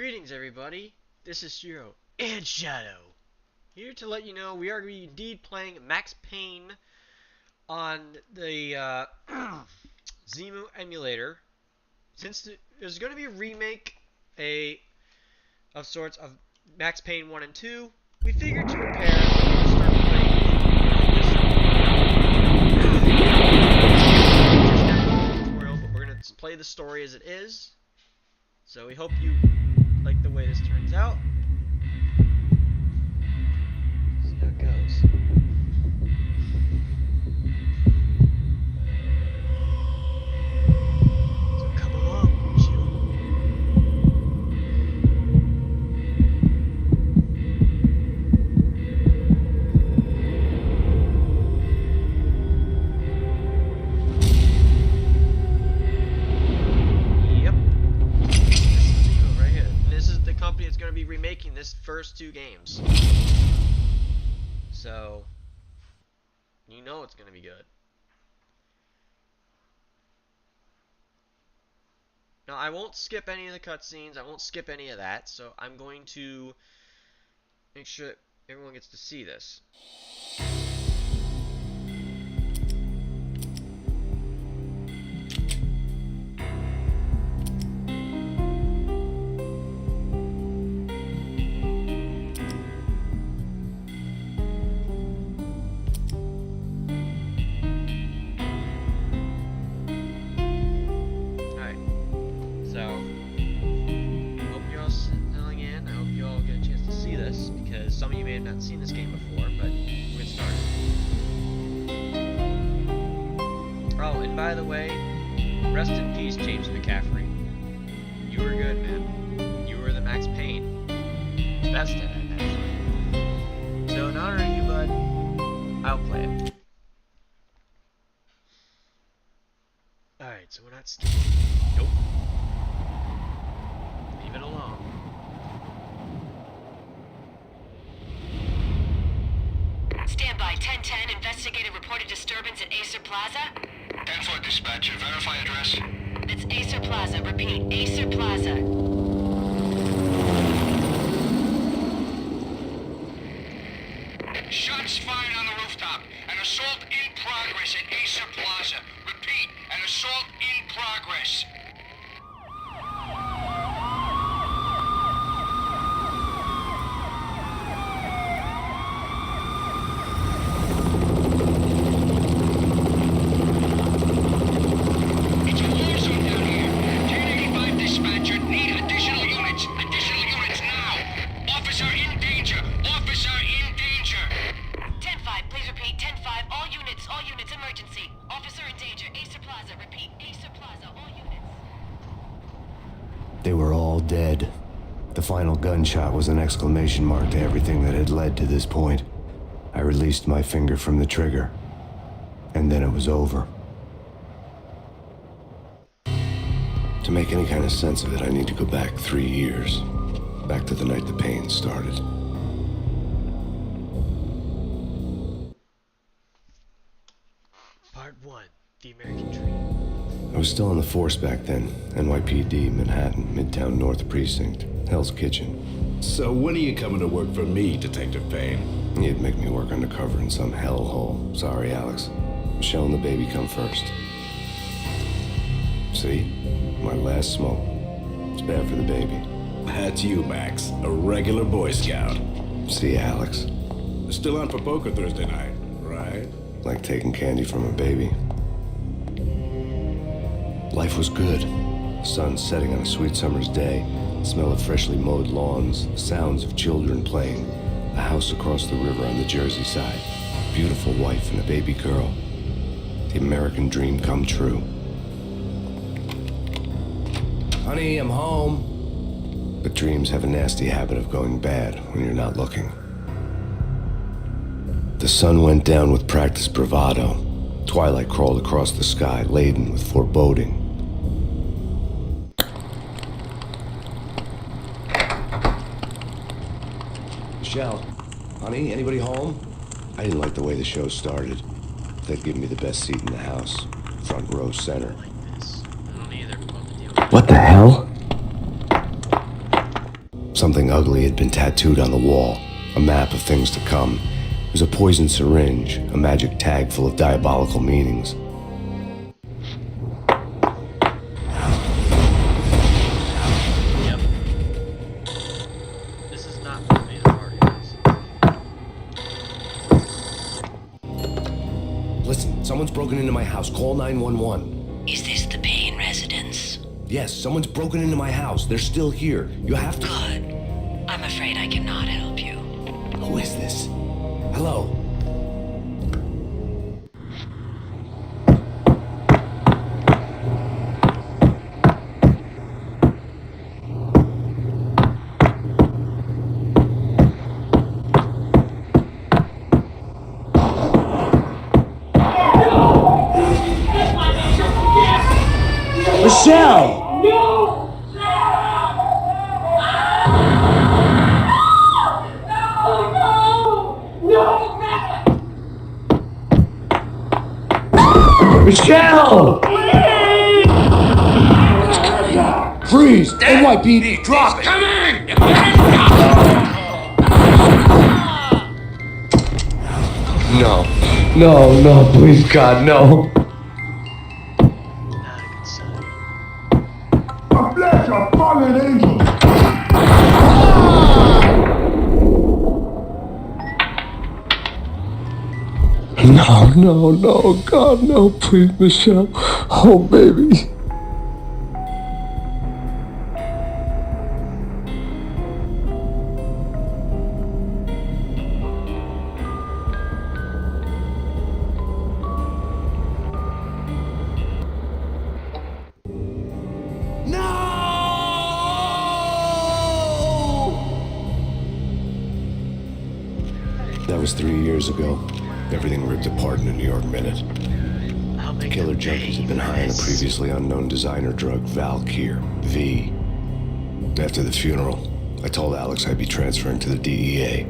Greetings everybody, this is Shiro and Shadow, here to let you know we are indeed playing Max Payne on the Zemu emulator. Since there's going to be a remake of sorts of Max Payne 1 and 2, we figured to prepare to start playing this tutorial, but we're going to play the story as it is. So we hope you like the way this turns out. See how it goes. So come along, Ciel. It's going to be remaking this first two games, so you know it's going to be good. Now I won't skip any of the cutscenes, I won't skip any of that, so I'm going to make sure that everyone gets to see this. Some of you may have not seen this game before, but we'll get started. Oh, and by the way, rest in peace, James McCaffrey. You were good, man. You were the Max Payne. Best at it, actually. So in honor of you, bud, I'll play it. Alright, so we're not skipping. Nope. Leave it alone. Standby, 1010, investigated reported disturbance at Acer Plaza. 10-4 dispatcher, verify address. It's Acer Plaza, repeat, Acer Plaza. Shots fired on the rooftop. An assault in progress at Acer Plaza. Repeat, an assault in progress. They were all dead. The final gunshot was an exclamation mark to everything that had led to this point. I released my finger from the trigger, and then it was over. To make any kind of sense of it, I need to go back 3 years. Back to the night the pain started. Part 1, The American Dream. I was still on the force back then. NYPD, Manhattan, Midtown North Precinct, Hell's Kitchen. So when are you coming to work for me, Detective Payne? You'd make me work undercover in some hellhole. Sorry, Alex. Michelle and the baby come first. See? My last smoke. It's bad for the baby. That's you, Max. A regular Boy Scout. See, Alex. Still on for poker Thursday night, right? Like taking candy from a baby. Life was good. Sun setting on a sweet summer's day, smell of freshly mowed lawns, sounds of children playing, a house across the river on the Jersey side, beautiful wife and a baby girl. The American dream come true. Honey, I'm home. But dreams have a nasty habit of going bad when you're not looking. The sun went down with practiced bravado. Twilight crawled across the sky, laden with foreboding. Michelle, honey, anybody home? I didn't like the way the show started. They'd give me the best seat in the house, front row center. Like this. I don't either. What the hell? Something ugly had been tattooed on the wall, a map of things to come. It was a poisoned syringe, a magic tag full of diabolical meanings. Yep. This is not for me, the party is. Listen, someone's broken into my house. Call 911. Is this the Payne residence? Yes, someone's broken into my house. They're still here. You have to... Good. I'm afraid I cannot help you. Who is this? Hello? Michelle! Michelle! Freeze! NYPD, drop it! Come in! No, please God, no. Not a good sign. A flesh of fallen angels! No, God, no, please, Michelle. Oh, baby. That was 3 years ago. Everything ripped apart in a New York minute. I'll The make killer a junkies had been name high on a this. previously unknown designer drug, Valkyr, V. After the funeral, I told Alex I'd be transferring to the DEA.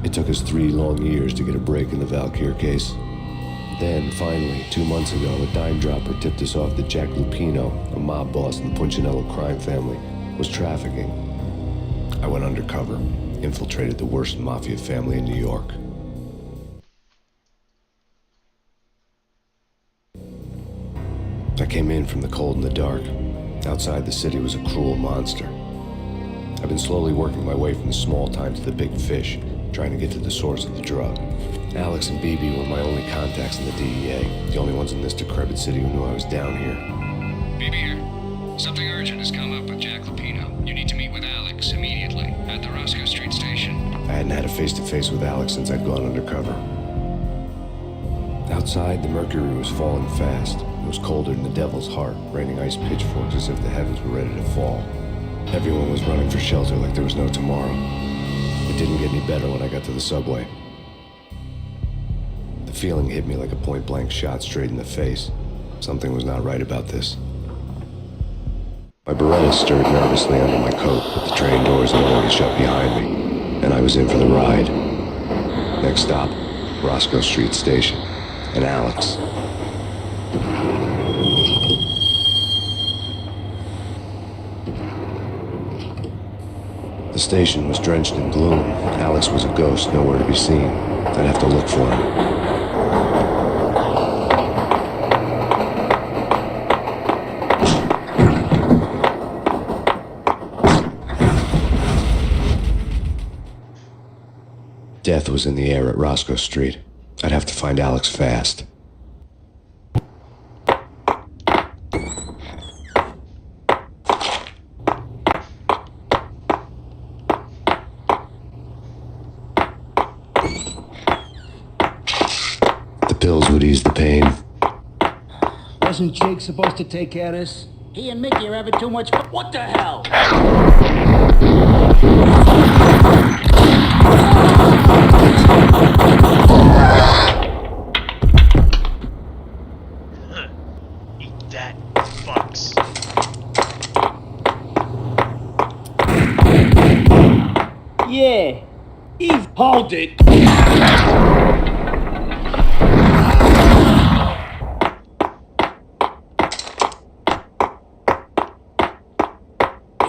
It took us 3 long years to get a break in the Valkyr case. Then, finally, 2 months ago, a dime dropper tipped us off that Jack Lupino, a mob boss in the Punchinello crime family, was trafficking. I went undercover, infiltrated the worst mafia family in New York. I came in from the cold and the dark. Outside the city was a cruel monster. I've been slowly working my way from the small time to the big fish, trying to get to the source of the drug. Alex and BB were my only contacts in the DEA, the only ones in this decrepit city who knew I was down here. BB here. Something urgent has come up with Jack Lupino. You need to meet with Alex immediately at the Roscoe Street station. I hadn't had a face-to-face with Alex since I'd gone undercover. Outside, the mercury was falling fast. It was colder than the devil's heart, raining ice pitchforks as if the heavens were ready to fall. Everyone was running for shelter like there was no tomorrow. It didn't get any better when I got to the subway. The feeling hit me like a point-blank shot straight in the face. Something was not right about this. My Beretta stirred nervously under my coat, but the train doors had already shut behind me, and I was in for the ride. Next stop, Roscoe Street Station, and Alex. The station was drenched in gloom. Alex was a ghost, nowhere to be seen. I'd have to look for him. Death was in the air at Roscoe Street. I'd have to find Alex fast. The pills would ease the pain. Wasn't Jake supposed to take care of this? He and Mickey are having too much fun. What the hell? Eat that, fucks. Yeah. Eve, hold it.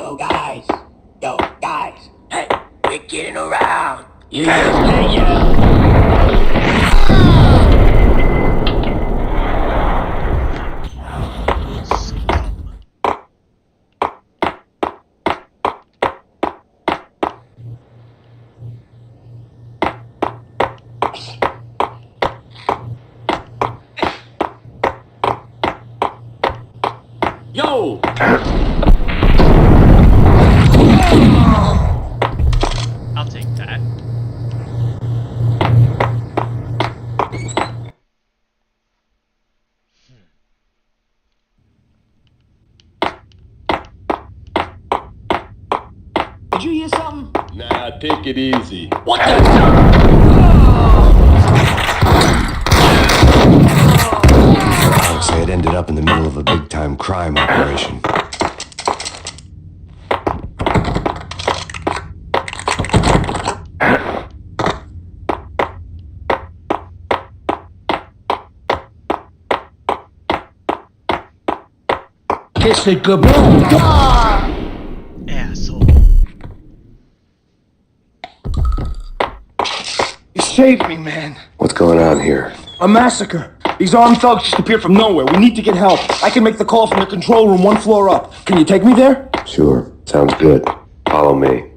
Yo, guys. Hey, we're getting around. Yeah. Hey, yeah. Yo! I'll take that. Did you hear something? Nah, take it easy. What the? Alex had ended up in the middle of a big-time crime operation. Kiss it kaboom! Asshole. You saved me, man. What's going on here? A massacre. These armed thugs just appeared from nowhere. We need to get help. I can make the call from the control room 1 floor up. Can you take me there? Sure, sounds good. Follow me.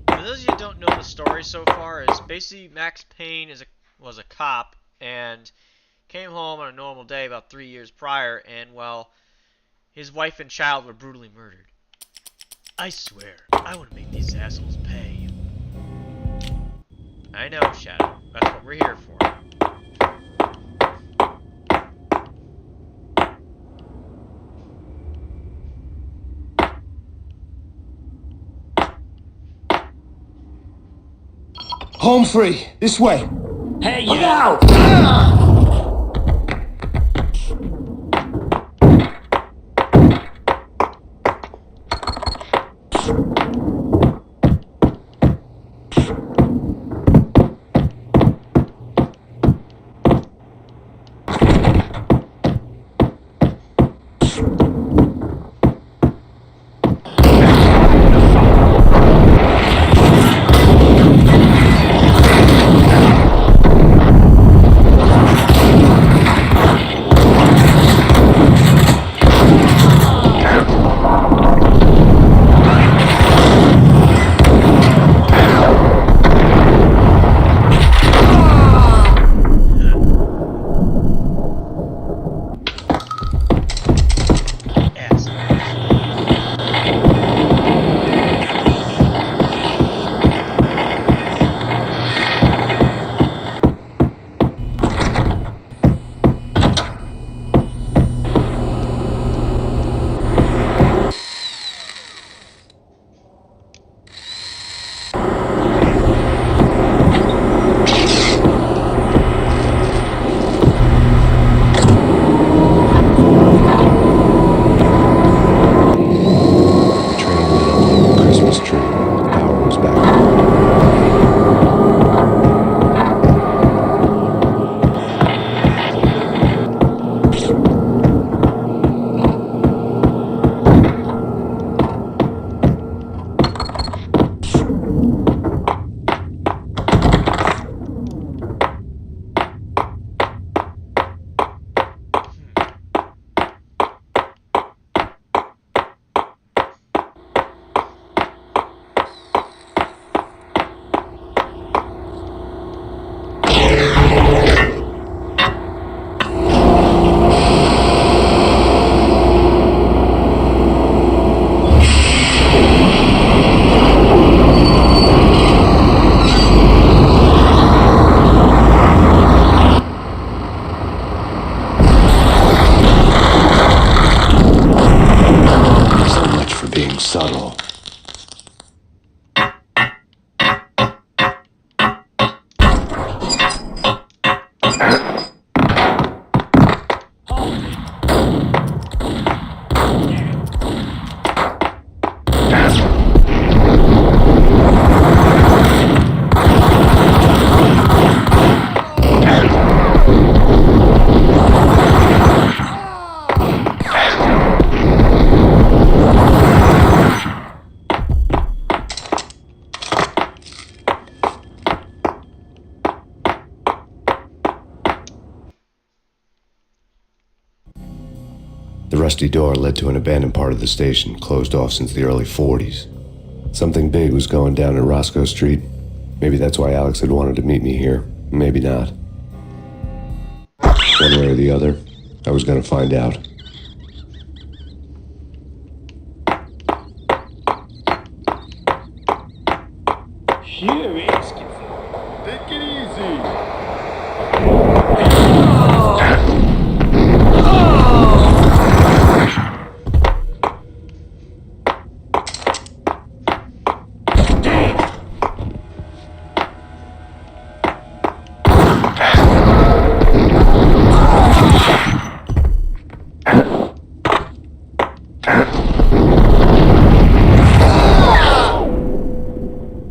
For those of you who don't know the story so far, is basically Max Payne was a cop and came home on a normal day about 3 years prior, and well, his wife and child were brutally murdered. I swear, I want to make these assholes pay. I know, Shadow. That's what we're here for. Home free. This way. Hey, Look yeah. out! subtle. The rusty door led to an abandoned part of the station, closed off since the early 40s. Something big was going down at Roscoe Street. Maybe that's why Alex had wanted to meet me here. Maybe not. One way or the other, I was going to find out. Here, take it easy.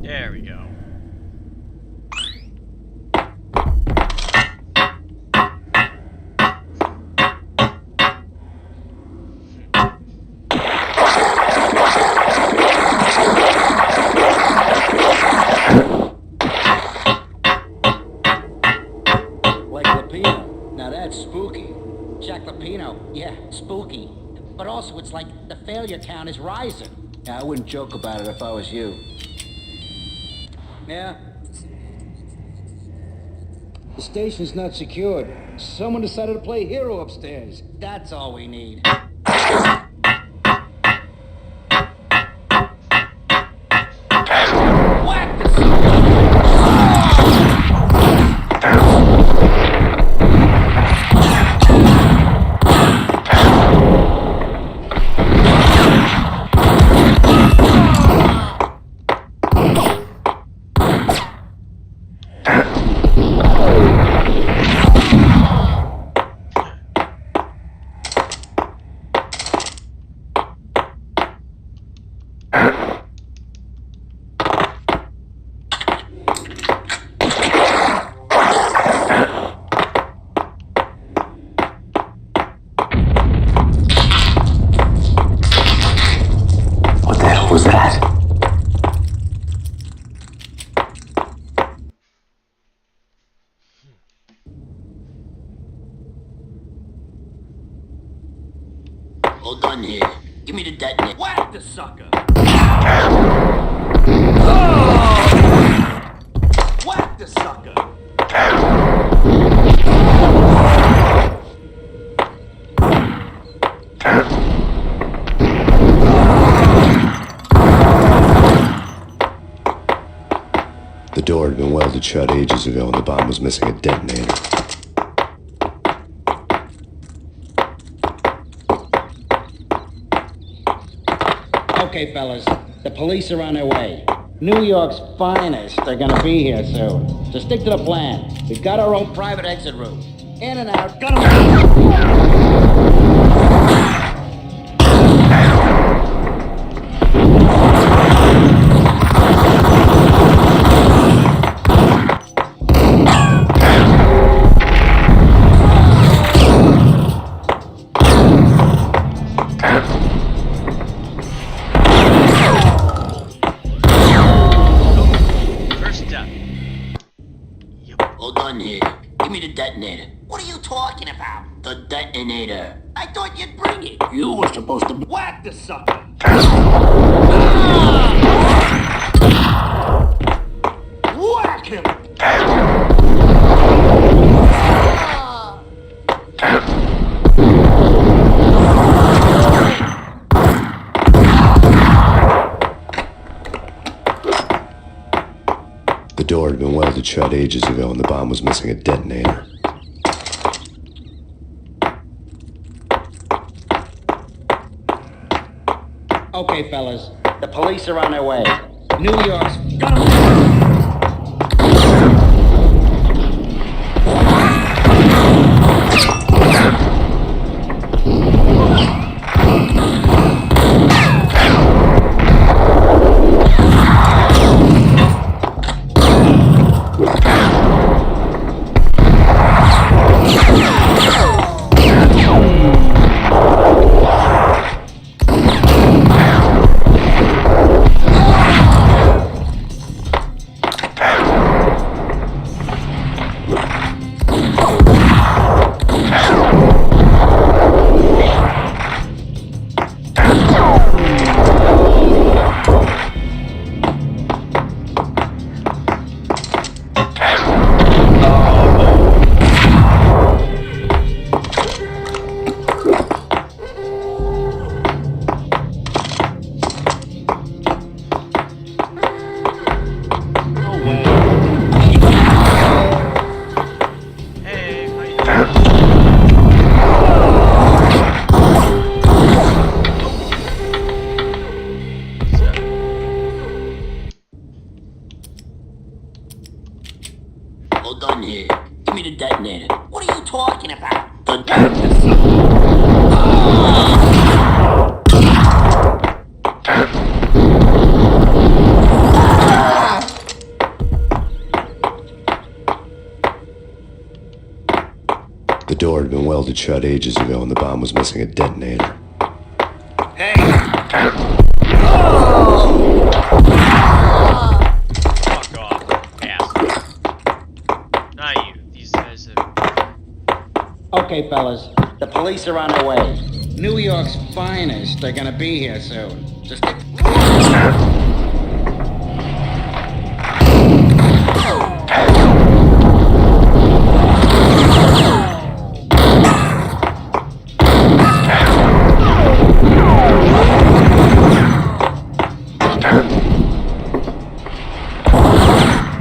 There we go. Like Lapino. Now that's spooky. Jack Lapino, yeah, spooky. But also it's like the failure count is rising. Yeah, I wouldn't joke about it if I was you. Yeah? The station's not secured. Someone decided to play hero upstairs. That's all we need. Whack the What the hell was that? Hold on here. Give me the detonator. Whack the sucker! Whack the sucker! The door had been welded shut ages ago and the bomb was missing a detonator. Okay, fellas, the police are on their way. New York's finest are gonna be here soon. So stick to the plan. We've got our own private exit route. In and out, gun 'em First step. Hold on here. Give me the detonator. What are you talking about? The detonator. I thought you'd bring it. You were supposed to whack the sucker. Whack him! The door had been welded shut ages ago and the bomb was missing a detonator. Okay, fellas, the police are on their way. New York's gonna... here. Give me the detonator. What are you talking about? The door had been welded shut ages ago and the bomb was missing a detonator. Fuck off, ass. Not you. These guys have... Okay, fellas. The police are on their way. New York's finest are gonna be here soon. Just stick...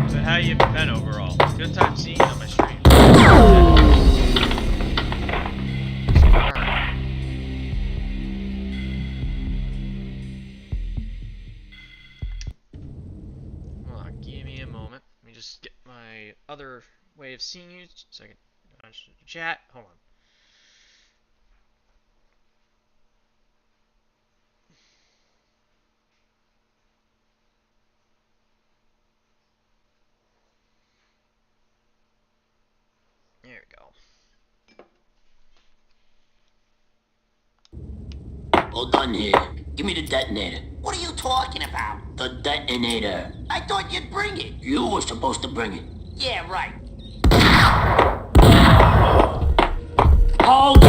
So how you been overall? Good time seeing you on my stream. Hold on, give me a moment. Let me just get my other way of seeing you so I can chat. Hold on. There we go. All done here. Give me the detonator. What are you talking about? The detonator. I thought you'd bring it. You were supposed to bring it. Yeah, right. Hold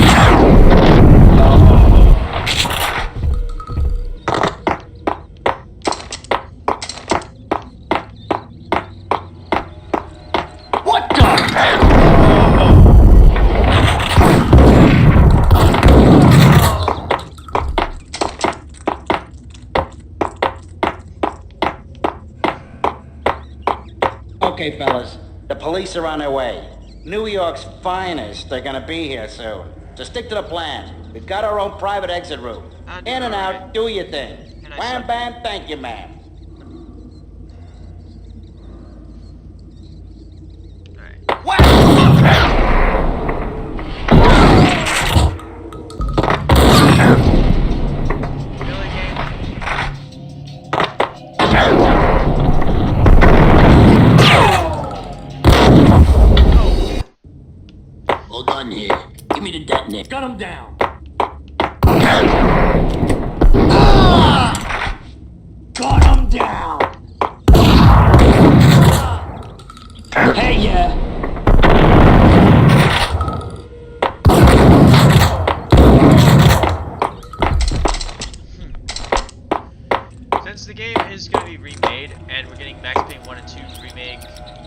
What the? Okay, fellas. The police are on their way. New York's finest are gonna be here soon. So stick to the plan. We've got our own private exit route. In and out, do your thing. Wham bam, thank you, ma'am. Really, game? All done here. Give me the detonator. Gun him down. Got him down. Hey, yeah. Since the game is going to be remade, and we're getting Max Payne 1 and 2 remake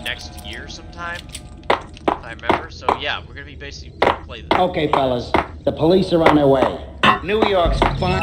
next year sometime, if I remember, so yeah, we're going to be basically going to play this. Okay, fellas. The police are on their way. New York's fine.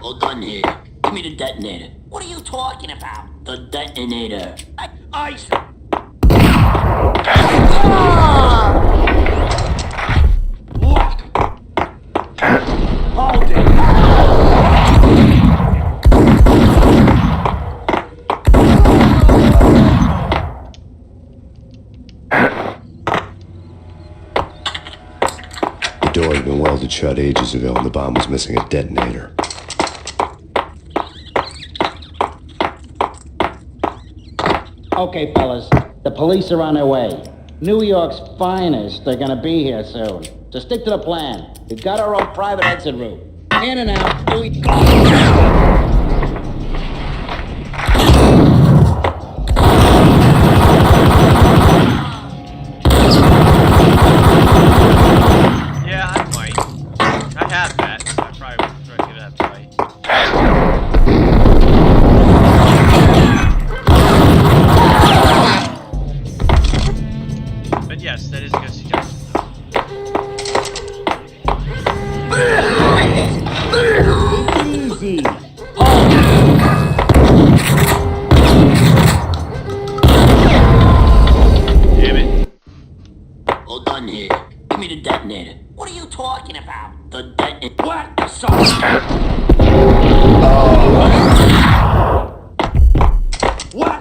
All done here. Give me the detonator. What are you talking about? The detonator. Ice. What? Hold it. The door had been welded shut ages ago and the bomb was missing a detonator. Okay, fellas. The police are on their way. New York's finest are gonna be here soon. So stick to the plan. We've got our own private exit route. In and out. Do we...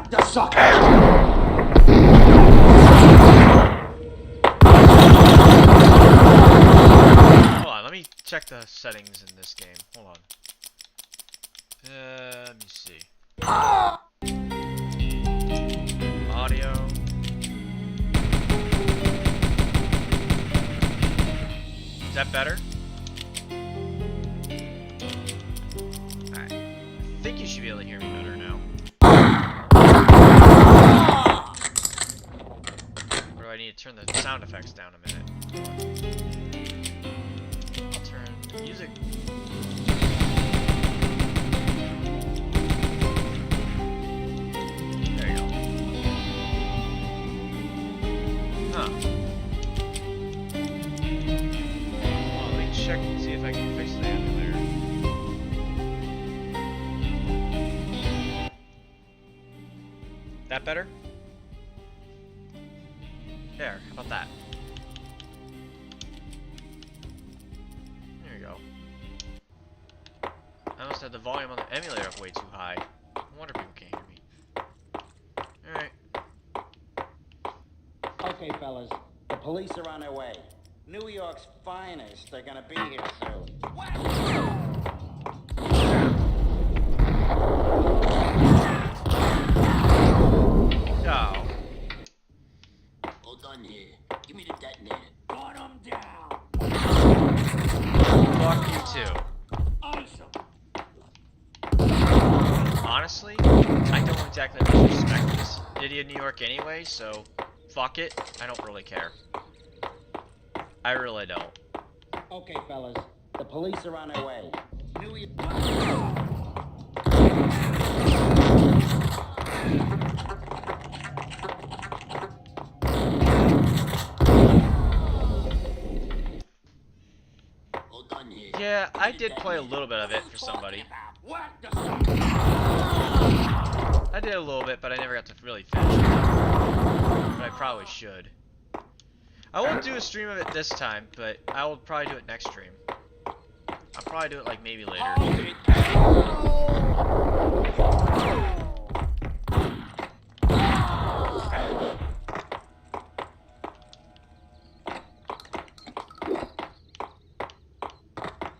What the suck? Hold on, let me check the settings in this game. Hold on. Let me see. Audio. Is that better? Alright. I think you should be able to hear me better now. Or do I need to turn the sound effects down a minute? I'll turn the music. There you go. Huh. Well, let me check and see if I can fix the emulator. That better? There, how about that? There you go. I must have the volume on the emulator up way too high. No wonder people can't hear me. Alright. Okay, fellas. The police are on their way. New York's finest. They're gonna be here soon. No. Hold on here. Give me the detonator. Got him down. Fuck you too. Awesome. Honestly, I don't exactly much respect this city of New York anyway, so fuck it. I don't really care. I really don't. Okay, fellas. The police are on their way. New York. Hold on here. Yeah, I did play a little bit of it for somebody. What the I did a little bit, but I never got to really finish it. But I probably should. I won't do a stream of it this time, but I will probably do it next stream. I'll probably do it like maybe later.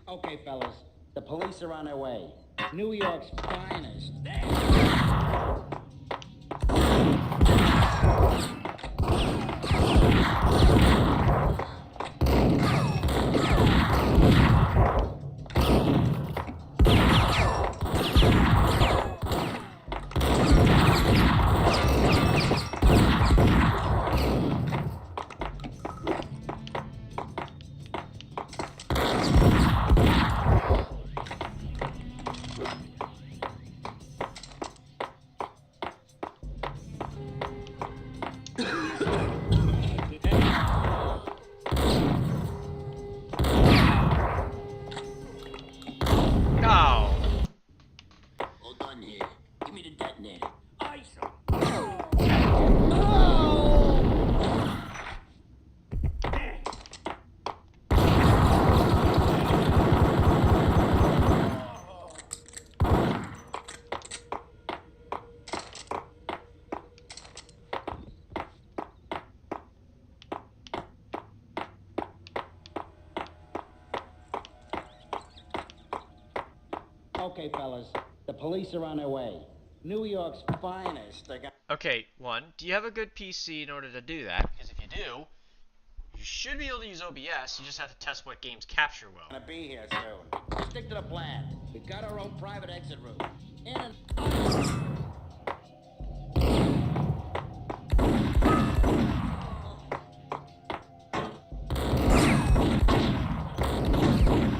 Okay, fellas. The police are on their way. New York's finest. Hold on here. Give me the detonator. Awesome. Okay, fellas. The police are on their way. New York's finest. They're gonna Okay, one, do you have a good PC in order to do that? Because if you do, you should be able to use OBS. You just have to test what games capture well. be here soon. Stick to the plan. We've got our own private exit route. In and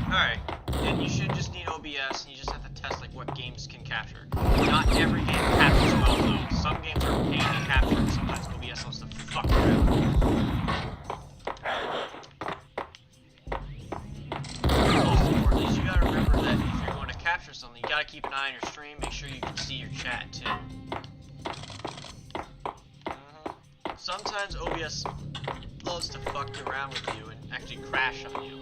Alright, then you should just need OBS, and you just have to test like what games can capture. Not every game captures well though. Some games are a pain to capture, and sometimes OBS wants to fuck around. Most importantly is you gotta remember that if you're going to capture something, you gotta keep an eye on your stream, make sure you can see your chat too. Sometimes OBS loves to fuck around with you and actually crash on you.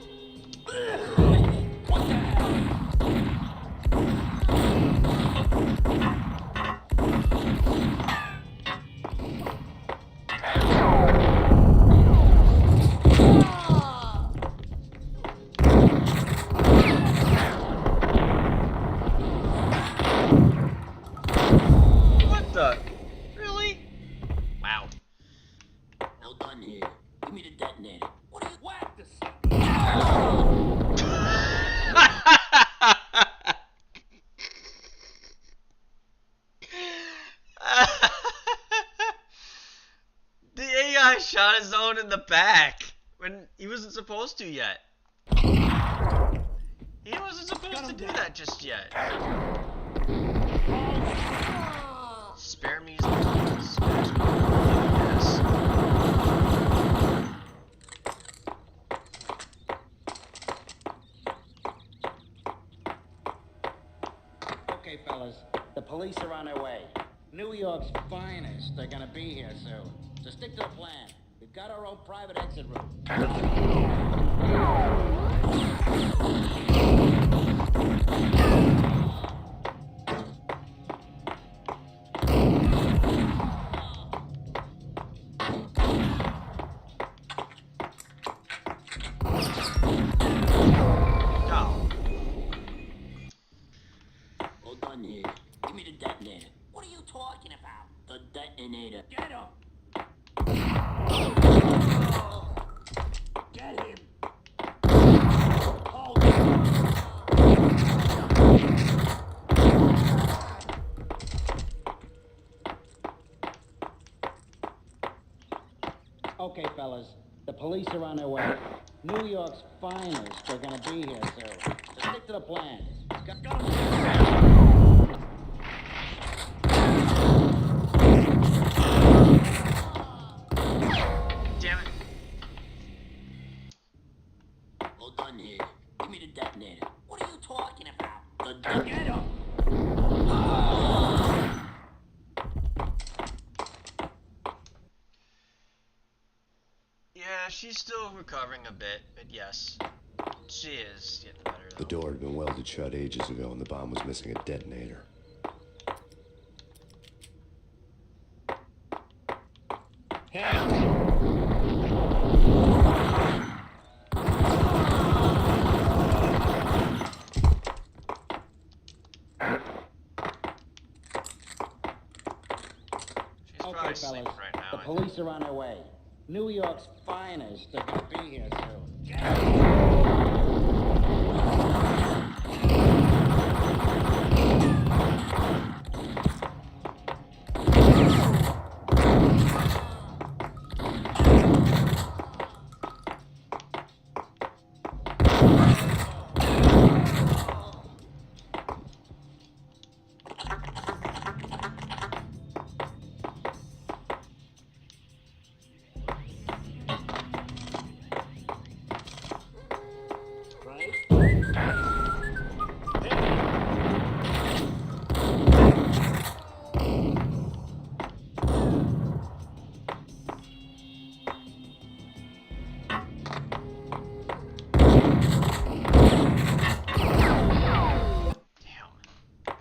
Really? Wow. Well done here. Give me the detonator. What do you whack this? The AI shot his own in the back when he wasn't supposed to yet. He wasn't supposed to do that just yet. Spare me some tools. Yes. Okay, fellas, the police are on their way. New York's finest, they're gonna be here soon. So stick to the plan. We've got our own private exit route. Well done here. Give me the detonator. What are you talking about? The detonator. Get him! Get him! Hold him! Okay, fellas, the police are on their way. New York's finest, they're gonna be here soon. So stick to the plan. Got 'em. Damn it. Well done here. Give me the detonator. What are you talking about? The detonator. Yeah, she's still recovering a bit, but yes, she is getting better though. The door had been welded shut ages ago and the bomb was missing a detonator. She's probably Okay, sleeping fellas, right now. the I think. police are on their way. New York's finest, they're gonna be here soon.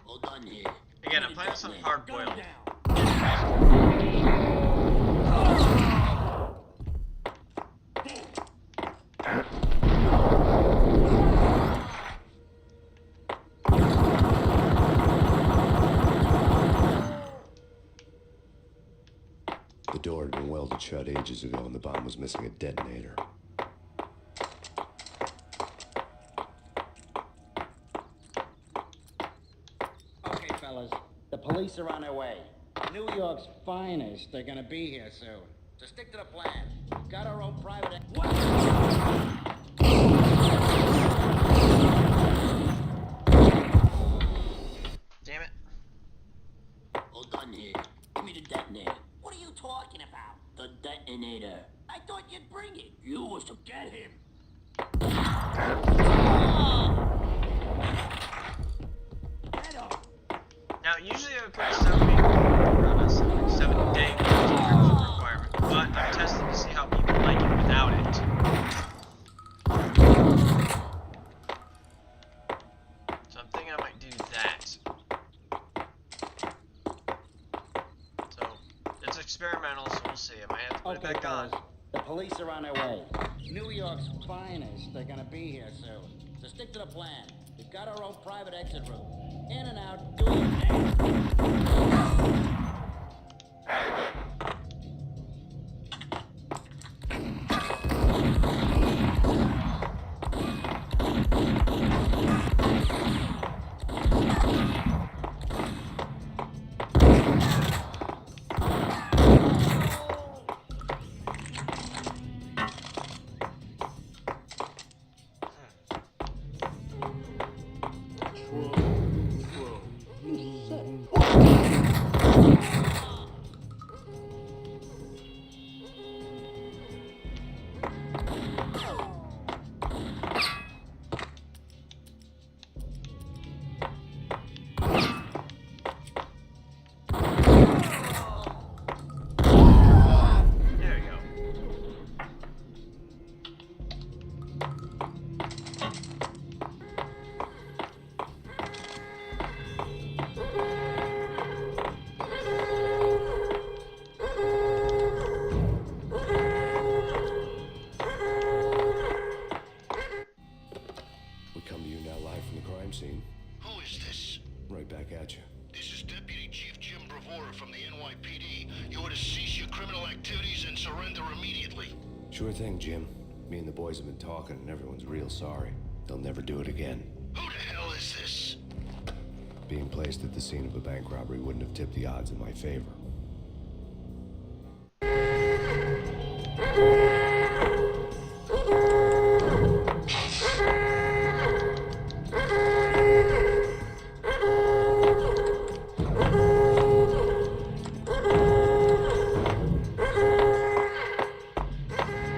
Well done here. Again, I'm playing some hard boiled. The door had been welded shut ages ago and the bomb was missing a detonator. Okay, fellas, the police are on their way. New York's finest, they're gonna be here soon. So stick to the plan. We've got our own private... Damn it. Well done here. Give me the detonator. What are you talking about? The detonator. I thought you'd bring it. You was to get him. Get him. Now, usually I would put a 7-day around a 7-day requirement, but I'm testing to see how people like it without it. So I'm thinking I might do that. So it's experimental, so we'll see. I might have to put it Okay, back on. fellas, the police are on their way. New York's finest, they're gonna be here soon. So stick to the plan. We've got our own private exit route. In and out, do your thing. There you go. We come to you now live from the crime scene. Who is this? Right back at you. This is Deputy Chief Jim Bravura from the NYPD. You are to cease your criminal activities and surrender immediately. Sure thing, Jim. Me and the boys have been talking, and everyone's real sorry. They'll never do it again. Who the hell is this? Being placed at the scene of a bank robbery wouldn't have tipped the odds in my favor.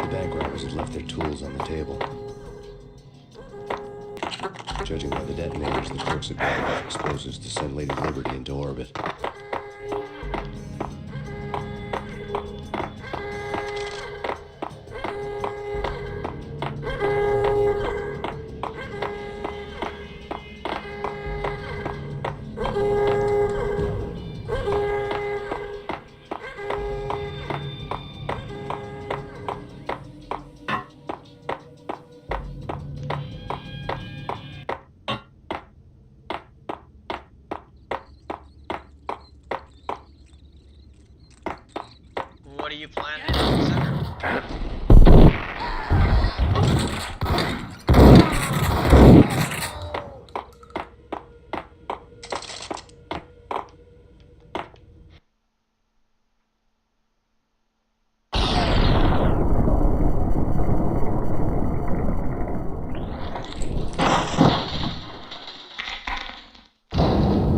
The bank robbers had left their tools on the table. Judging by the detonators, the crooks had brought enough explosives to send Lady Liberty into orbit. What are you planning to consider?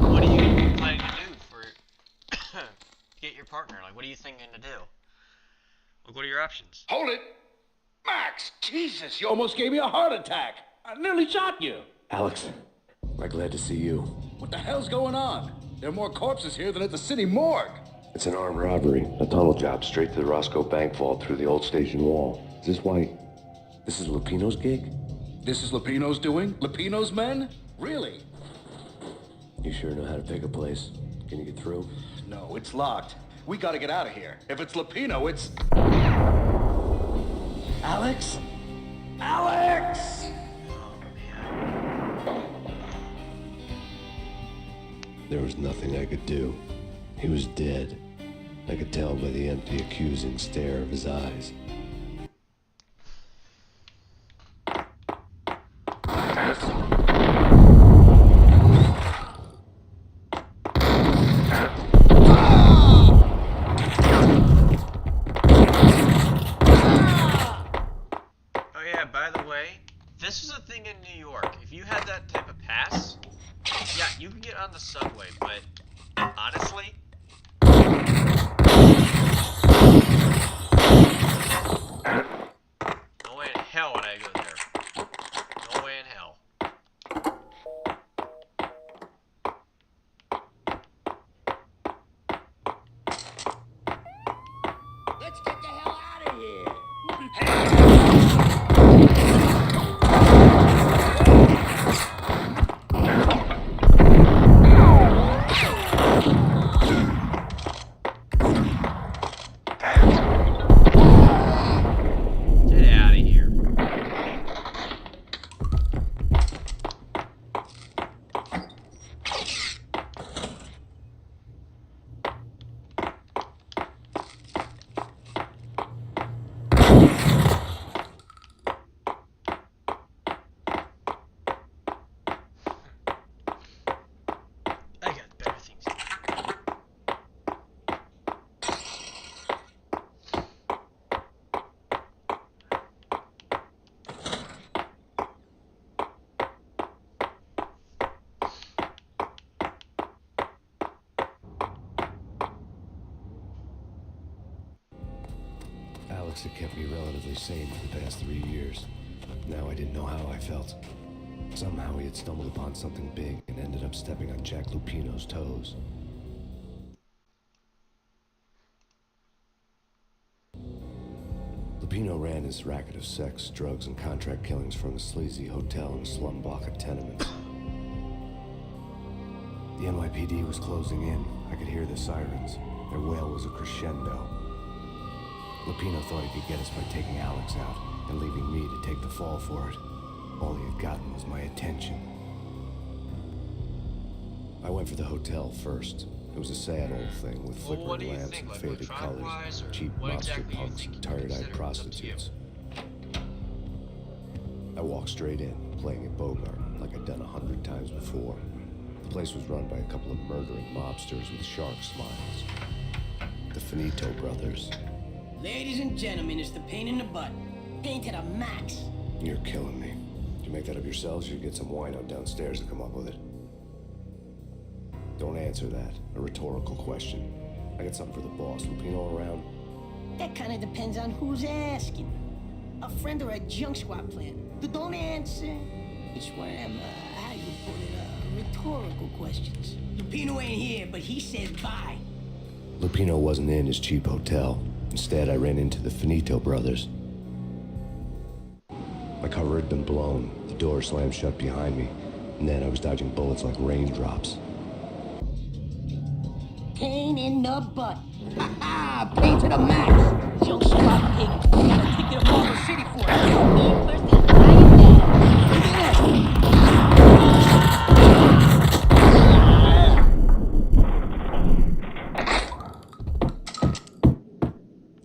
What are you planning to do for get your partner? Like, what are you thinking to do? Like, what are your options? Hold it! Max! Jesus, you almost gave me a heart attack! I nearly shot you! Alex, we're glad to see you. What the hell's going on? There are more corpses here than at the city morgue! It's an armed robbery, a tunnel job straight to the Roscoe Bank vault through the old station wall. Is this why... this is Lupino's gig? This is Lupino's doing? Lupino's men? Really? You sure know how to pick a place. Can you get through? No, it's locked. We gotta get out of here. If it's Lupino, it's... Alex? Alex! There was nothing I could do. He was dead. I could tell by the empty, accusing stare of his eyes. Oh yeah, by the way, this was a thing in New York. If you had that type of pass, yeah, you could get on the subway, but honestly, Alex had kept me relatively sane for the past 3 years. Now I didn't know how I felt. Somehow he had stumbled upon something big and ended up stepping on Jack Lupino's toes. Lupino ran his racket of sex, drugs, and contract killings from a sleazy hotel and slum block of tenements. The NYPD was closing in. I could hear the sirens. Their wail was a crescendo. Lupino thought he could get us by taking Alex out and leaving me to take the fall for it. All he had gotten was my attention. I went for the hotel first. It was a sad old thing with flickering lamps and faded colors, cheap mobster punks and tired-eyed prostitutes. I walked straight in, playing at Bogart like I'd done 100 times before. The place was run by a couple of murdering mobsters with shark smiles. The Finito brothers. Ladies and gentlemen, it's the pain in the butt. Pain to the max. You're killing me. Did you make that up yourselves, or you get some wino downstairs to come up with it? Don't answer that. A rhetorical question. I got something for the boss. Lupino around? That kind of depends on who's asking. A friend or a junk squad plan. Don't answer. It's one of them, how you put it, rhetorical questions. Lupino ain't here, but he says bye. Lupino wasn't in his cheap hotel. Instead, I ran into the Finito brothers. My cover had been blown. The door slammed shut behind me. And then I was dodging bullets like raindrops. Pain in the butt. Ha-ha! Pain to the max. Junk squad pig. Gotta take it to Harbor City for it. Me first and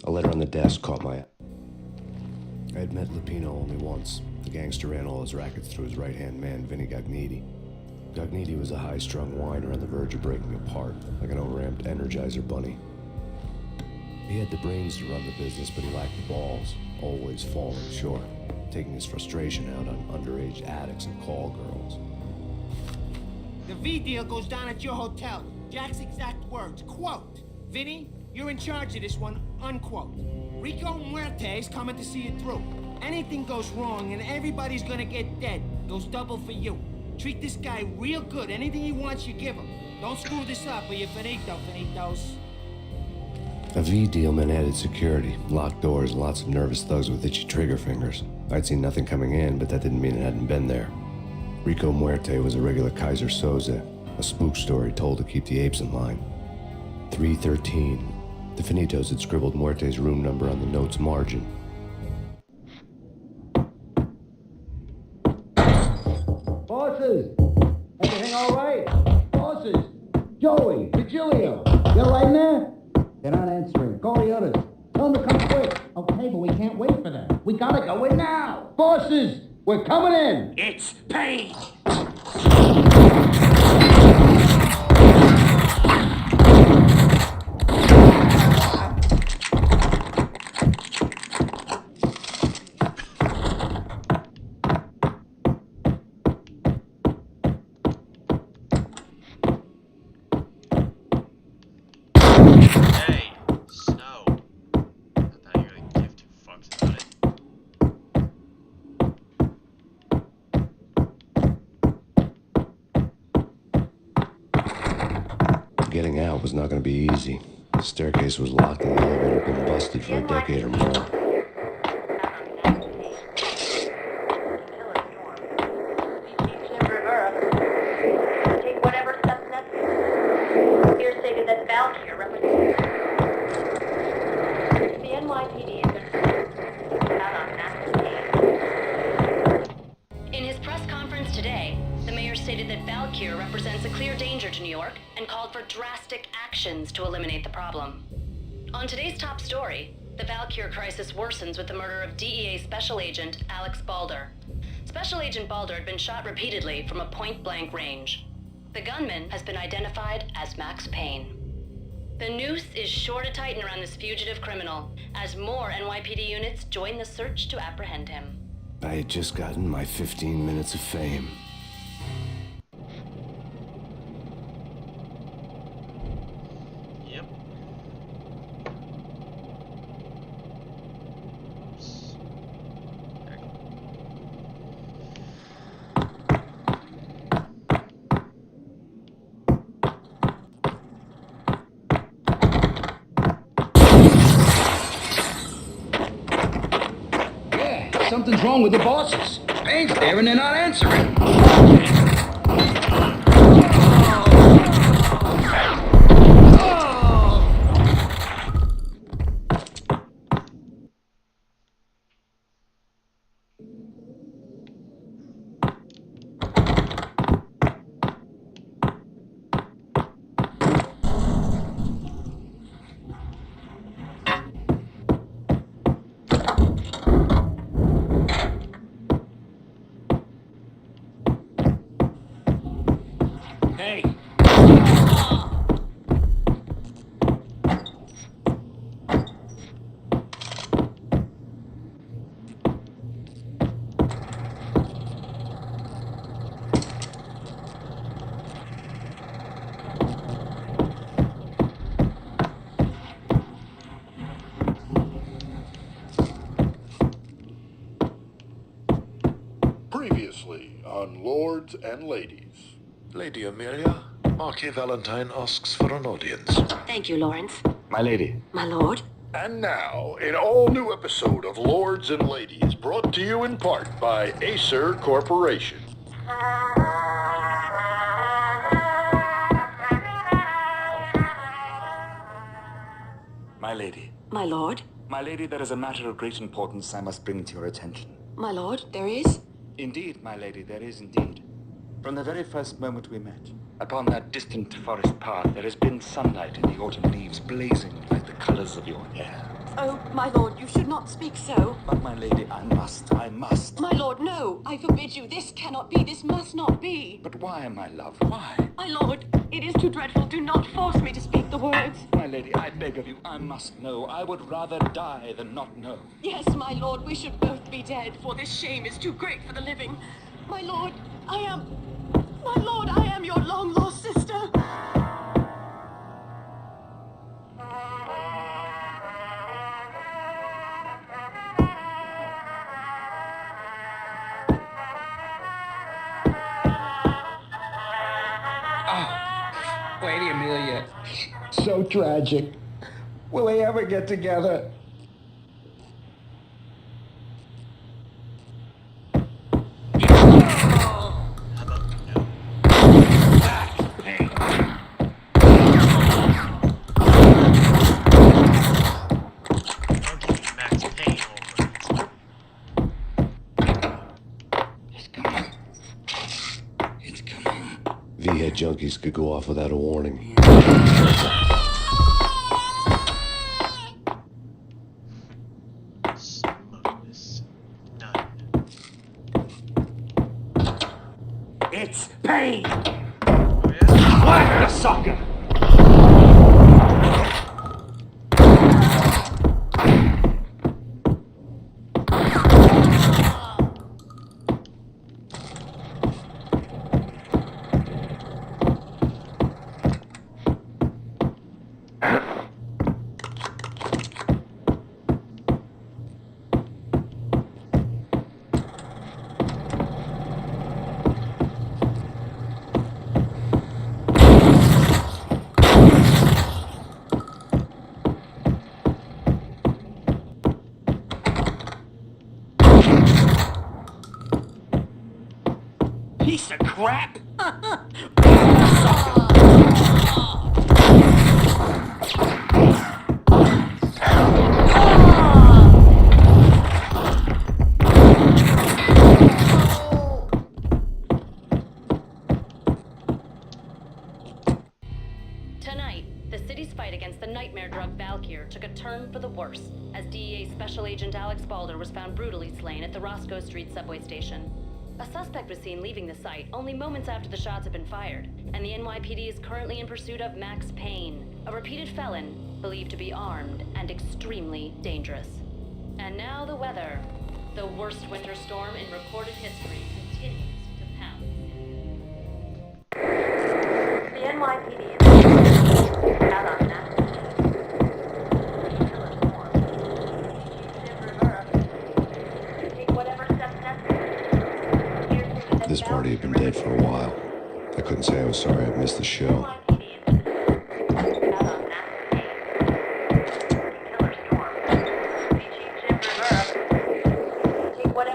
A letter on the desk caught my eye. I had met Lupino only once. The gangster ran all his rackets through his right-hand man, Vinny Gagniti. Gagniti was a high-strung whiner on the verge of breaking apart, like an overamped Energizer bunny. He had the brains to run the business, but he lacked the balls, always falling short, taking his frustration out on underage addicts and call girls. The V deal goes down at your hotel. Jack's exact words, quote, Vinny, you're in charge of this one, unquote. Rico Muerte's coming to see it through. Anything goes wrong and everybody's gonna get dead. Goes double for you. Treat this guy real good. Anything he wants, you give him. Don't screw this up or you finito, finitos. A V deal meant added security, locked doors, and lots of nervous thugs with itchy trigger fingers. I'd seen nothing coming in, but that didn't mean it hadn't been there. Rico Muerte was a regular Kaiser Soze, a spook story told to keep the apes in line. 313. The Finitos had scribbled Muerte's room number on the note's margin. Bosses! Everything all right? Bosses! Joey! Virgilio! You all right in there? They're not answering. Call the others. Tell them to come quick. Okay, but we can't wait for them. We gotta go in now. Bosses! We're coming in! It's Payne! Hey, Snow. I thought you were gonna give two fucks about it. Getting out was not going to be easy. The staircase was locked and the elevator had been busted for a decade or more. Take whatever steps necessary. Here stated that Valkyrie represents the NYPD is out on Max Payne. In his press conference today, the mayor stated that Valkyrie represents a clear danger to New York and called for drastic actions to eliminate the problem. On today's top story, the Valkyrie crisis worsens with the murder of DEA Special Agent Alex Balder. Special Agent Balder had been shot repeatedly from a point-blank range. The gunman has been identified as Max Payne. The noose is sure to tighten around this fugitive criminal as more NYPD units join the search to apprehend him. I had just gotten my 15 minutes of fame. Yep. Something's wrong with the bosses. Payne's there and they're not answering. Hey! Previously on Lords and Ladies. Lady Amelia, Marquis Valentine asks for an audience. Thank you, Lawrence. My lady. My lord? And now, an all-new episode of Lords and Ladies, brought to you in part by Acer Corporation. My lady. My lord? My lady, there is a matter of great importance I must bring to your attention. My lord, there is? Indeed, my lady, there is indeed. From the very first moment we met, upon that distant forest path, there has been sunlight in the autumn leaves blazing like the colors of your hair. Oh, my lord, you should not speak so. But, my lady, I must. My lord, no. I forbid you. This cannot be. This must not be. But why, my love, why? My lord, it is too dreadful. Do not force me to speak the words. My lady, I beg of you, I must know. I would rather die than not know. Yes, my lord, we should both be dead, for this shame is too great for the living. My lord, I am your long-lost sister. Lady Amelia, so tragic. Will they ever get together? V-head junkies could go off without a warning. It's Payne! Whack the sucker! Piece of crap! Tonight, the city's fight against the nightmare drug Valkyr took a turn for the worse, as DEA Special Agent Alex Balder was found brutally slain at the Roscoe Street subway station. A suspect was seen leaving the site only moments after the shots had been fired, and the NYPD is currently in pursuit of Max Payne, a repeated felon believed to be armed and extremely dangerous. And now the weather. The worst winter storm in recorded history continues to pound. The NYPD is out on that. Take whatever steps necessary. This party had been dead for a while. I couldn't say I was sorry I missed the show. Take whatever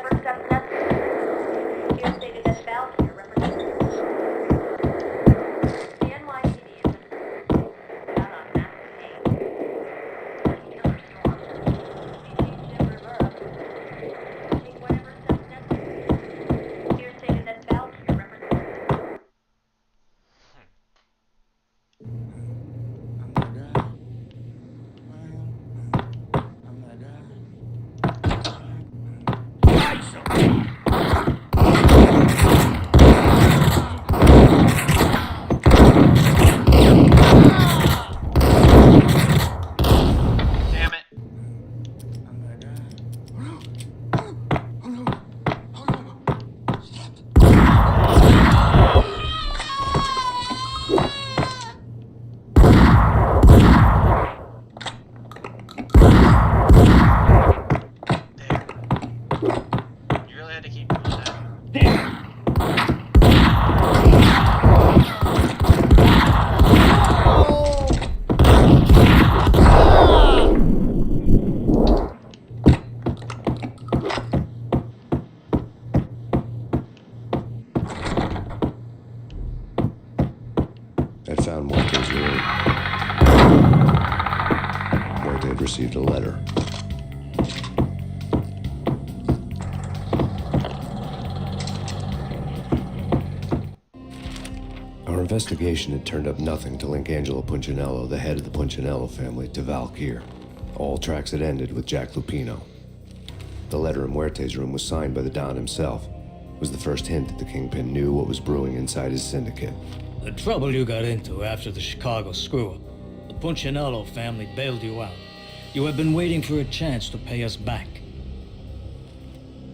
had received a letter. Our investigation had turned up nothing to link Angelo Punchinello, the head of the Punchinello family, to Valkyr. All tracks had ended with Jack Lupino. The letter in Muerte's room was signed by the Don himself. It was the first hint that the Kingpin knew what was brewing inside his syndicate. The trouble you got into after the Chicago screw-up. The Punchinello family bailed you out. You have been waiting for a chance to pay us back.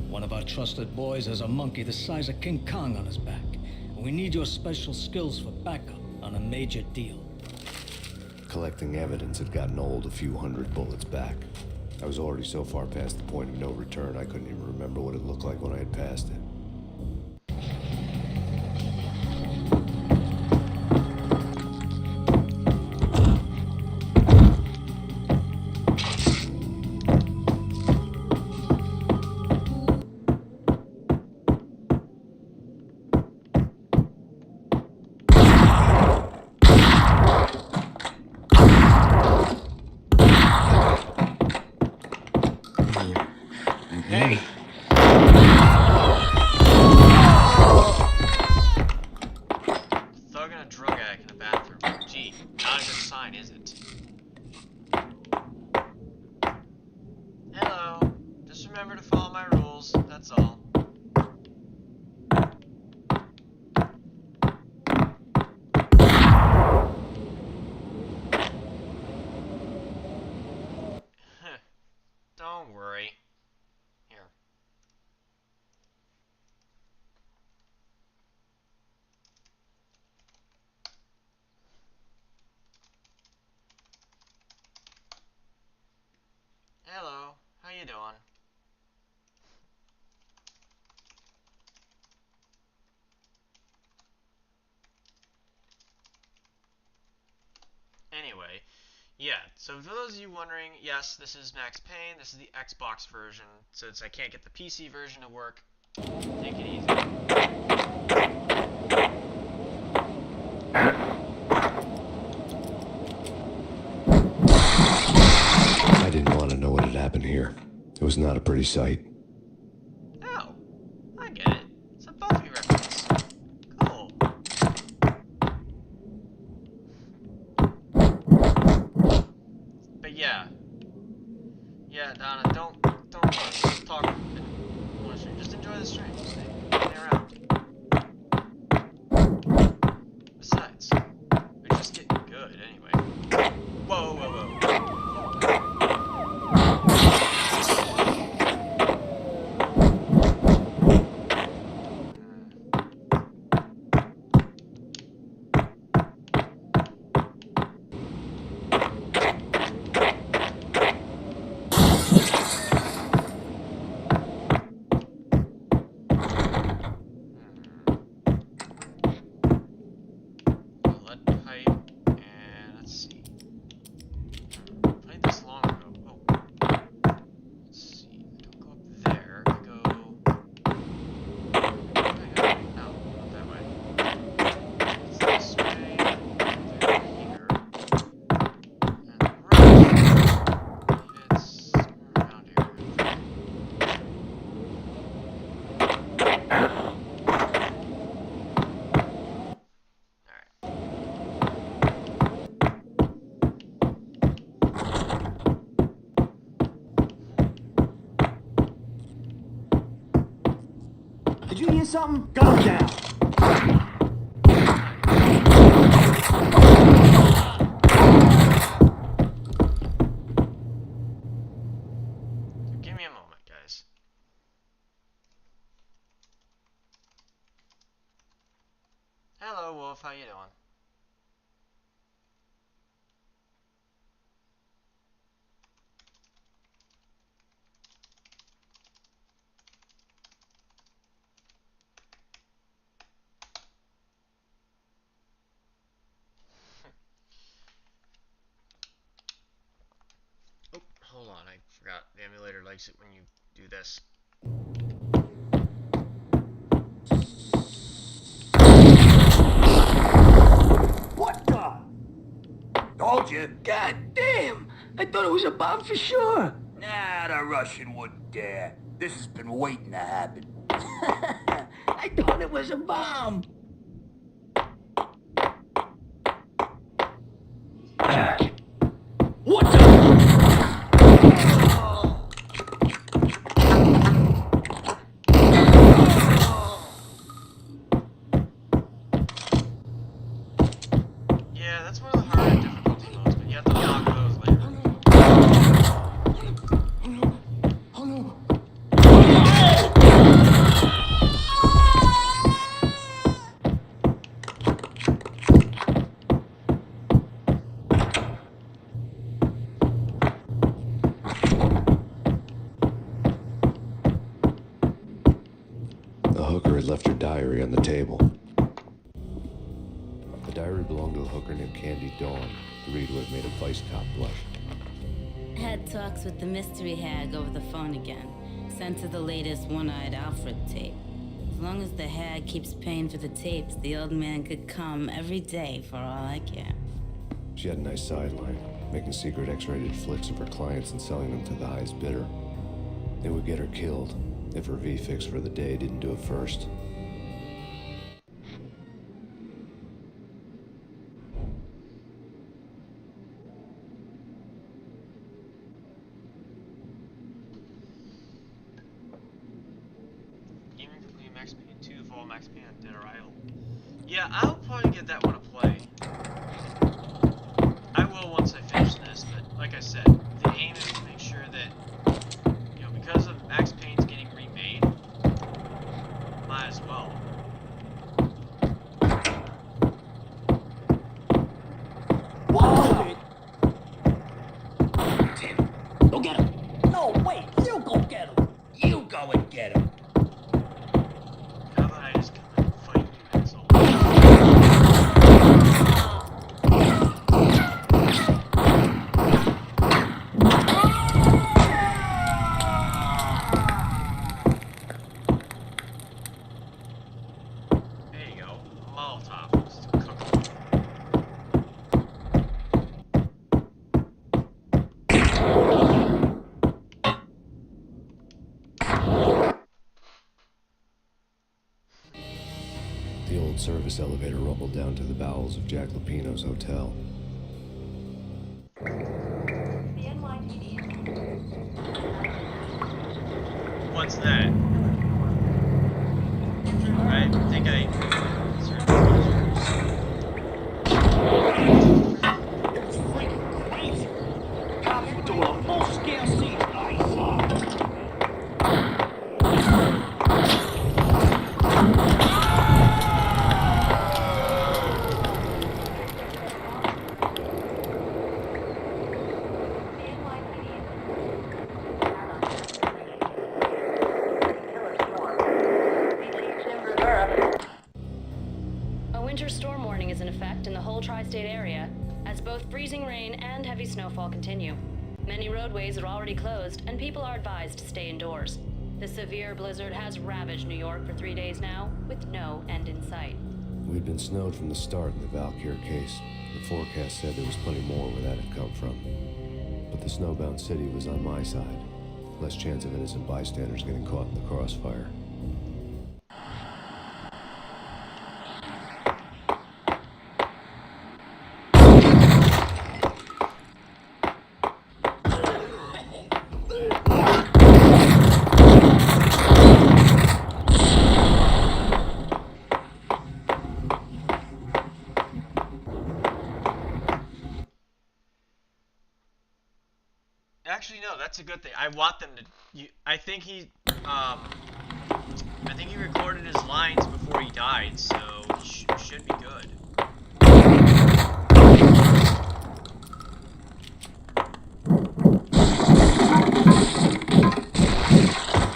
One of our trusted boys has a monkey the size of King Kong on his back. And we need your special skills for backup on a major deal. Collecting evidence had gotten old a few hundred bullets back. I was already so far past the point of no return, I couldn't even remember what it looked like when I had passed it. Hey! Thug and a drug addict in the bathroom. Gee, not a good sign, is it? Hello. Just remember to follow my rules, that's all. Don't worry. Here. Hello, how you doing? Anyway, yeah, so for those of you wondering, yes, this is Max Payne, this is the Xbox version, since I can't get the PC version to work, take it easy. I didn't want to know what had happened here. It was not a pretty sight. Oh, I get it. It's a Buffy reference. Cool. But yeah. Yeah, Donna, don't talk. Just enjoy the stream. Stay around. Besides, we're just getting good anyway. Whoa, whoa, whoa. Did you hear something? Gun down! Give me a moment, guys. Hello, Wolf. How you doing? Oh, hold on. I forgot. The emulator likes it when you do this. What the? Told you. God damn! I thought it was a bomb for sure. Nah, the Russian wouldn't dare. This has been waiting to happen. I thought it was a bomb. What the? Yeah, that's one of the harder difficulty modes, but you have to unlock those later. The hooker had left her diary on the table. The diary belonged to a hooker named Candy Dawn. The read would have made a vice cop blush. Had talks with the mystery hag over the phone again. Sent her the latest one-eyed Alfred tape. As long as the hag keeps paying for the tapes, the old man could come every day for all I care. She had a nice sideline, making secret X-rated flicks of her clients and selling them to the highest bidder. They would get her killed if her V-fix for the day didn't do it first. Even complete Max Payne 2, full Max Payne on Dead Arrival. Yeah, I'll probably get that one to play. I will once I finish this, but like I said, the aim is to make sure that, you know, because of Max Payne's getting remade, might as well. Tim, go get him. No, wait, you go get him. You go and get him. How about I just come and fight you, asshole? There you go. Molotov. Just cook 'em. The old service elevator rumbled down to the bowels of Jack Lupino's hotel. What's that? I think I... It's freaking crazy. Cops were doing a full-scale siege. A winter storm warning is in effect in the whole tri-state area, as both freezing rain and heavy snowfall continue. Many roadways are already closed, and people are advised to stay indoors. The severe blizzard has ravaged New York for 3 days now, with no end in sight. We'd been snowed from the start in the Valkyr case. The forecast said there was plenty more where that had come from. But the snowbound city was on my side. Less chance of innocent bystanders getting caught in the crossfire. Actually, no, that's a good thing. I want them to... I think he recorded his lines before he died, so he should be good.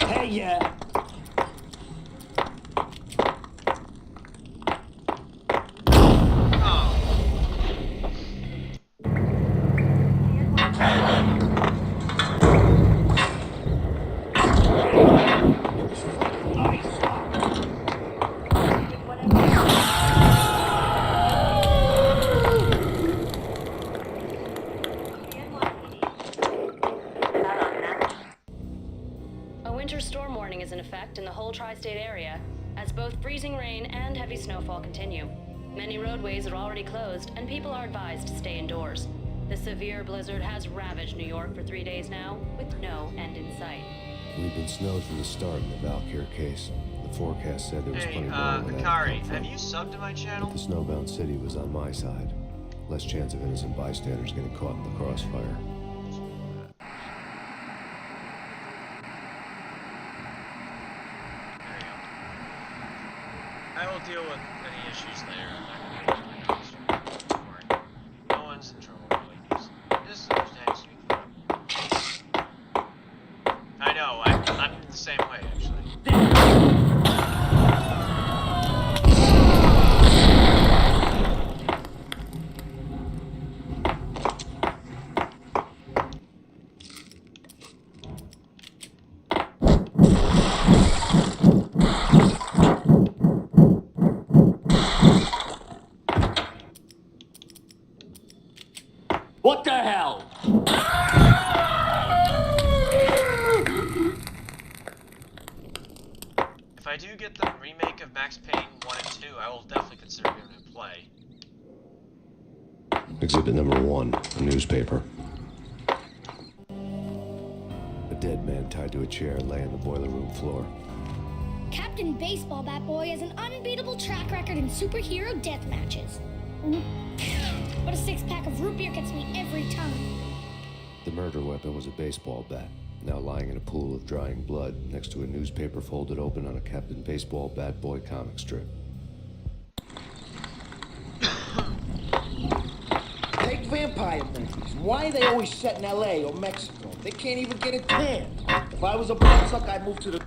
Hey, yeah. storm warning is in effect in the whole tri-state area, as both freezing rain and heavy snowfall continue. Many roadways are already closed, and people are advised to stay indoors. The severe blizzard has ravaged New York for 3 days now, with no end in sight. We've been snowed from the start in the Valkyr case. The forecast said there was plenty more where that Akari, come from. have you subbed to my channel? But the snowbound city was on my side. Less chance of innocent bystanders getting caught in the crossfire. I will deal with any issues later. Don't worry. No one's in trouble, really. Just understand, speak. I know, I'm the same way, actually. What the hell? If I do get the remake of Max Payne 1 and 2, I will definitely consider giving it a play. Exhibit number 1, a newspaper. A dead man tied to a chair lay on the boiler room floor. Captain Baseball Bat Boy has an unbeatable track record in superhero death matches. But a 6-pack of root beer gets me every time. The murder weapon was a baseball bat, now lying in a pool of drying blood next to a newspaper folded open on a Captain Baseball Bat Boy comic strip. Take vampire movies. Why are they always set in LA or Mexico? They can't even get a tan. If I was a bloodsucker, I'd move to the...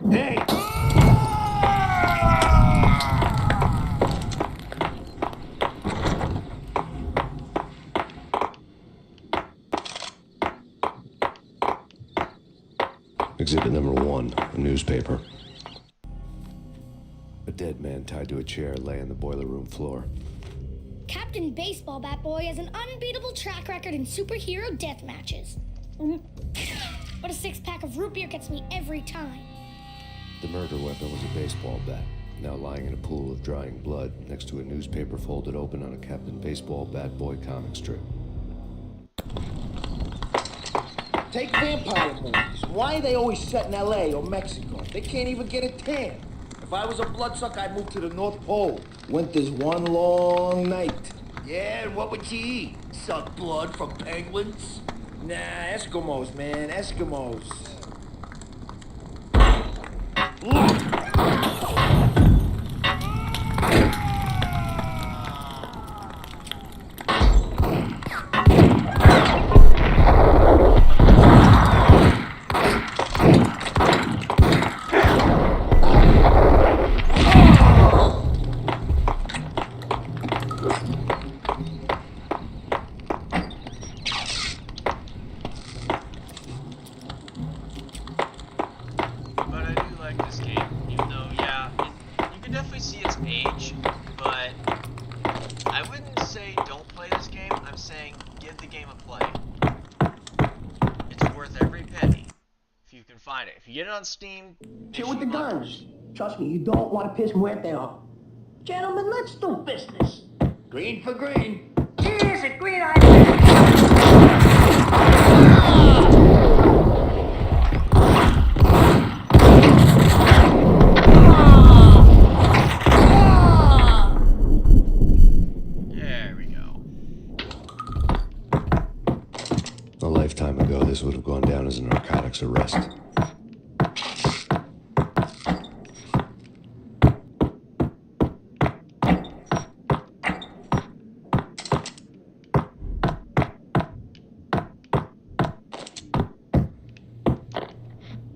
Hey! Exhibit number 1, a newspaper. A dead man tied to a chair lay on the boiler room floor. Captain Baseball Bat Boy has an unbeatable track record in superhero death matches. But a 6-pack of root beer gets me every time. The murder weapon was a baseball bat, now lying in a pool of drying blood next to a newspaper folded open on a Captain Baseball Bat Boy comic strip. Take vampire movies. Why are they always set in LA or Mexico? They can't even get a tan. If I was a bloodsucker, I'd move to the North Pole. Winter's one long night. Yeah, and what would you eat? Suck blood from penguins? Nah, Eskimos, man, Eskimos. If you get it on Steam, Chill with the guns. Trust me, you don't want to piss Muerte off. Gentlemen, let's do business. Green for green. Cheers, a green idea. There we go. A lifetime ago, this would have gone down as a narcotics arrest.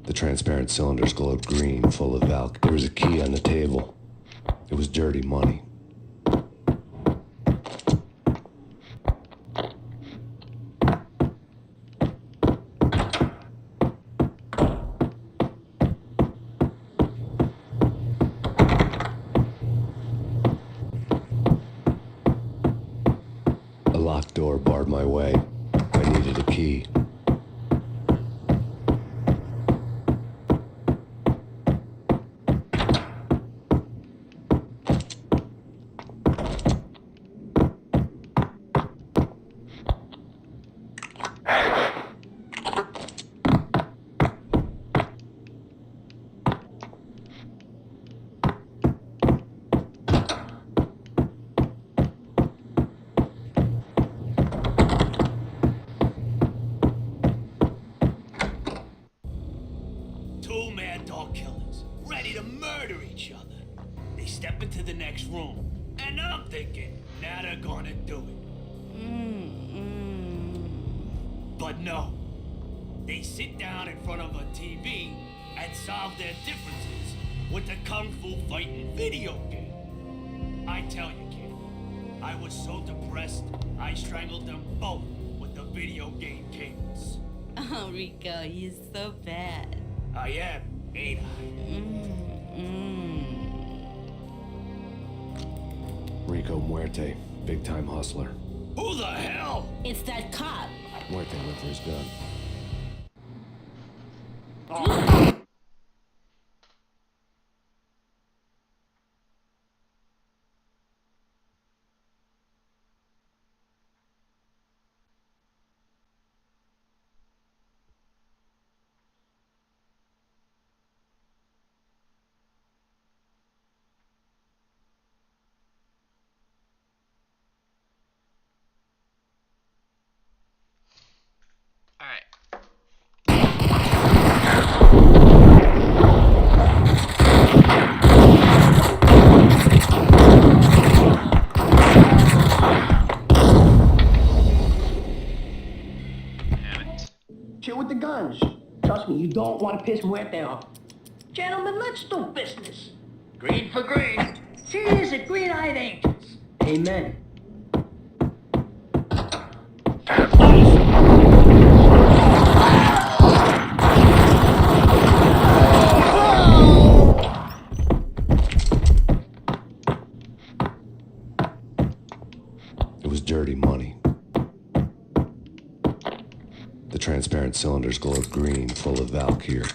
The transparent cylinders glowed green, full of valk. There was a key on the table. It was dirty money. A locked door barred my way. I needed a key. Two mad dog killers, ready to murder each other. They step into the next room, and I'm thinking, now they're gonna do it. But no. They sit down in front of a TV and solve their differences with the kung fu fighting video game. I tell you, kid, I was so depressed, I strangled them both with the video game cables. Oh, Rico, you're so bad. I am, ain't I? Rico Muerte, big-time hustler. Who the hell? It's that cop. Muerte went for his gun. All right. Chill with the guns. Trust me, you don't want to piss Muerte off. Gentlemen, let's do business. Green for green. Cheers at green-eyed angels. Amen. It was dirty money. The transparent cylinders glowed green, full of Valkyr.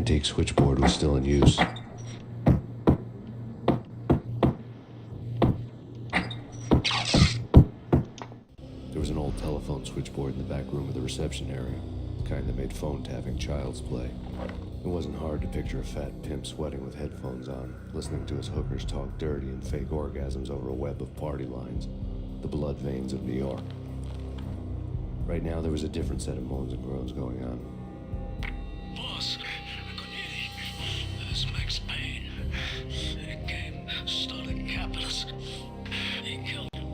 antique switchboard was still in use. There was an old telephone switchboard in the back room of the reception area, the kind that made phone tapping child's play. It wasn't hard to picture a fat pimp sweating with headphones on, listening to his hookers talk dirty and fake orgasms over a web of party lines, the blood veins of New York. Right now, there was a different set of moans and groans going on. Boss, this Max Payne. He came, started capping us. He killed him.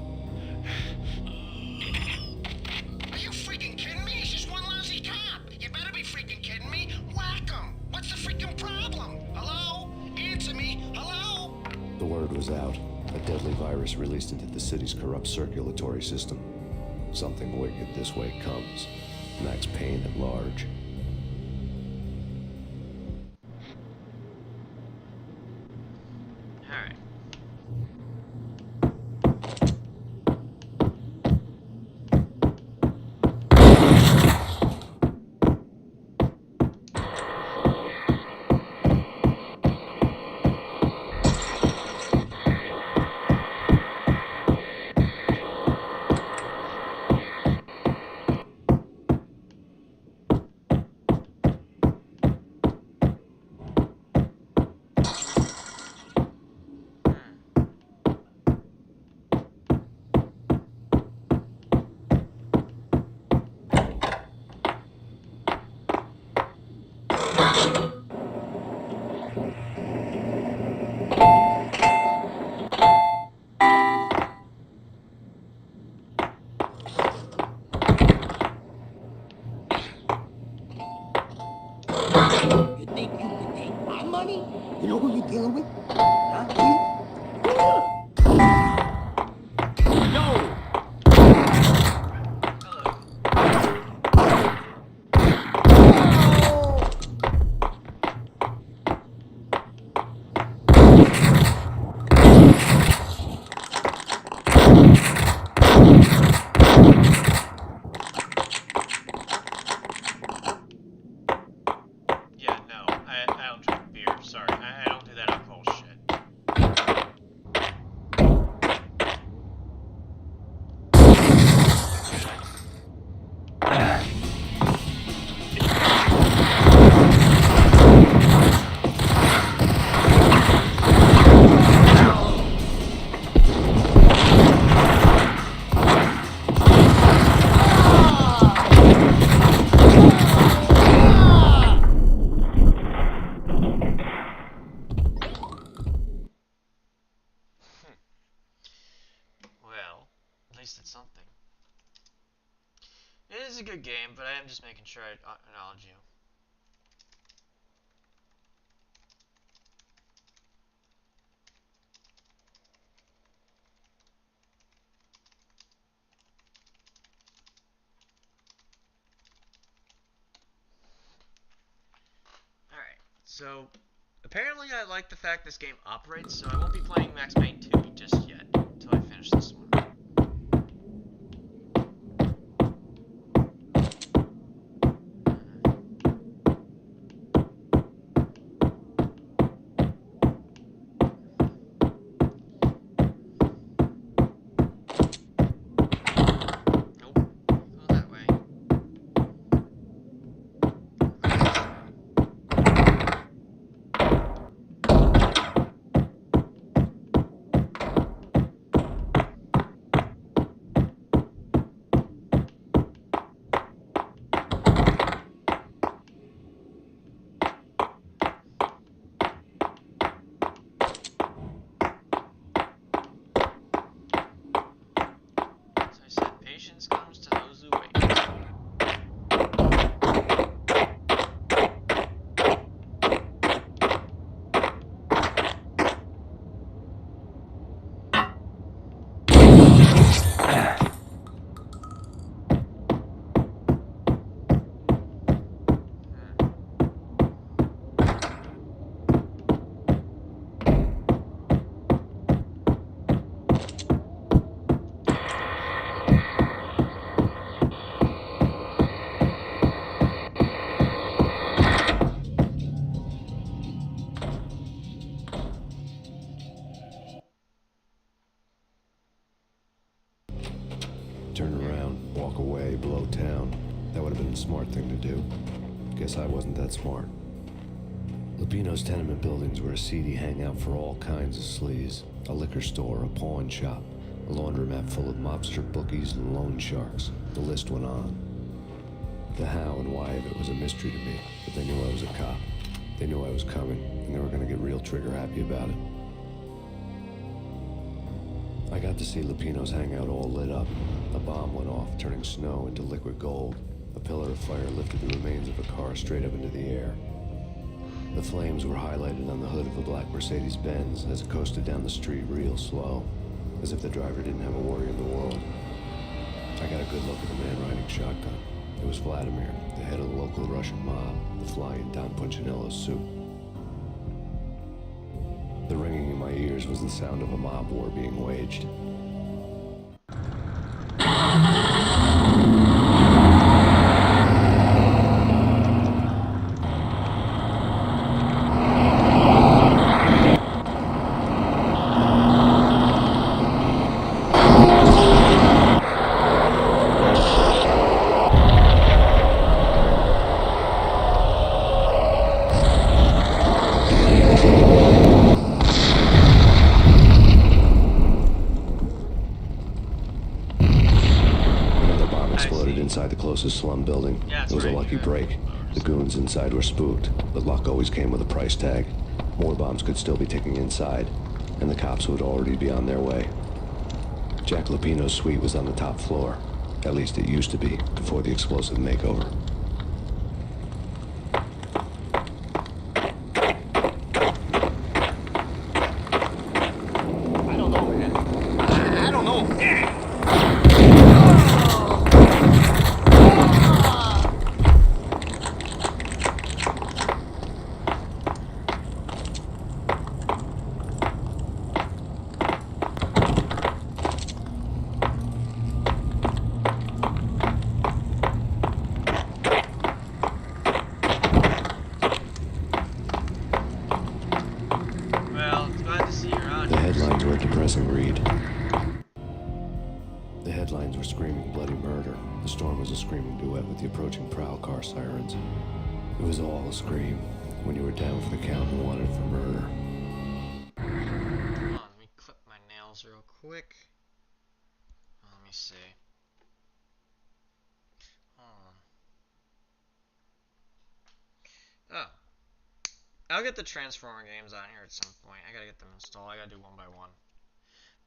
Are you freaking kidding me? He's just one lousy cop. You better be freaking kidding me. Whack him. What's the freaking problem? Hello? Answer me. Hello? The word was out. A deadly virus released into the city's corrupt circulatory system. Something wicked this way comes. Max Payne at large. Alright. You think you can take my money? You know who you're dealing with? Huh? No! Yeah, no, I don't drink beer. Sorry, I don't do that alcohol shit. Well, at least it's something. It is a good game, but I am just making sure I acknowledge you. Alright, so apparently I like the fact this game operates, so I won't be playing Max Payne 2 just yet, until I finish this one. walk away, blow town. That would have been the smart thing to do. Guess I wasn't that smart. Lupino's tenement buildings were a seedy hangout for all kinds of sleaze. A liquor store, a pawn shop, a laundromat full of mobster bookies and loan sharks. The list went on. The how and why of it was a mystery to me, but they knew I was a cop. They knew I was coming, and they were going to get real trigger happy about it. I got to see Lupino's hangout all lit up. A bomb went off, turning snow into liquid gold. A pillar of fire lifted the remains of a car straight up into the air. The flames were highlighted on the hood of a black Mercedes-Benz as it coasted down the street real slow, as if the driver didn't have a worry in the world. I got a good look at the man riding shotgun. It was Vladimir, the head of the local Russian mob, the fly in Don Punchinello's soup. The ringing in my ears was the sound of a mob war being waged. Inside the closest slum building. It was a lucky break. The goons inside were spooked, but luck always came with a price tag. More bombs could still be ticking inside, and the cops would already be on their way. Jack Lupino's suite was on the top floor. At least it used to be, before the explosive makeover. The headlines were screaming bloody murder. The storm was a screaming duet with the approaching prowl car sirens. It was all a scream when you were down for the count and wanted for murder. Hold on, let me clip my nails real quick. Let me see. Hold on. Oh. I'll get the Transformer games on here at some point. I gotta get them installed. I gotta do one by one.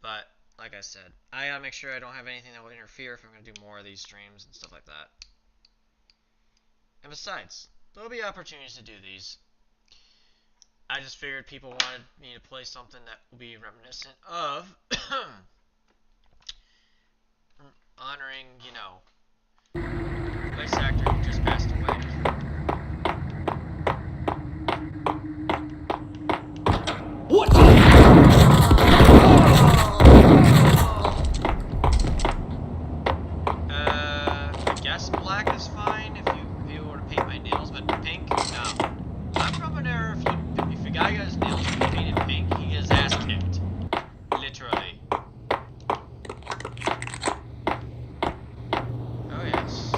But, like I said, I gotta make sure I don't have anything that will interfere if I'm gonna do more of these streams and stuff like that. And besides, there'll be opportunities to do these. I just figured people wanted me to play something that will be reminiscent of honoring, you know, voice actor who just passed away. What? I guess black is fine if you were to paint my nails, but pink, no. I'm from an era if a guy got his nails painted pink, he gets his ass kicked. Literally. Oh yes.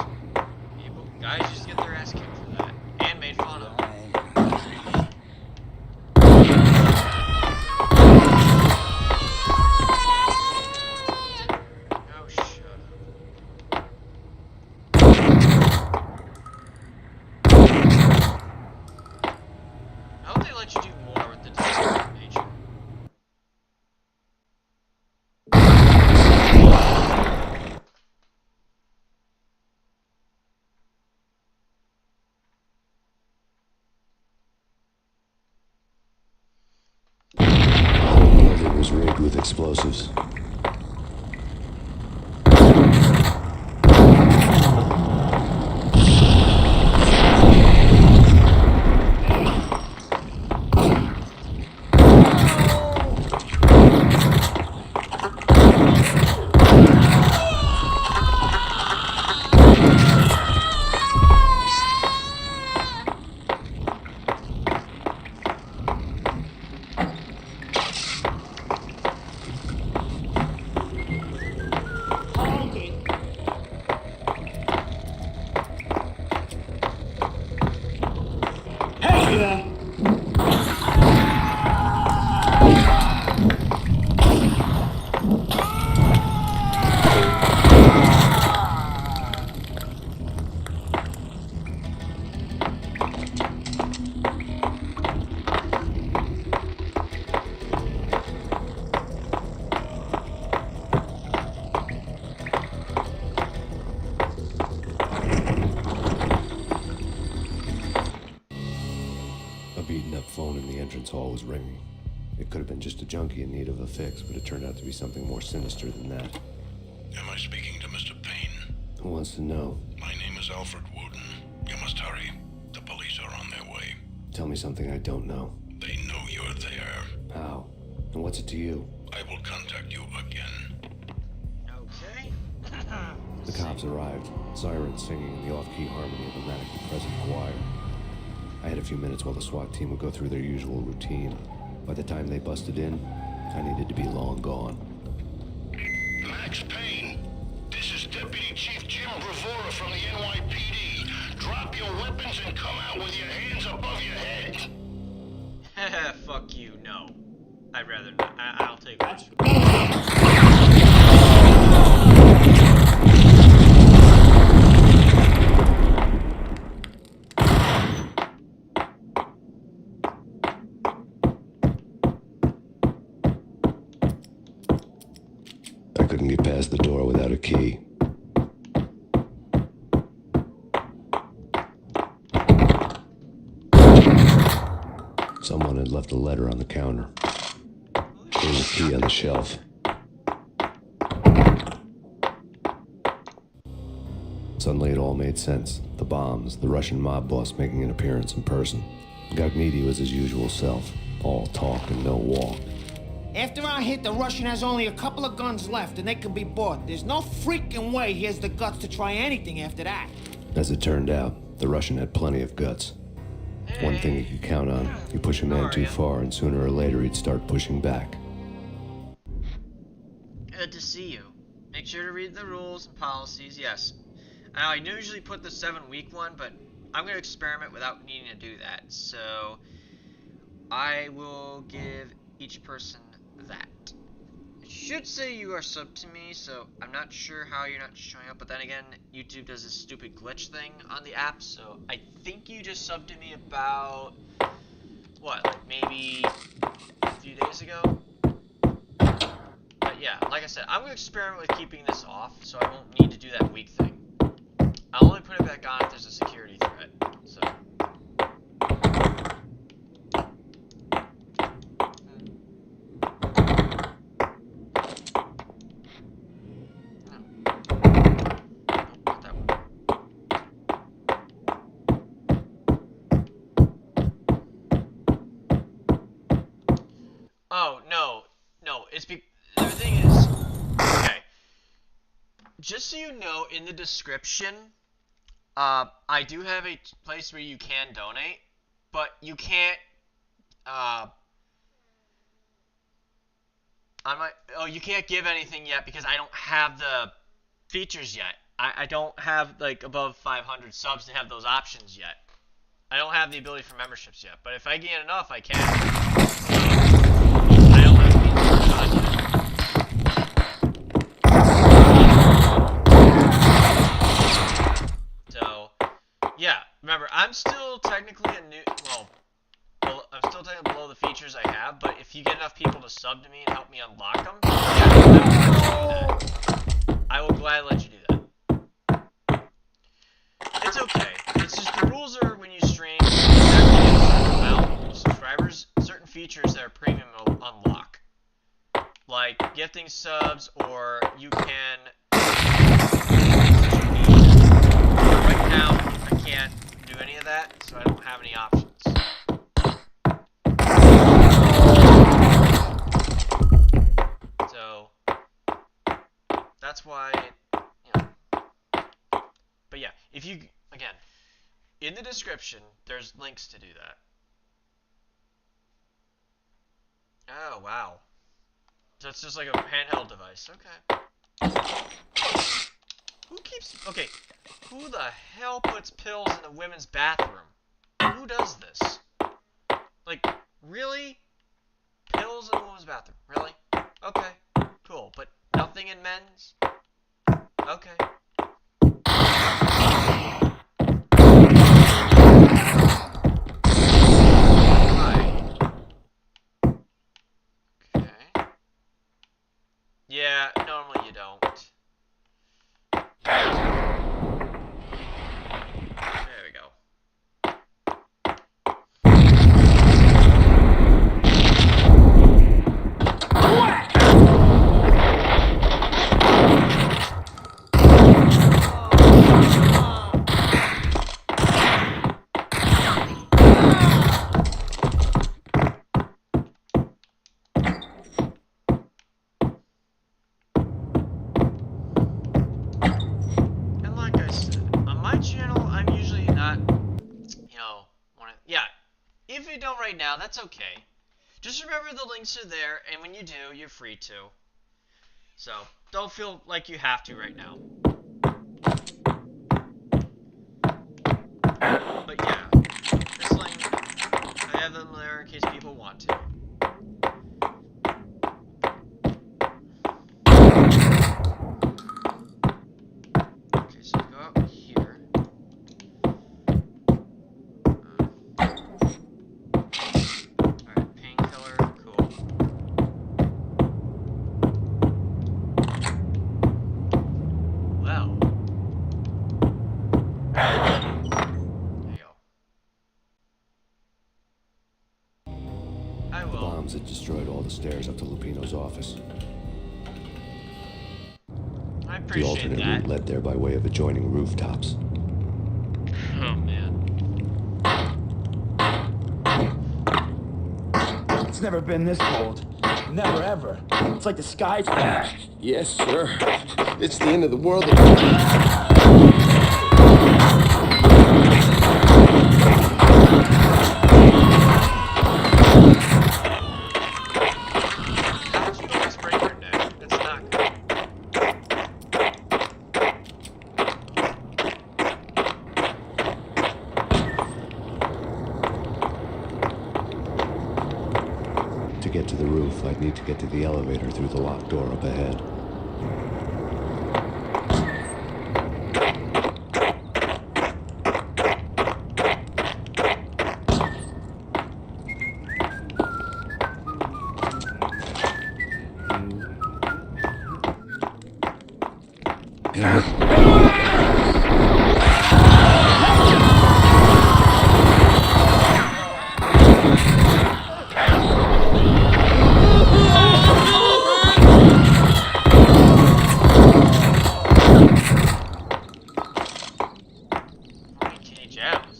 Guys just get their ass kicked for that. And made fun of. Was rigged with explosives. was ringing. It could have been just a junkie in need of a fix, but it turned out to be something more sinister than that. Am I speaking to Mr. Payne? Who wants to know? My name is Alfred Wooden. You must hurry. The police are on their way. Tell me something I don't know. They know you're there. How? And what's it to you? I will contact you again. Okay. The cops arrived, sirens singing in the off-key harmony of a manically present choir. I had a few minutes while the SWAT team would go through their usual routine. By the time they busted in, I needed to be long gone. Max Payne, this is Deputy Chief Jim Bravura from the NYPD. Drop your weapons and come out with your hands above your head. Fuck you, no. I'd rather not. I'll take it. I couldn't get past the door without a key. Someone had left a letter on the counter. There was a key on the shelf. Suddenly it all made sense. The bombs, the Russian mob boss making an appearance in person. Gagnidi was his usual self. All talk and no walk. After our hit, the Russian has only a couple of guns left, and they can be bought. There's no freaking way he has the guts to try anything after that. As it turned out, the Russian had plenty of guts. One thing you could count on, you push a man too far and sooner or later he'd start pushing back. Good to see you. Make sure to read the rules and policies, yes. Now, I usually put the 7-week one, but I'm going to experiment without needing to do that. So, I will give each person that. It should say you are subbed to me, so I'm not sure how you're not showing up, but then again, YouTube does this stupid glitch thing on the app, so I think you just subbed to me about, what, like maybe a few days ago? But yeah, like I said, I'm going to experiment with keeping this off, so I won't need to do that week thing. I'll only put it back on if there's a security threat, so... Oh, no, it's the thing is, okay, just so you know, in the description, I do have a place where you can donate, but you can't, you can't give anything yet because I don't have the features yet. I don't have, like, above 500 subs to have those options yet. I don't have the ability for memberships yet, but if I gain enough, I can. I don't have to be so, yeah, remember, I'm still technically I'm still technically below the features I have, but if you get enough people to sub to me and help me unlock them, I will gladly let you do that. It's okay. It's just the rules are when you stream, subscribers, certain features that are premium will unlock. Like gifting subs, or you can... Right now, I can't do any of that, so I don't have any options. So, that's why, but yeah, if you, again, in the description, there's links to do that. Oh, wow. So it's just like a handheld device. Okay. Okay, who the hell puts pills in a women's bathroom? Who does this? Like, really? Pills in a woman's bathroom? Really? Okay, cool. But nothing in men's? Okay. Yeah, normally you don't. There we go. right now, that's okay. Just remember the links are there, and when you do, you're free to. So, don't feel like you have to right now. But yeah, this link, I have them there in case people want to. Okay, so go out here. Alright, painkiller, cool. Well. The bombs had destroyed all the stairs up to Lupino's office. I The appreciate alternate that. route led there by way of adjoining rooftops. Oh man. It's never been this cold. Never ever. It's like the sky's crashed. Yes, sir. It's the end of the world. To get to the roof, I'd need to get to the elevator through the locked door up ahead.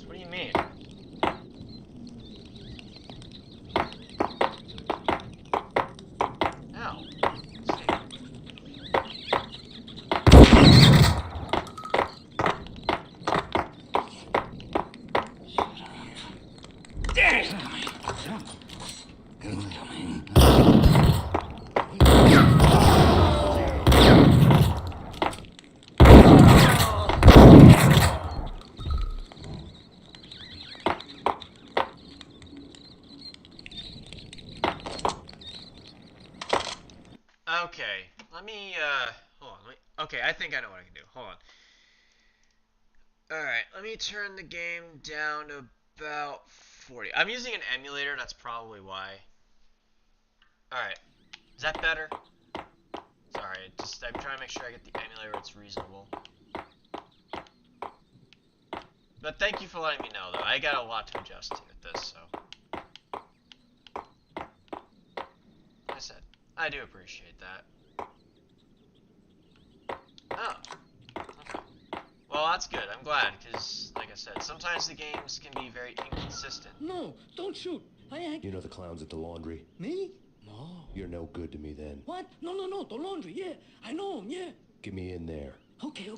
What do you mean? Ow. Okay, let me, hold on, okay, I think I know what I can do, hold on. Alright, let me turn the game down to about 40. I'm using an emulator, that's probably why. Alright, is that better? Sorry, I'm trying to make sure I get the emulator that's reasonable. But thank you for letting me know, though. I got a lot to adjust to with this, so. Like I said, I do appreciate that. Oh. Okay. Well, that's good. I'm glad, because, like I said, sometimes the games can be very inconsistent. No, don't shoot. You know the clowns at the laundry? Me? No. You're no good to me then. What? No, the laundry, yeah. I know him, yeah. Get me in there. Okay.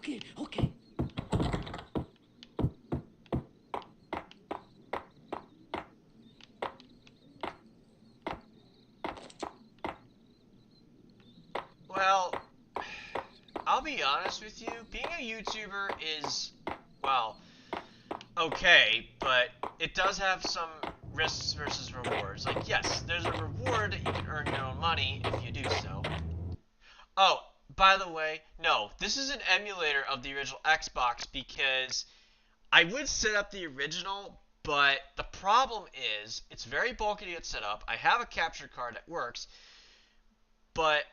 Well, I'll be honest with you, being a YouTuber is, well, okay, but it does have some risks versus rewards. Like, yes, there's a reward that you can earn your own money if you do so. Oh, by the way, no, this is an emulator of the original Xbox because I would set up the original, but the problem is it's very bulky to get set up. I have a capture card that works, but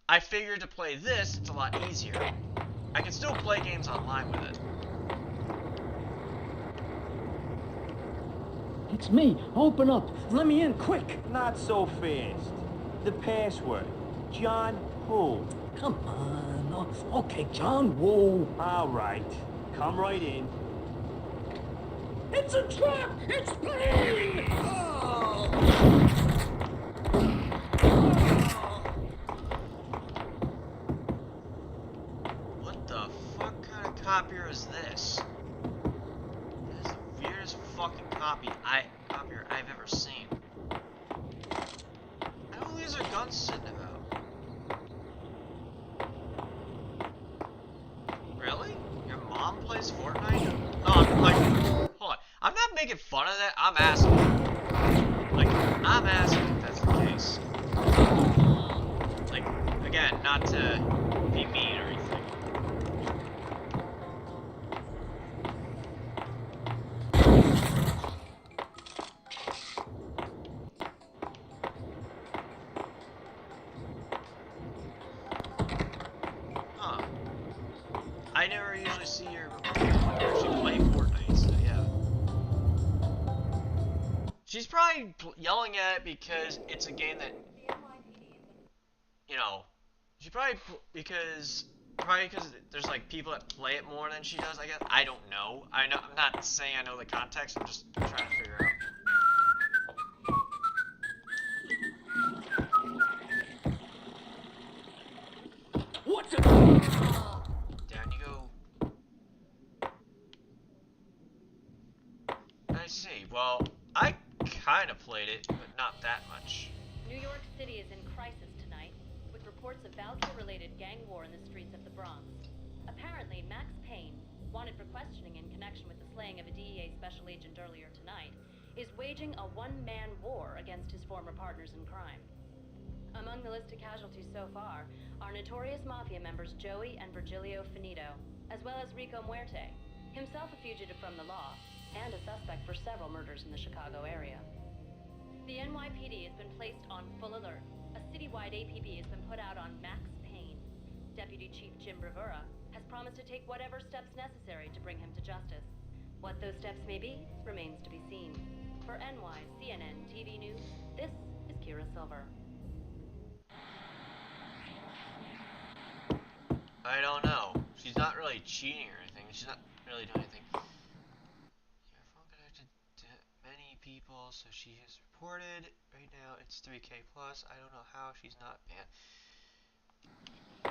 I figured to play this, it's a lot easier. I can still play games online with it. It's me. Open up. Let me in, quick. Not so fast. The password. John Woo. Come on. Oh, okay, John Woo. All right. Come right in. It's a trap! It's Payne! What the fuck kind of copier is this? This is the weirdest fucking copier I've ever seen. making fun of that, I'm asking. Like, I'm asking if that's the case. Like, again, not to be mean or anything. Huh. I never usually see her actually play Fortnite, so yeah. She's probably yelling at it because it's a game that, you know, she probably because there's like people that play it more than she does. I guess I don't know. I'm not saying I know the context. I'm just trying to figure out. What's it? Down you go. I see. Well, I kind of played it, but not that much. New York City is in crisis tonight, with reports of Valkyrie-related gang war in the streets of the Bronx. Apparently, Max Payne, wanted for questioning in connection with the slaying of a DEA special agent earlier tonight, is waging a one-man war against his former partners in crime. Among the list of casualties so far are notorious mafia members Joey and Virgilio Finito, as well as Rico Muerte, himself a fugitive from the law, and a suspect for several murders in the Chicago area. The NYPD has been placed on full alert. A citywide APB has been put out on Max Payne. Deputy Chief Jim Bravura has promised to take whatever steps necessary to bring him to justice. What those steps may be remains to be seen. For CNN TV News, this is Kira Silver. I don't know. She's not really cheating or anything. She's not really doing anything. Your phone connected to many people, so she has reported. Right now, it's 3K plus. I don't know how she's not banned.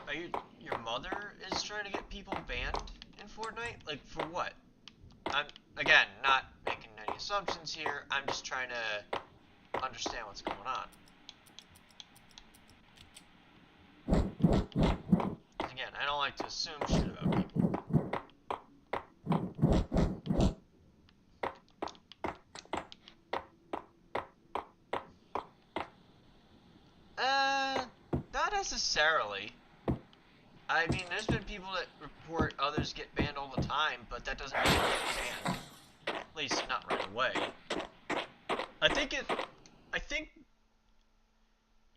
Are your mother is trying to get people banned in Fortnite? Like, for what? I'm, again, not making any assumptions here. I'm just trying to understand what's going on. Again, I don't like to assume shit about people. Not necessarily. I mean, there's been people that report others get banned all the time, but that doesn't mean they get banned. At least not right away.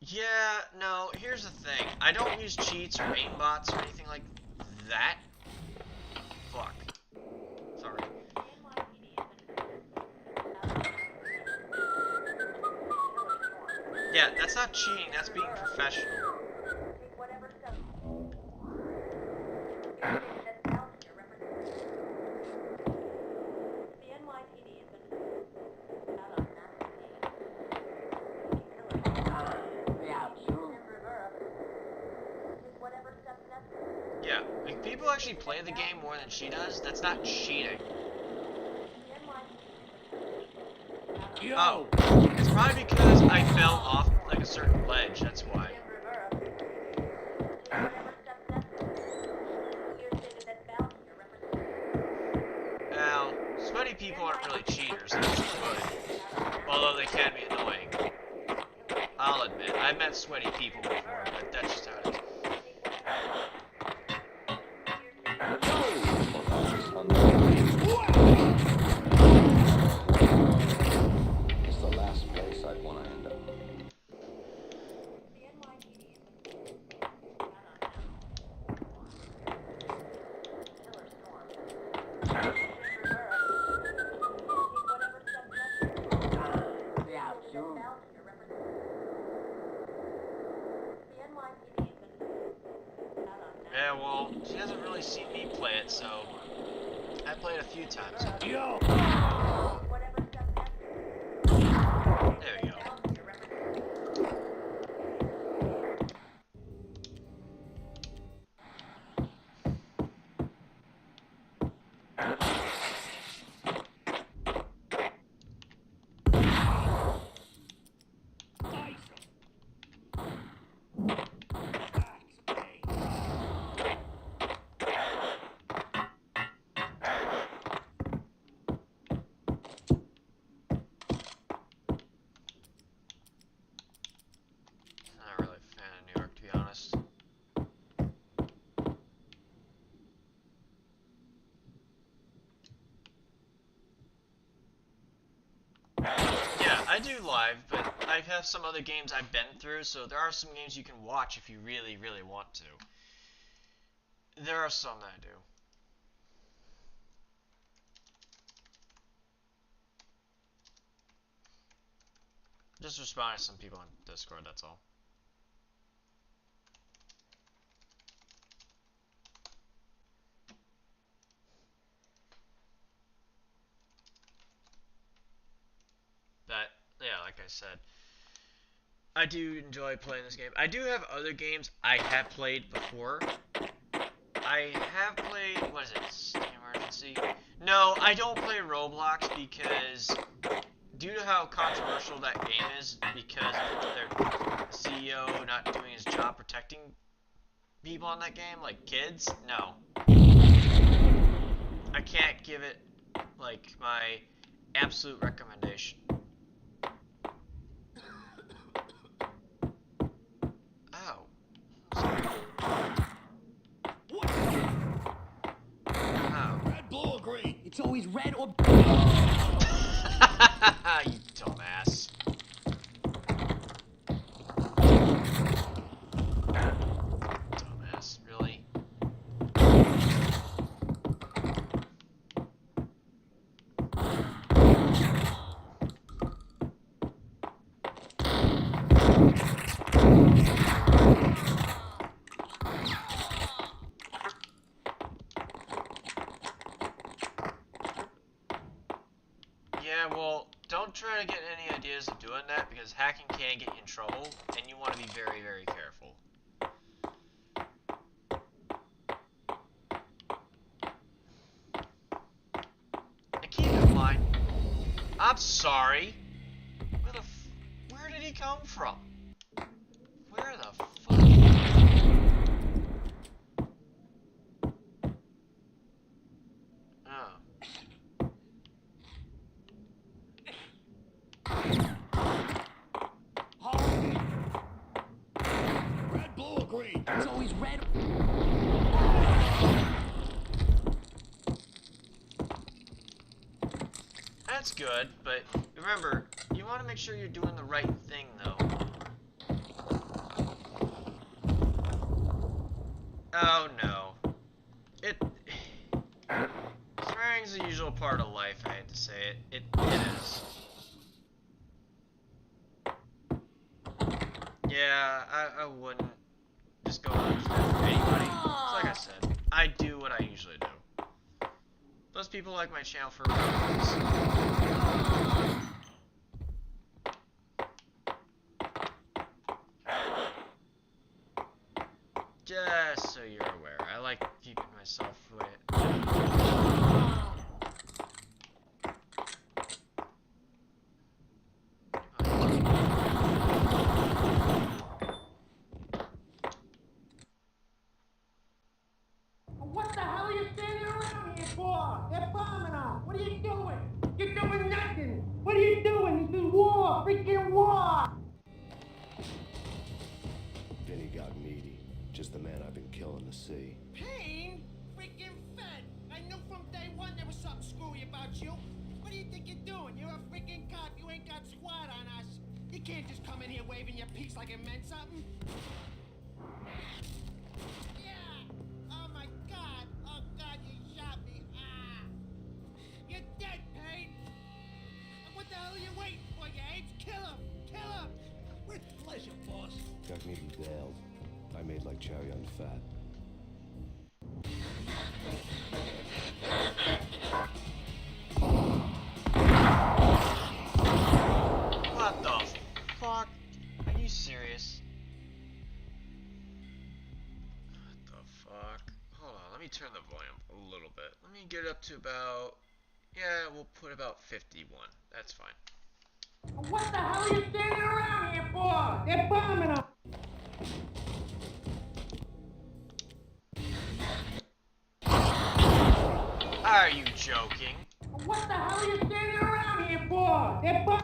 Yeah, no, here's the thing. I don't use cheats or aimbots or anything like that. Fuck. Sorry. Yeah, that's not cheating, that's being professional. Yeah, if people actually play the game more than she does, that's not cheating. Oh, it's probably because I fell off like a certain ledge, that's why. Now, sweaty people aren't really cheaters, they're just good. Although they can be annoying. I'll admit, I've met sweaty people before, but that's just how it is. It's the last place I'd want to end up. Yeah, well, she hasn't really seen me play it, so I played a few times. Yo! There we go. I do live, but I have some other games I've been through, so there are some games you can watch if you really, really want to. There are some that I do. Just responding to some people on Discord, that's all. But, yeah, like I said, I do enjoy playing this game. I do have other games I have played before. I have played, what is it, State Emergency? No, I don't play Roblox because, due to how controversial that game is, because their CEO not doing his job protecting people on that game, like kids, no. I can't give it, like, my absolute recommendation. Oh. Red, blue, or green? It's always red or... You dumbass. Dumbass, really? Yeah, well, don't try to get any ideas of doing that because hacking can get you in trouble, and you want to be very, very careful. And keep in mind, I'm sorry. Where did he come from? Where the fuck? Oh. Red, blue, or green? It's always red. That's good, but remember, you want to make sure you're doing the right thing, though. Oh no. Swearing's a usual part of life, I hate to say it. It is. Yeah, I wouldn't just go and for anybody. So like I said, I do what I usually do. Those people like my channel for reasons. Just so you're aware, I like keeping myself lit. What the hell are you standing around here for? They're bombing us. What are you doing? You're doing nothing. What are you doing? This is war. Freaking war. Vinny got meaty. Just the man I've been killing to see. Payne? Freaking fed. I knew from day one there was something screwy about you. What do you think you're doing? You're a freaking cop. You ain't got squad on us. You can't just come in here waving your piece like it meant something. Yeah. Oh my God. Oh God, you shot me. Ah. You're dead, Payne. What the hell are you waiting for, you apes? Kill him. Kill him. With pleasure, boss. Got meaty bailed. I made like cherry on fat. What the fuck? Are you serious? What the fuck? Hold on, let me turn the volume a little bit. Let me get it up to about... Yeah, we'll put about 51. That's fine. What the hell are you standing around here for? They're bombing us. Are you joking? What the hell are you standing around here for? They're bombing.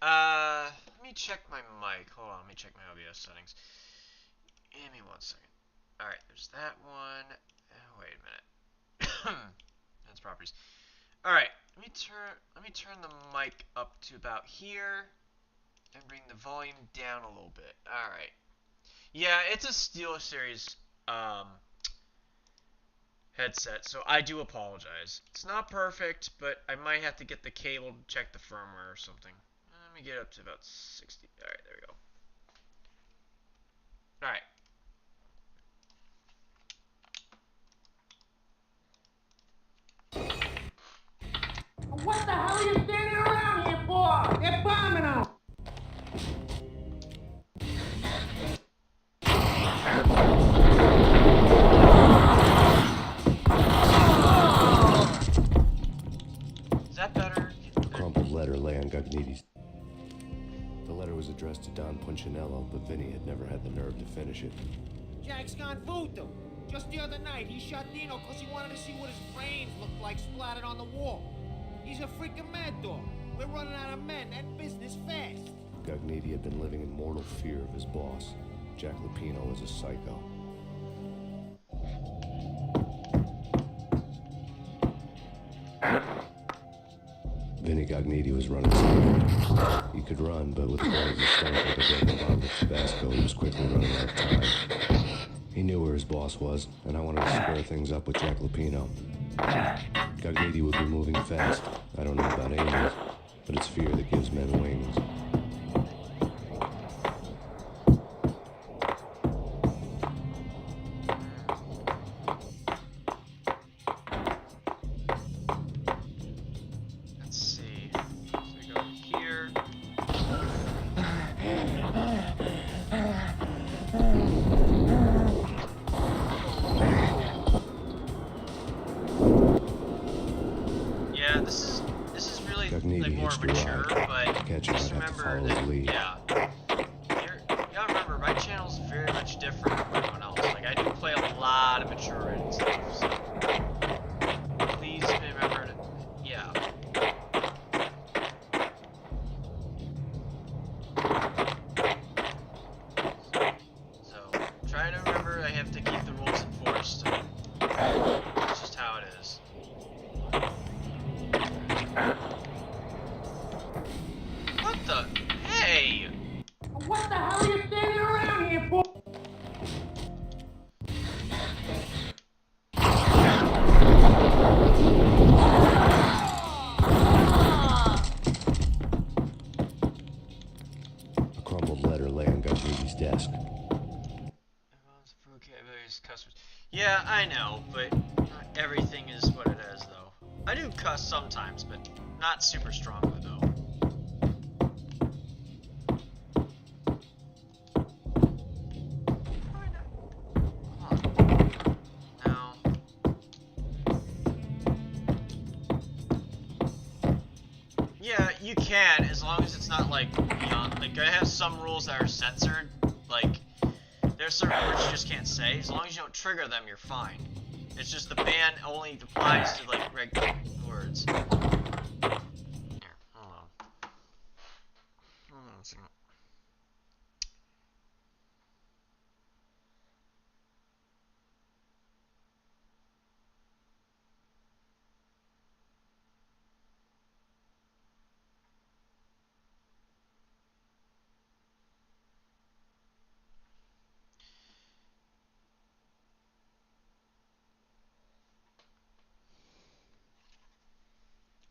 Let me check my mic. Hold on, let me check my OBS settings. Give me 1 second. Alright, there's that one. Oh, wait a minute. That's properties. All right. Let me turn the mic up to about here and bring the volume down a little bit. All right. Yeah, it's a SteelSeries headset, so I do apologize. It's not perfect, but I might have to get the cable to check the firmware or something. Let me get up to about 60. All right, there we go. All right. What the hell are you standing around here for? They're bombing us! Is that better? A crumpled letter lay on Gagniti's. The letter was addressed to Don Punchinello, but Vinny had never had the nerve to finish it. Jack's gone voodoo. Just the other night, he shot Dino because he wanted to see what his brains looked like splattered on the wall. He's a freaking mad dog. We're running out of men and business fast. Gagniti had been living in mortal fear of his boss. Jack Lupino was a psycho. Vinny Gagniti was running slow. He could run, but with a body that stank like a broken bottle of Tabasco, he was quickly running out of time. He knew where his boss was, and I wanted to square things up with Jack Lupino. Gagniti would be moving fast. I don't know about aliens, but it's fear that gives men wings. Let's see. So we go here. Yeah, this is really like more mature, but just remember that, yeah, you gotta remember my channel's very much different from everyone else. Like I do play a lot of mature and stuff, so please remember to, yeah. So try to remember I have to keep the rules enforced. It's just how it is. What the? Hey! What the hell are you standing around here for? A crumpled letter lay on Gagniti's desk. Customers. Yeah, I know, but not everything is what it is, though. I do cuss sometimes, but not super strongly, though. Now. Yeah, you can, as long as it's not, like, beyond. Like, I have some rules that are censored, like, there's certain words you just can't say. As long as you don't trigger them, you're fine. It's just the ban only applies to, like, regular words. Here, hold on. Hold on a second.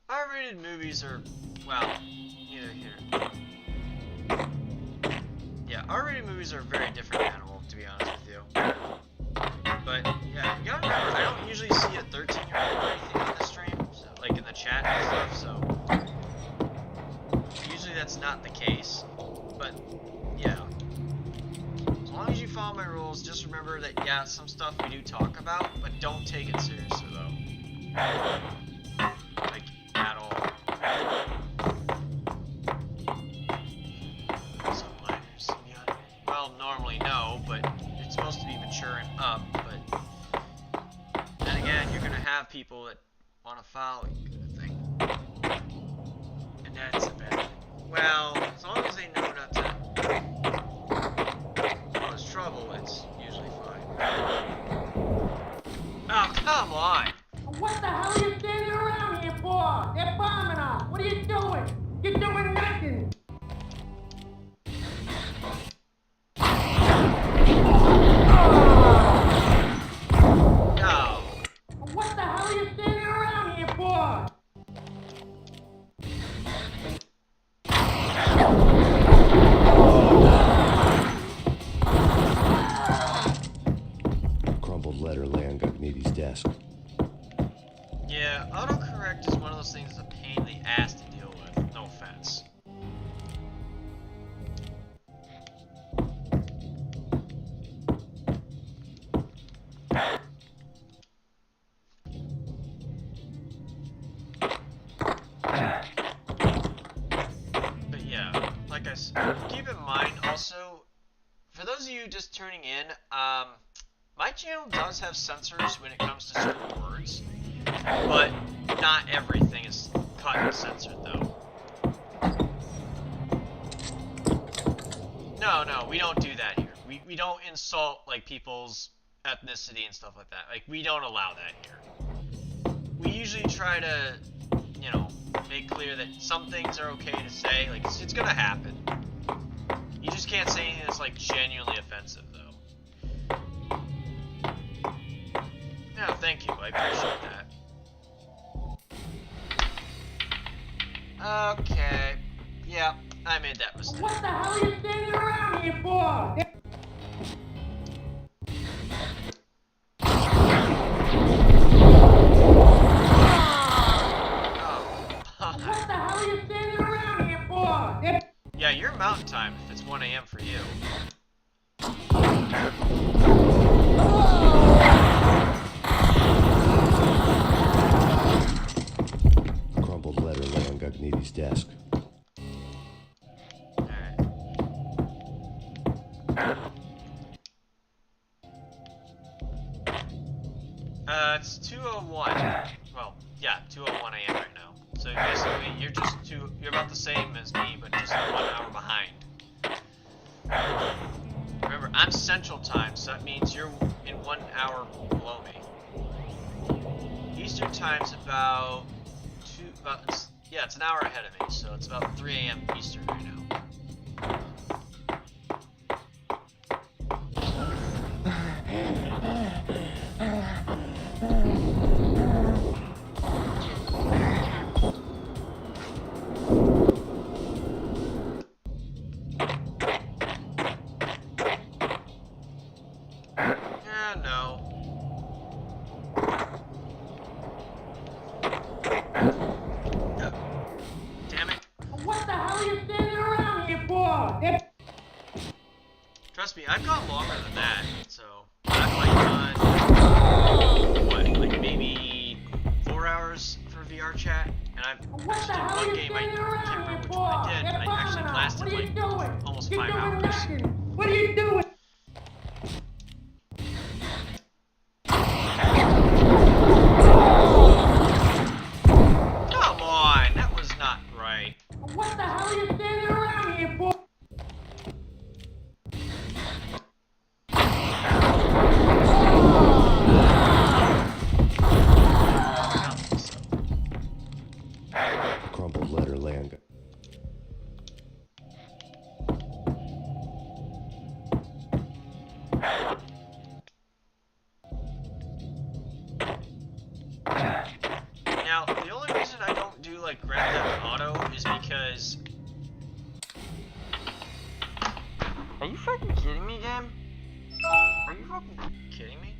R-rated movies are, well, either here. Yeah, R-rated movies are a very different animal, to be honest with you. But, yeah, you gotta remember, I don't usually see a 13-year-old or anything in the stream, so, like in the chat and stuff, so usually that's not the case. But, yeah. As long as you follow my rules, just remember that, yeah, some stuff we do talk about, but don't take it seriously, though. Like, at all. Some minors, yeah. Well, normally no, but it's supposed to be mature and up, but then again, you're gonna have people that want to follow you, kind of thing. And that's a bad thing. Well, as long as they know not to cause trouble, it's usually fine. those things is a pain in the ass to deal with. No offense. But yeah, like I said, keep in mind also, for those of you just tuning in, my channel does have censors when it comes to certain words, but not everything is cut and censored though. No, we don't do that here. We don't insult like people's ethnicity and stuff like that. Like, we don't allow that here. We usually try to, you know, make clear that some things are okay to say. Like, it's gonna happen. You just can't say anything that's like genuinely offensive though. No, thank you. I appreciate that. Okay. Yeah, I made that mistake. What the hell are you standing around here for? What the hell are you standing around here for? Yeah, you're mountain time if it's 1 AM for you. Crumpled letter lay on Gagniti's desk. It's 2:01. Well, yeah, 2:01 AM right now. So basically, you're about the same as me, but just 1 hour behind. Remember, I'm Central Time, so that means you're in 1 hour below me. Eastern Time's about it's an hour ahead of me, so it's about 3 AM Eastern right now. Trust me, I've gone longer than that, so I've like done, what, like maybe 4 hours for VR chat, and I've actually done one game, I can't remember which one I did, and I actually lasted like almost 5 hours. What are you doing? Come on, that was not right. What the hell are you standing around here for? Crumpled letter lay on. Now, the only reason I don't do like Grand Theft Auto is because. Are you fucking kidding me, game? Are you fucking kidding me?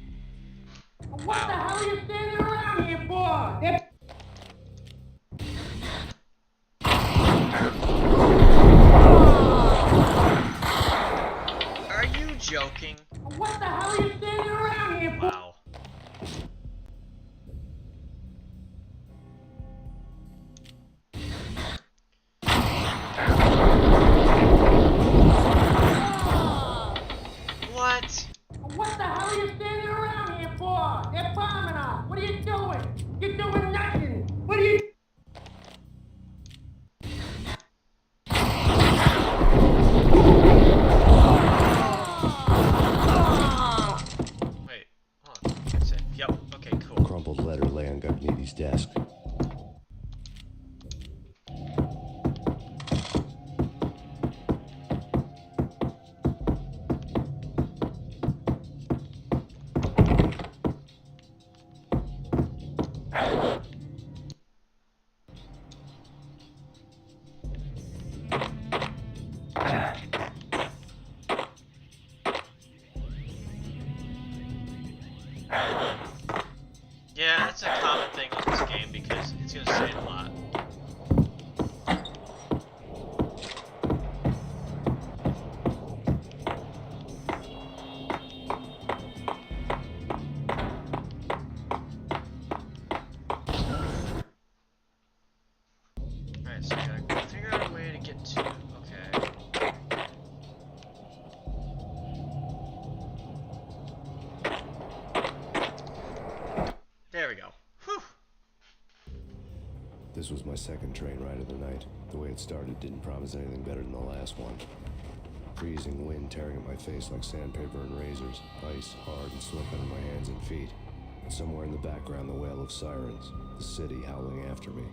What the hell are you standing around here for? Are you joking? What the hell are you standing around here for? Wow. What? What the hell are you standing around here for? They're bombing us. What are you doing? You're doing nothing. so I gotta figure out a way to get to. Okay. There we go. Whew. This was my second train ride of the night. The way it started didn't promise anything better than the last one. Freezing wind tearing at my face like sandpaper and razors, ice hard and slick under my hands and feet. And somewhere in the background, the wail of sirens, the city howling after me.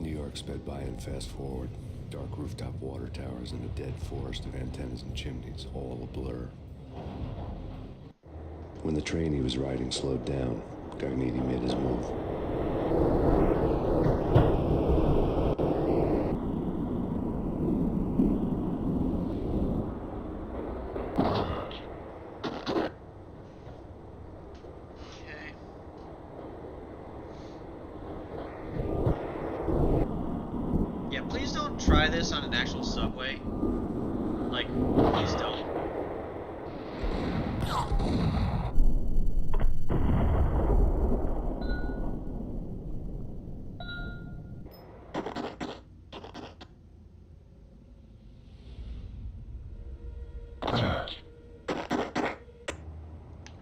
New York sped by in fast forward. Dark rooftop water towers and a dead forest of antennas and chimneys, all a blur. When the train he was riding slowed down, Garniti made his move. Yeah, please don't try this on an actual subway. Like, please don't.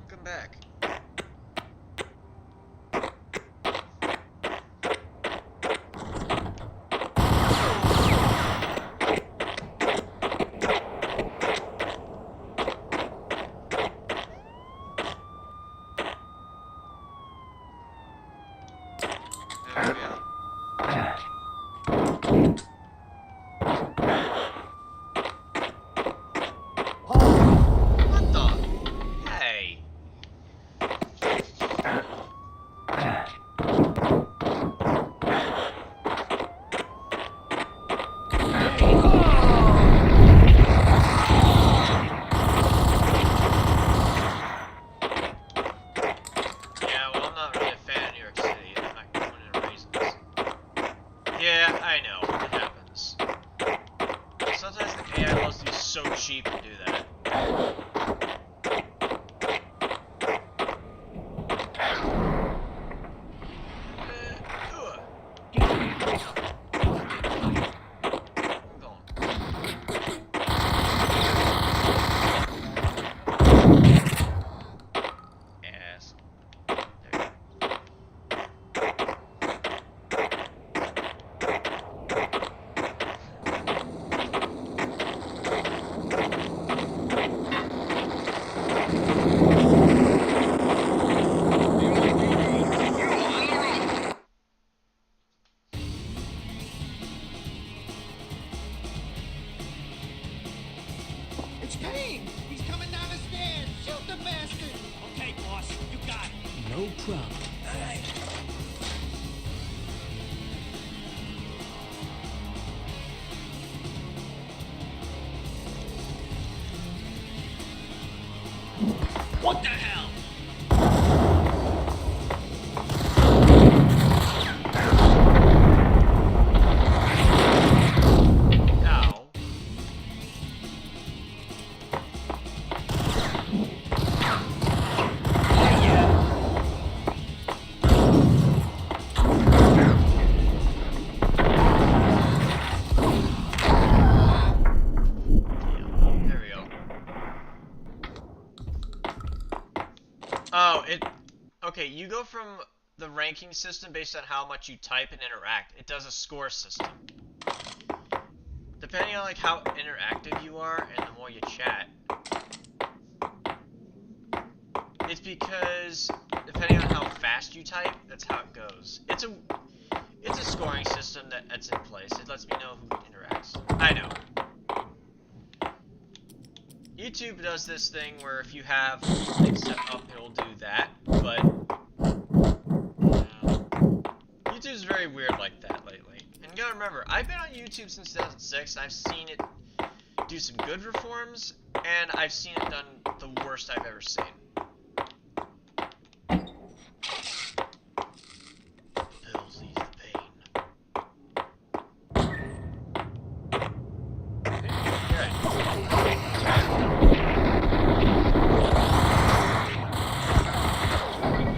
Come back. What the? Hey. Yeah, well, I'm not really a fan of New York City. In fact, one of the reasons. Yeah, I know. It happens. Sometimes the AI loves to be so cheap to do that. Ass. It's Payne! He's coming down the stairs! Shoot the bastard! Okay, boss, you got it. No problem. All right. What the hell? Ow. There we go. Oh, okay, you go from the ranking system based on how much you type and interact. It does a score system. Depending on like how interactive you are and the more you chat. It's because depending on how fast you type, that's how it goes. It's a scoring system that's in place. It lets me know who interacts. I know. YouTube does this thing where if you have things set up, it'll do that, but YouTube's very weird like that lately. And you gotta remember, I've been on YouTube since 2006, and I've seen it do some good reforms, and I've seen it done the worst I've ever seen. Pills ease the pain.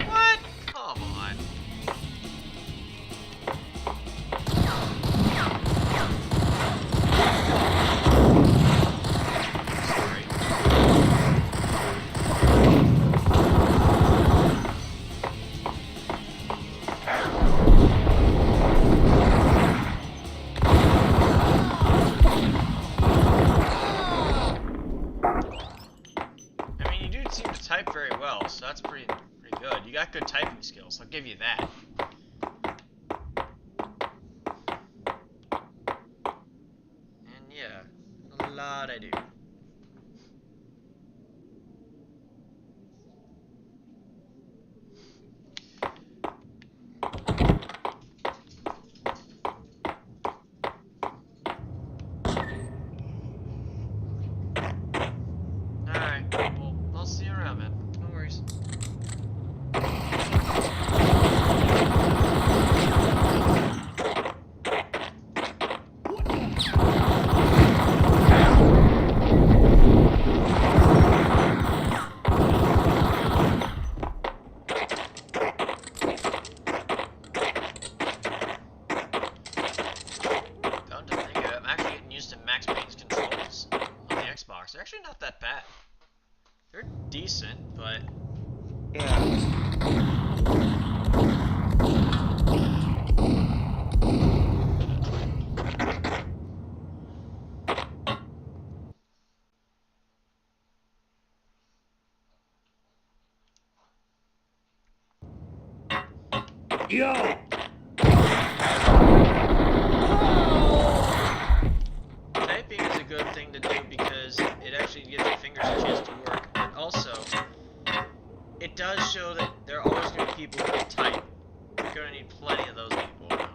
What? Come on. typing skills. I'll give you that. And yeah, a lot I do. They're actually not that bad. They're decent, but yeah. Yo! Typing is a good thing to do because it actually gives your fingers a chance to work, but also it does show that there are always going to be people who can type. You're going to need plenty of those people around.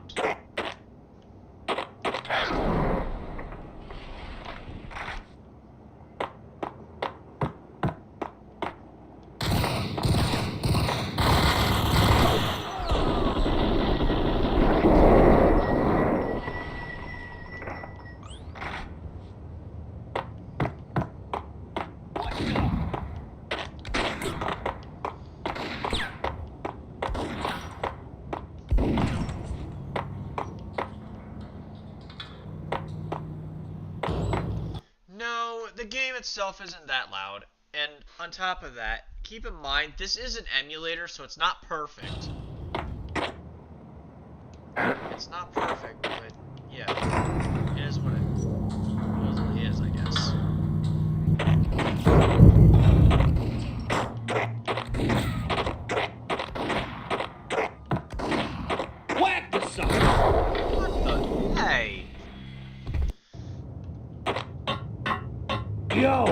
The game itself isn't that loud, and on top of that, keep in mind, this is an emulator, so it's not perfect. It's not perfect, but yeah, it is what it supposedly is, I guess. Whack the sucker! What the? Hey! Yo!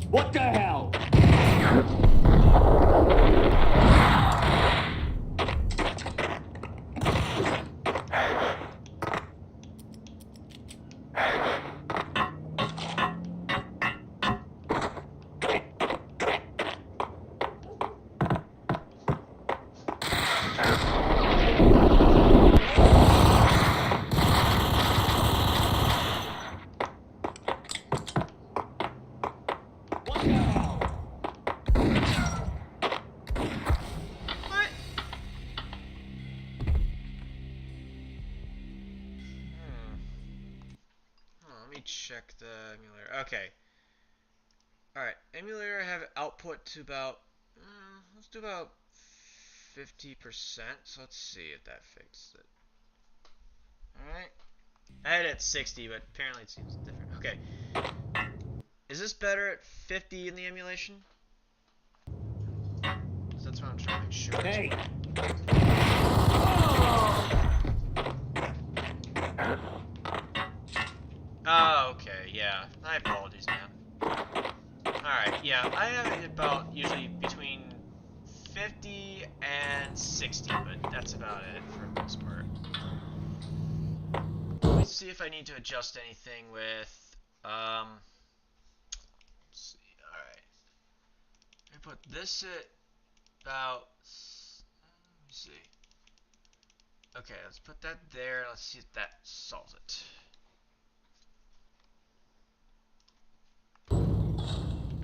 What the hell? Check the emulator. Okay. Alright, emulator I have output to about, let's do about 50%, so let's see if that fixes it. Alright. I had it at 60, but apparently it seems different. Okay. Is this better at 50 in the emulation? So that's what I'm trying to make sure. Hey! Oh, okay, yeah. My apologies, man. Alright, yeah, I have it about usually between 50 and 60, but that's about it for the most part. Let me see if I need to adjust anything with, let's see, alright. put this at about, let me see. Okay, let's put that there. Let's see if that solves it.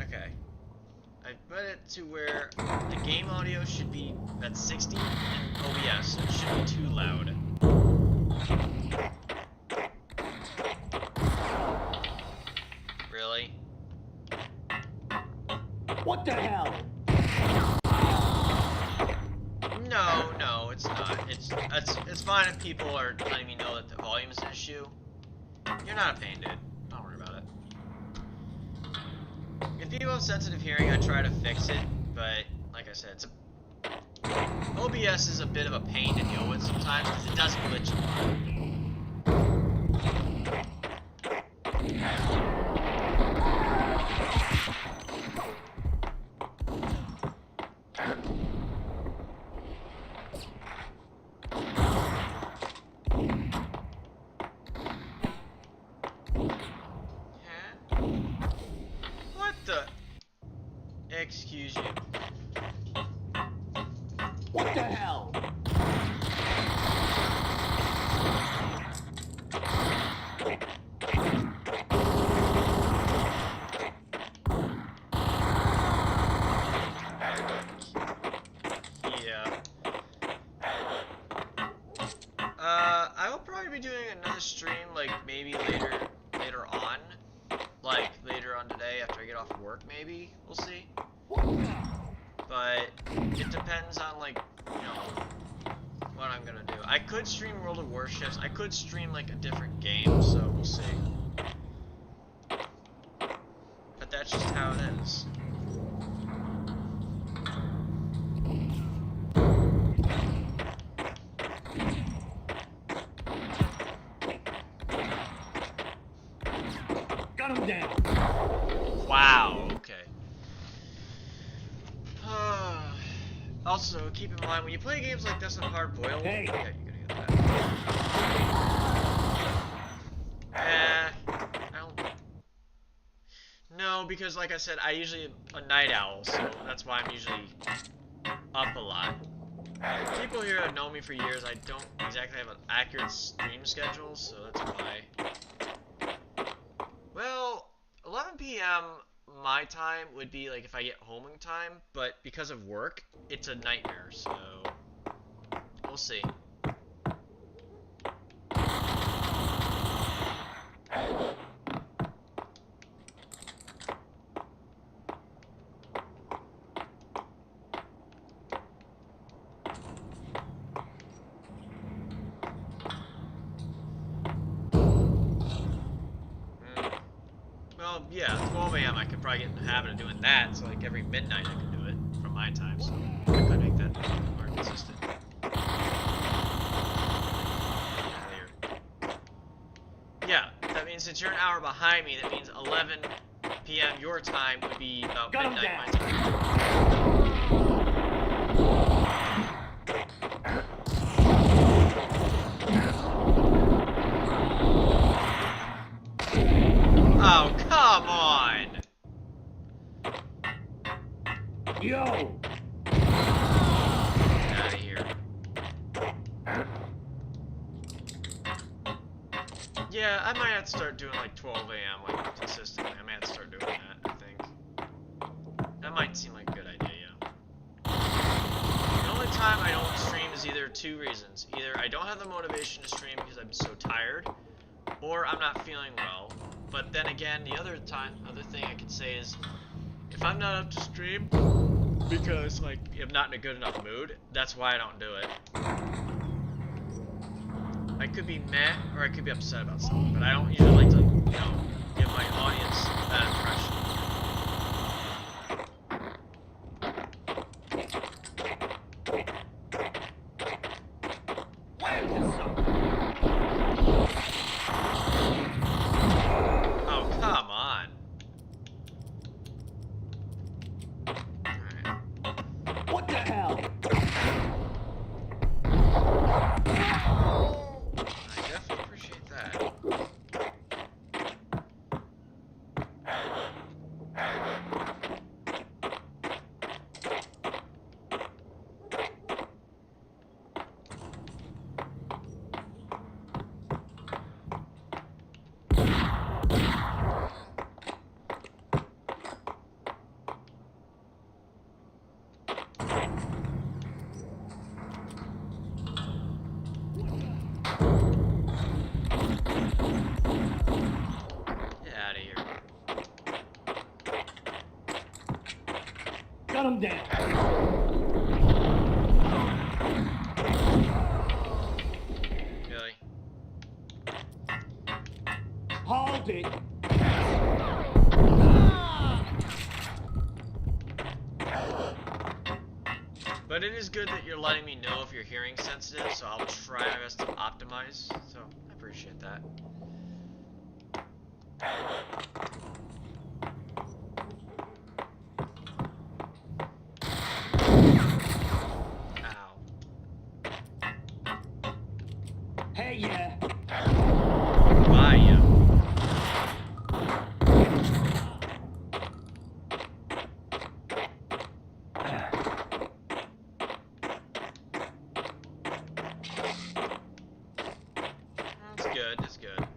Okay. I put it to where the game audio should be at 60 and OBS, so it shouldn't be too loud. Really? What the hell? No, it's not. It's fine if people are letting me know that the volume is an issue. You're not a pain, dude. Don't worry about it. If people have sensitive hearing, I try to fix it, but like I said, OBS is a bit of a pain to deal with sometimes because it does glitch a lot. Excuse you. What the hell? Yeah. I will probably be doing another stream, like maybe later on. Like later on today after I get off work, maybe. We'll see. But it depends on, like, you know, what I'm gonna do. I could stream World of Warships. I could stream like a different game, so we'll see. But that's just how it is. Got him down. Wow, okay. Also, keep in mind, when you play games like this on hard boiled, hey. Yeah, you're gonna get that. I don't... No, because like I said, I usually am a night owl, so that's why I'm usually up a lot. People here have known me for years. I don't exactly have an accurate stream schedule, so that's why. Well, 11 p.m. my time would be like if I get homing time, but because of work, it's a nightmare, so we'll see. Well, yeah, 12 a.m. I could probably get in the habit of doing that, so like every midnight I could do it from my time, so I could make that more consistent. Yeah, that means since you're an hour behind me, that means 11 p.m. your time would be about midnight my time. Oh, come on! Yo! Get out of here. Yeah, I might have to start doing like 12 a.m. like consistently. I might have to start doing that, I think. That might seem like a good idea, yeah. The only time I don't stream is either two reasons. Either I don't have the motivation to stream because I'm so tired, or I'm not feeling well. But then again, the other thing I could say is, if I'm not up to stream, because like I'm not in a good enough mood, that's why I don't do it. I could be meh, or I could be upset about something, but I don't usually like to, you know, give my audience that impression. Oh, come on. What the hell? I definitely appreciate that. Cut him down. Really? Hold it. But it is good that you're letting me know if you're hearing sensitive, so I'll try my best to optimize. So I appreciate that. Ow. Hey, yeah. Bye, yeah. That's good, that's good.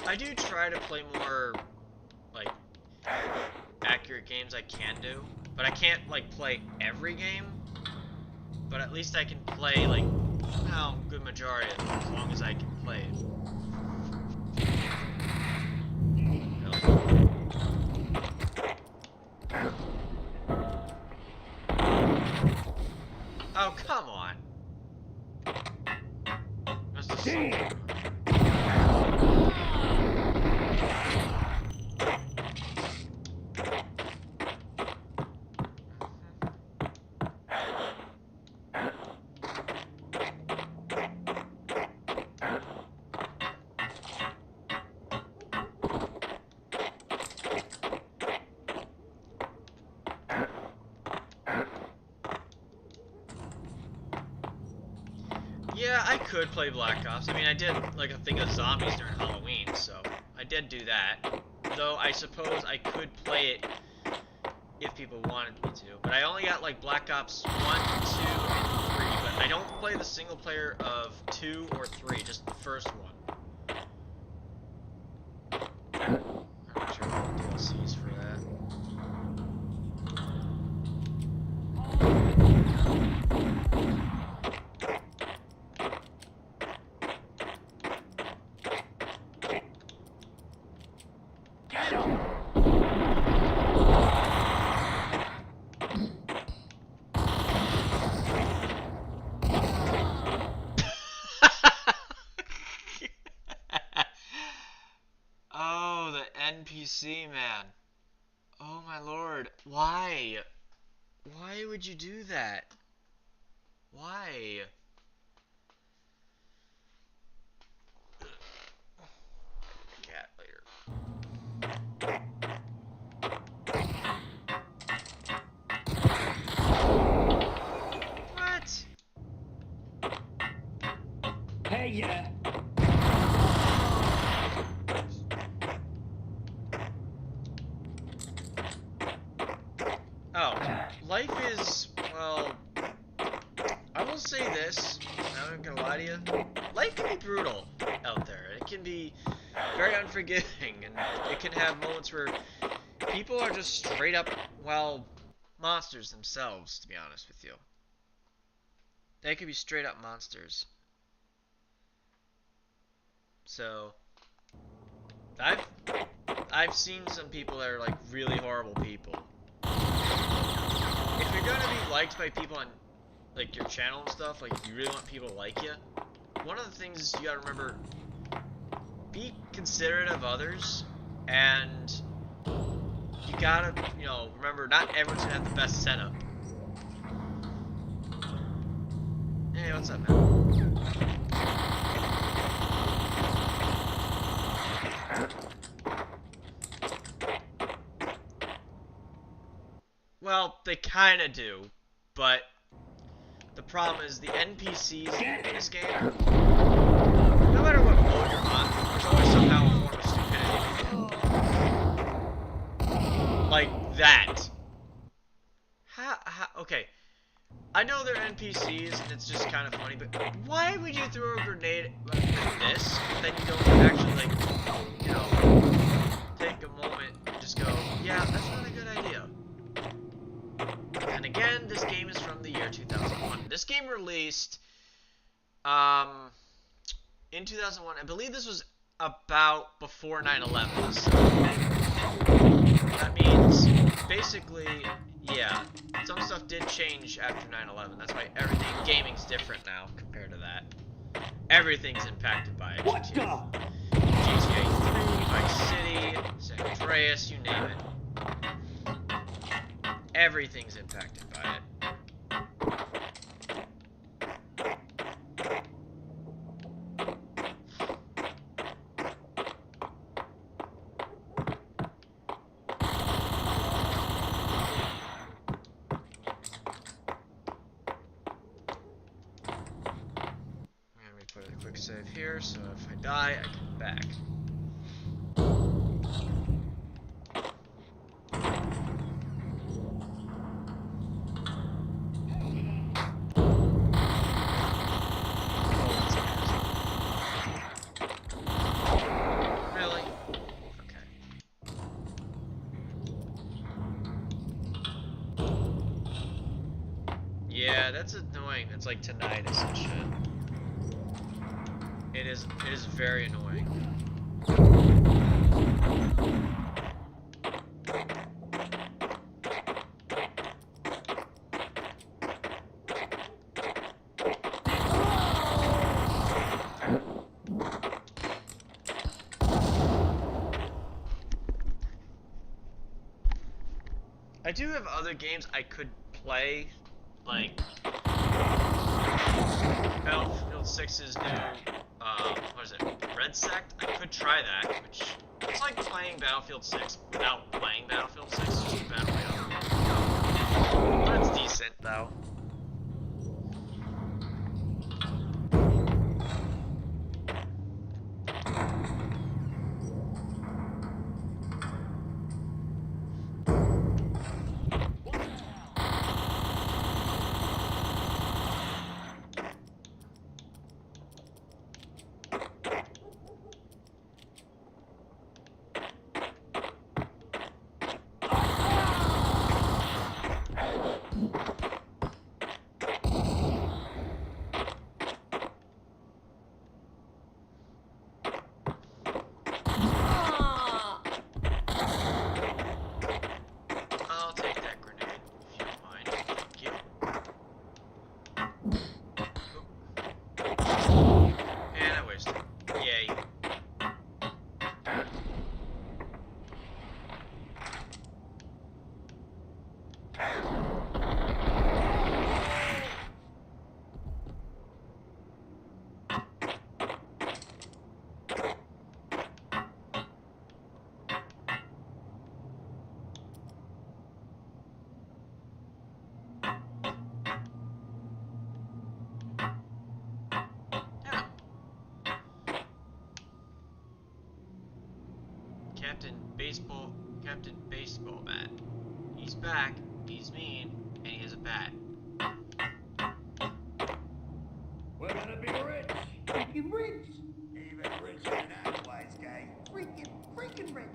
I do try to play more, like, accurate games I can do, but I can't, like, play every game, but at least I can play, like, well, good majority of them, as long as I can play it. Oh, come on. Yeah, I could play Black Ops. I mean, I did like a thing of zombies during Halloween, so I did do that. Though I suppose I could play it if people wanted me to. But I only got like Black Ops 1, 2, and 3, but I don't play the single player of 2 or 3, just the first one. I'm not sure what DLCs for that. Oh, the NPC, man. Oh my lord. Why? Why would you do that? Why? Cat later. What? Hey, yeah. Oh, life is, well, I will say this, I'm not gonna lie to you, life can be brutal out there. It can be very unforgiving, and it can have moments where people are just straight up, well, monsters themselves, to be honest with you. They could be straight up monsters. So, I've seen some people that are like really horrible people. If you're gonna be liked by people on like your channel and stuff, like if you really want people to like you, one of the things is you gotta remember, be considerate of others, and you gotta, you know, remember not everyone's gonna have the best setup. Hey, what's up, man? Well, they kinda do, but the problem is the NPCs in this game, no matter what mode you're on, there's always somehow a form of stupidity. Like that. Okay. I know they're NPCs and it's just kind of funny, but why would you throw a grenade like this, and then you don't actually, like, you know, take a moment and just go, yeah, that's not a good idea. And again, this game is from the year 2001. This game released in 2001. I believe this was about before 9/11. So basically, yeah, some stuff did change after 9/11. That's why everything gaming's different now compared to that. Everything's impacted by it. What the? GTA 3, Vice City, San Andreas, you name it. Everything's impacted by it. Put a quick save here, so if I die, I come back. Really? Okay. Yeah, that's annoying. It's like tinnitus and shit. It is very annoying. I do have other games I could play, like Battlefield 6's new what is it? Red Sect? I could try that, which it's like playing Battlefield 6 without playing Battlefield 6, just a battle royale. But it's decent though. Captain Baseball Bat. He's back, he's mean, and he has a bat. We're gonna be rich. Freaking rich. Even richer than that, wise guy. Freaking rich.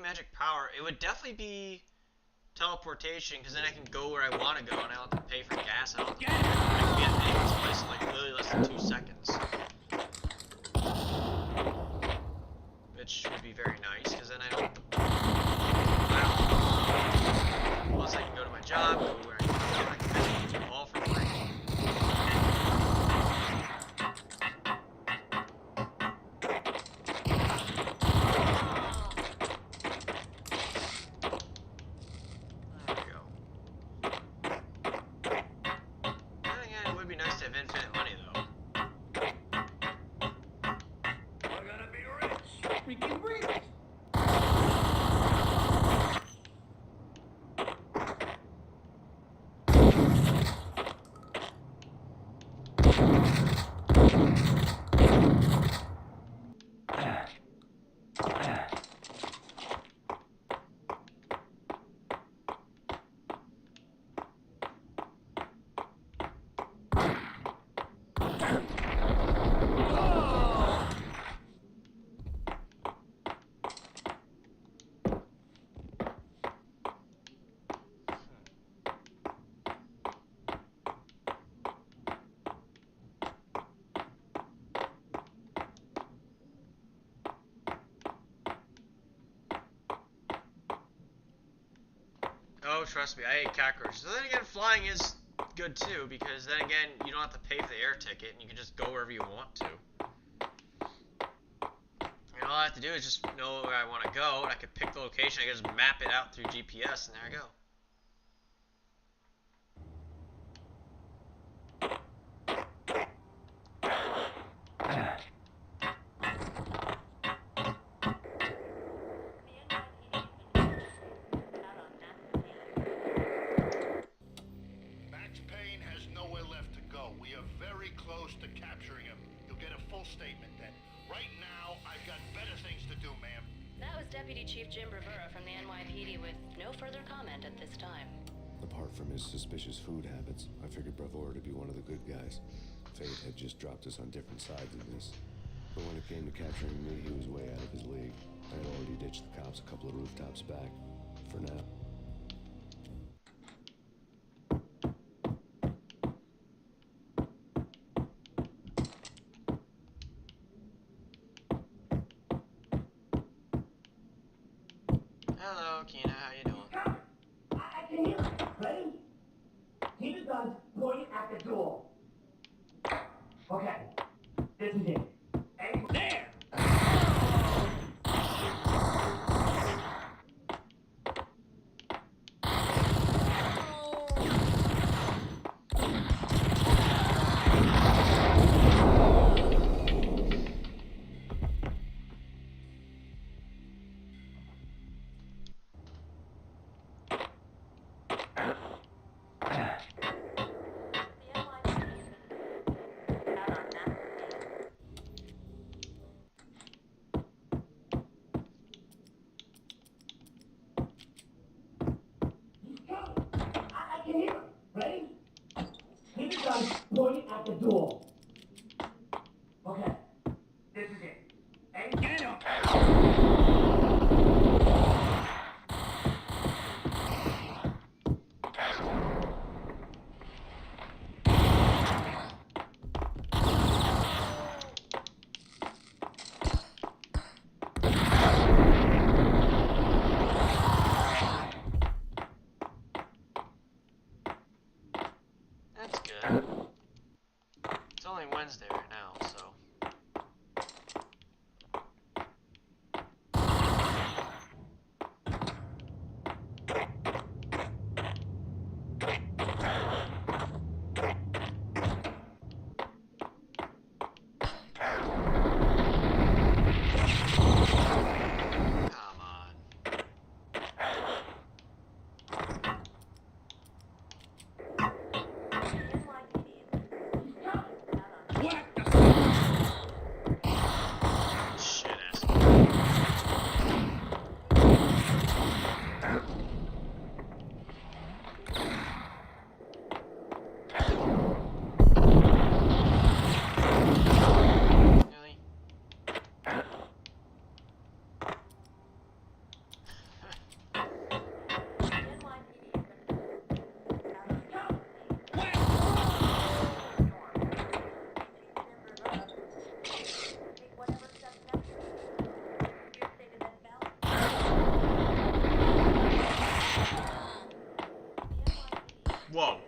Magic power, it would definitely be teleportation, because then I can go where I want to go and I don't have to pay for gas. I can be at any place in like literally less than 2 seconds. Which would be very nice, because then I don't have to... Plus I can go to my job, go where I Oh, trust me, I hate cockroaches. So then again, flying is good too, because then again, you don't have to pay for the air ticket, and you can just go wherever you want to. And all I have to do is just know where I want to go, and I can pick the location. I can just map it out through GPS, and there I go. Max Payne has nowhere left to go. We are very close to capturing him. You'll get a full statement then. Right now, I've got better things to do, ma'am. That was Deputy Chief Jim Rivera from the NYPD with no further comment at this time. Apart from his suspicious food habits, I figured Bravura to be one of the good guys. Fate had just dropped us on different sides of this. But when it came to capturing me, he was way out of his league. I had already ditched the cops a couple of rooftops back. For now. Hello, Kina, how you doing? I can hear it. Ready? Keep the guns pointing at the door. Okay. This is it. And there! I can hear it. Ready? Keep the guns pointing at the door. Okay. This is it. And get up! That's good. It's only Wednesday right now, so. Come on. Shit ass. Really? Whoa.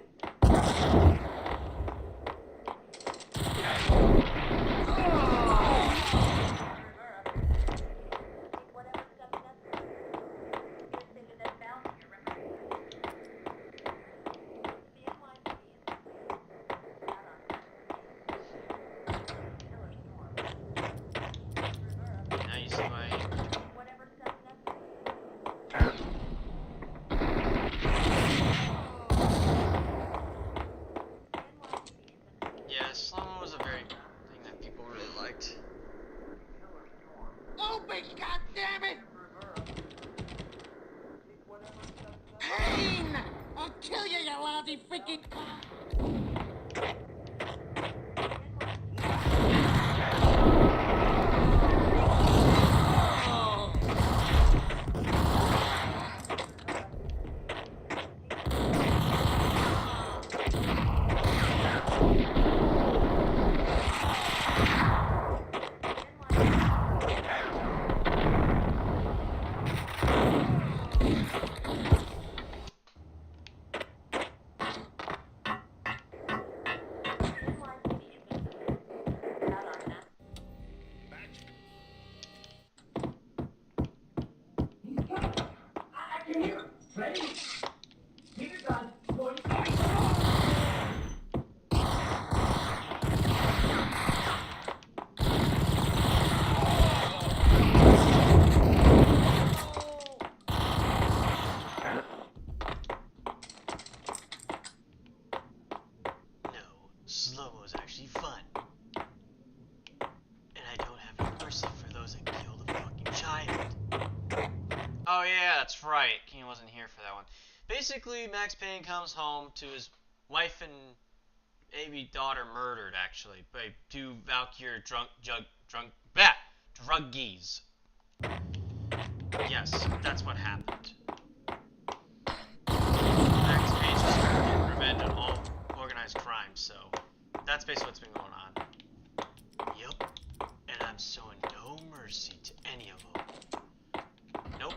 Now you see why. Yeah, slow-mo was a very thing that people really liked. Open, goddammit! Payne! I'll kill you, you lousy freaking... Ready? Keep your gun. Point. Slow-mo is actually fun. And I don't have any mercy for those that killed a fucking child. Oh yeah, that's right. Keenan wasn't here for that one. Basically, Max Payne comes home to his wife and maybe daughter murdered, actually, by two Valkyrie druggies. Yes, that's what happened. Max Payne's just getting revenge on all organized crime, so that's basically what's been going on. Yup. And I'm showing no mercy to any of them. Nope.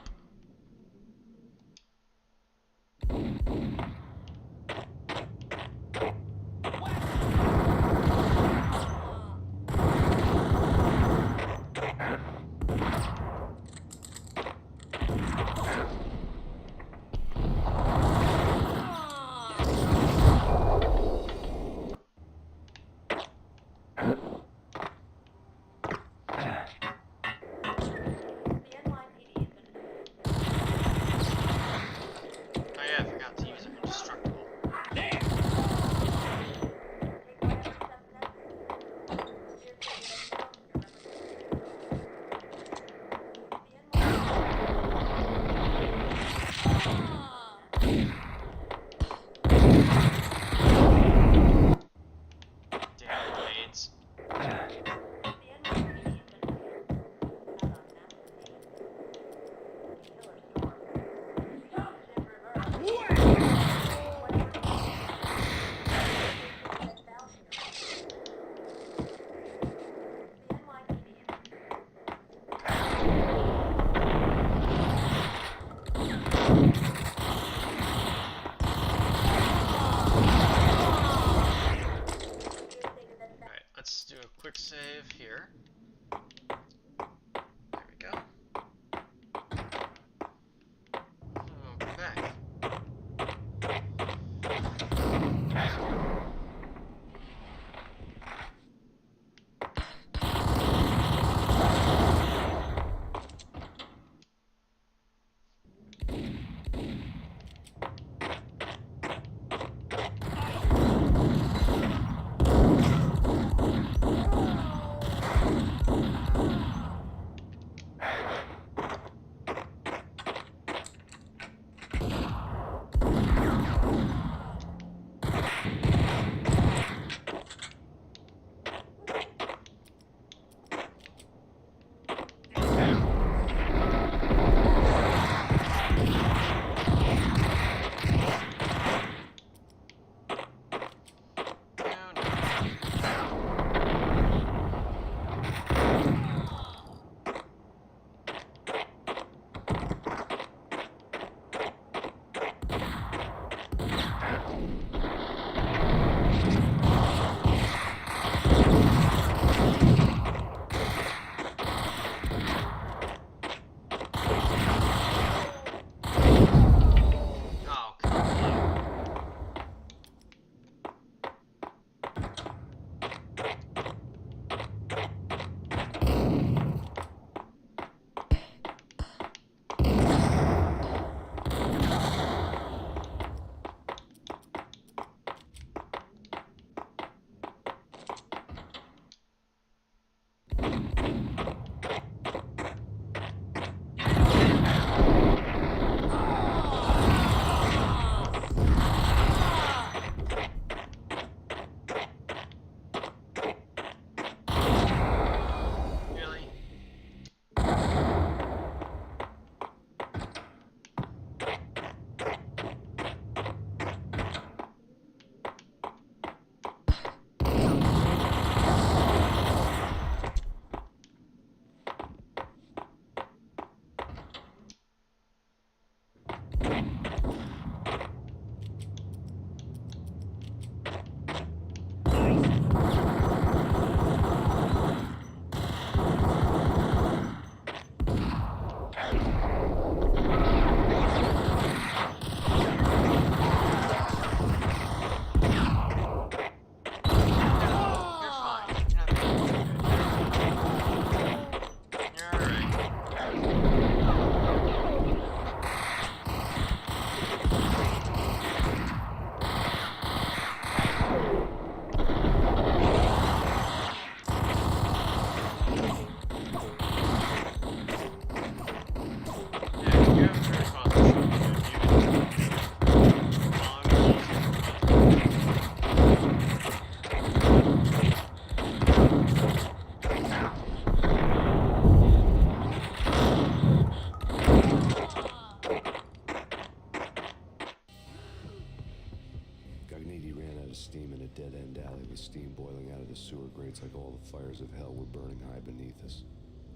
Steam in a dead-end alley with steam boiling out of the sewer grates like all the fires of hell were burning high beneath us.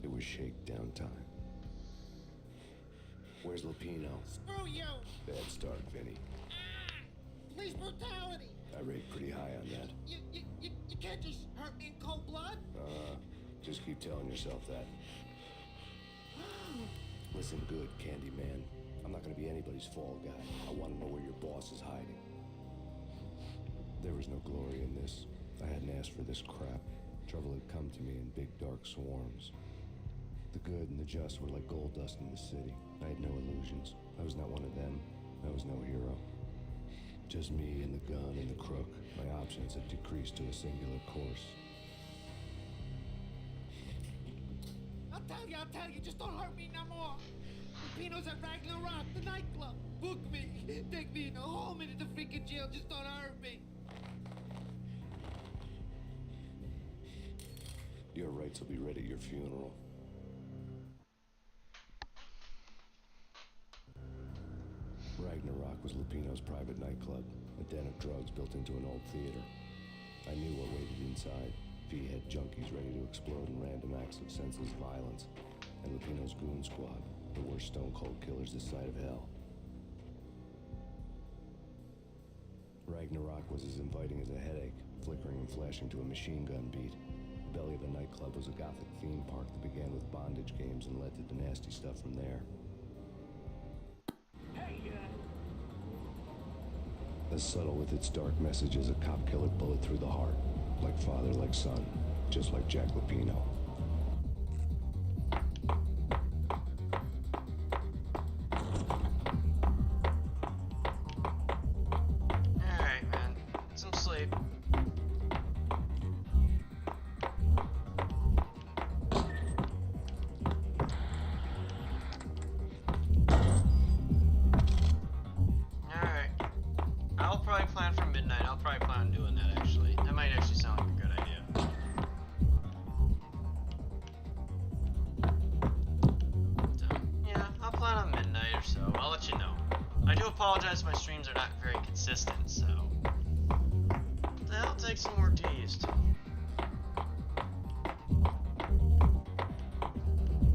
It was shakedown time. Where's Lupino? Screw you! Bad start, Vinny. Police brutality! I rate pretty high on that. You can't just hurt me in cold blood? Just keep telling yourself that. Listen good, Candyman. I'm not gonna be anybody's fall guy. I wanna know where your boss is hiding. There was no glory in this. I hadn't asked for this crap. Trouble had come to me in big dark swarms. The good and the just were like gold dust in the city. I had no illusions. I was not one of them. I was no hero. Just me and the gun and the crook. My options had decreased to a singular course. I'll tell you, just don't hurt me no more. Pino's at Ragnarok, the nightclub. Book me, take me in a home into the freaking jail, just don't hurt me. Your rights will be read at your funeral. Ragnarok was Lupino's private nightclub, a den of drugs built into an old theater. I knew what waited inside. V had junkies ready to explode in random acts of senseless violence, and Lupino's goon squad, the worst stone-cold killers this side of hell. Ragnarok was as inviting as a headache, flickering and flashing to a machine gun beat. The belly of the nightclub was a gothic theme park that began with bondage games and led to the nasty stuff from there. As subtle with its dark message as a cop killer bullet through the heart. Like father, like son. Just like Jack Lupino. Alright, man. Get some sleep. I'll probably plan for midnight. I'll probably plan on doing that, actually. That might actually sound like a good idea. So, yeah, I'll plan on midnight or so. I'll let you know. I do apologize if my streams are not very consistent, so that'll take some work to get used to.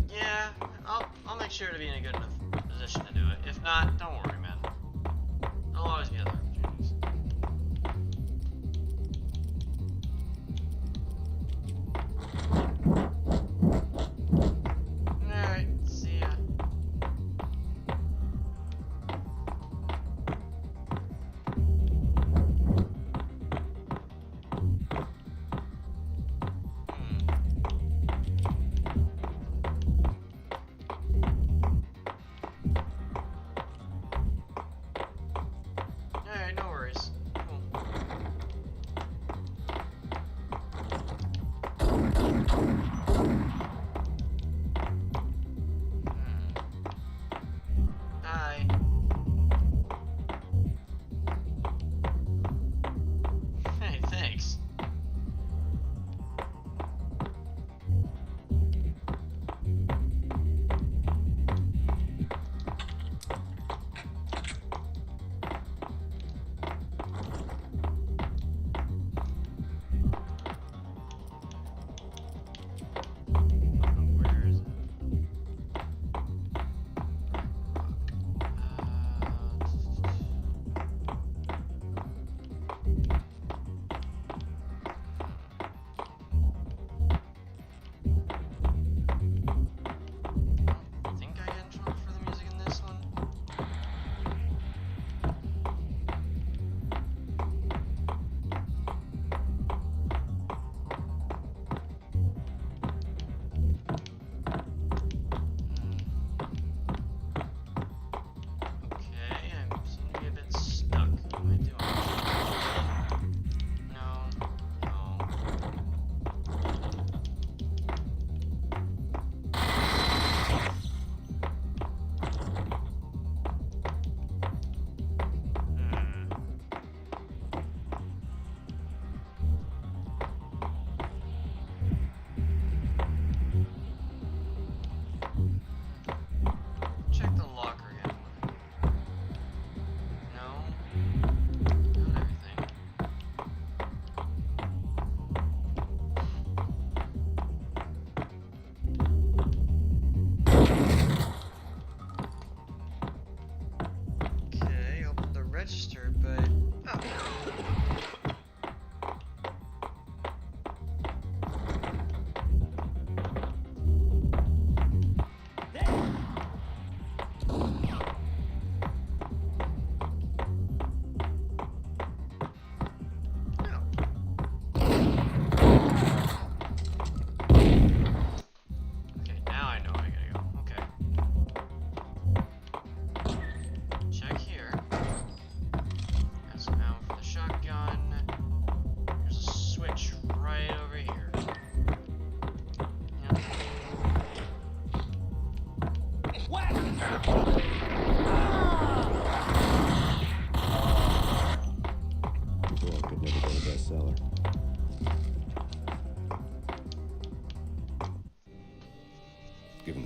Yeah, I'll make sure to be in a good enough position to do it. If not, don't worry, man. There'll always be other opportunities. Alright, see ya.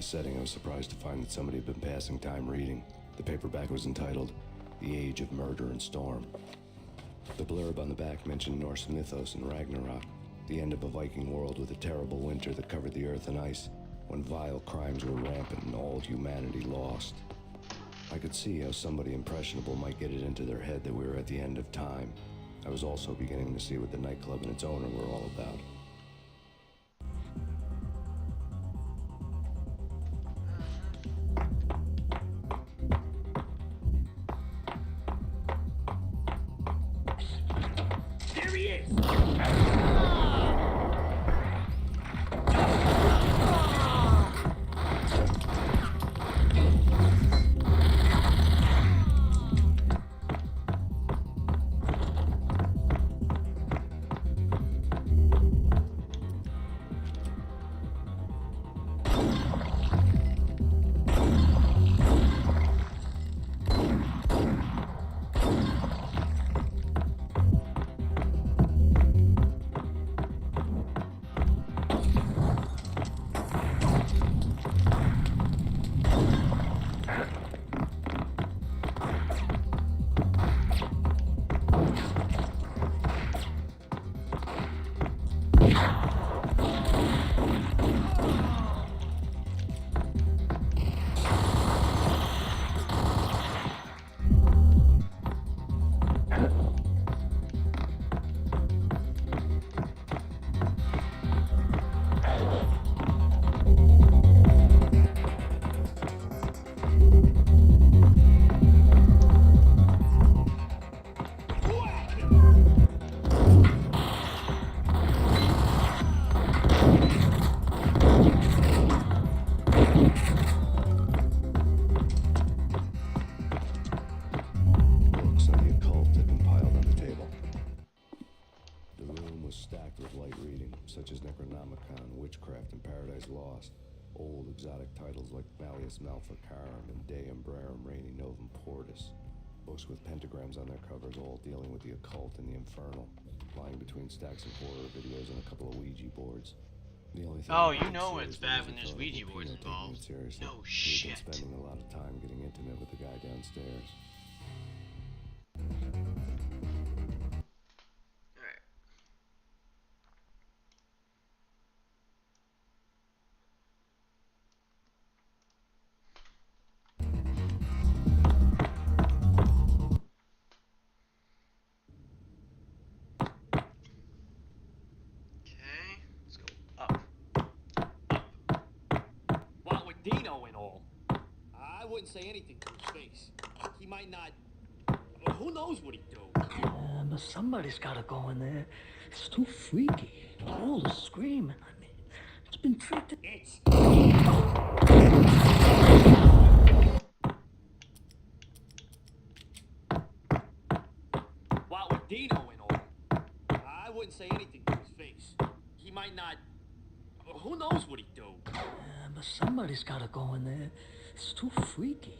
setting, I was surprised to find that somebody had been passing time reading. The paperback was entitled The Age of Murder and Storm. The blurb on the back mentioned Norse mythos and Ragnarok, the end of a Viking world with a terrible winter that covered the earth in ice, when vile crimes were rampant and all humanity lost. I could see how somebody impressionable might get it into their head that we were at the end of time. I was also beginning to see what the nightclub and its owner were all about. There he is! Such as Necronomicon, Witchcraft, and Paradise Lost. Old exotic titles like Malleus Maleficarum and De Umbrarum Reini Novum Portus. Books with pentagrams on their covers, all dealing with the occult and the infernal. Lying between stacks of horror videos and a couple of Ouija boards. The only thing you know it's bad when there's Ouija boards involved. No shit. We've been spending a lot of time getting intimate with the guy downstairs. Dino and all. I wouldn't say anything to his face. He might not. Who knows what he'd do? But somebody's gotta go in there. It's too freaky. All the screaming. I mean, it's been tricked. It's. What with Dino and all? I wouldn't say anything to his face. He might not. Who knows what he'd do? But somebody's gotta go in there. It's too freaky.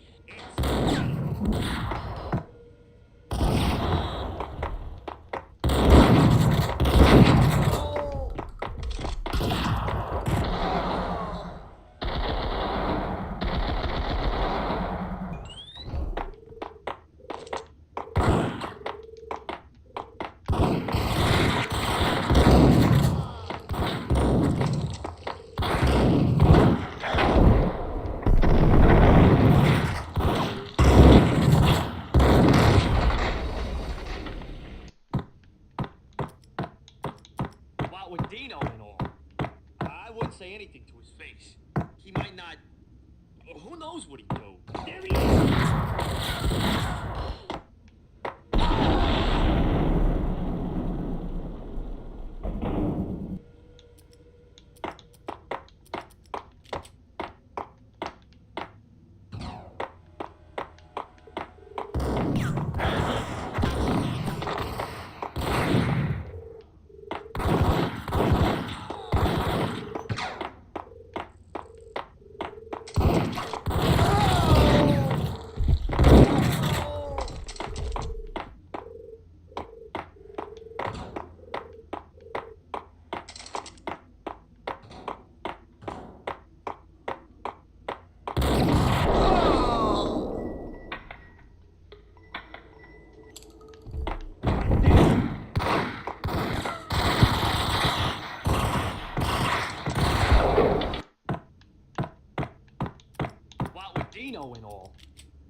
Dino and all.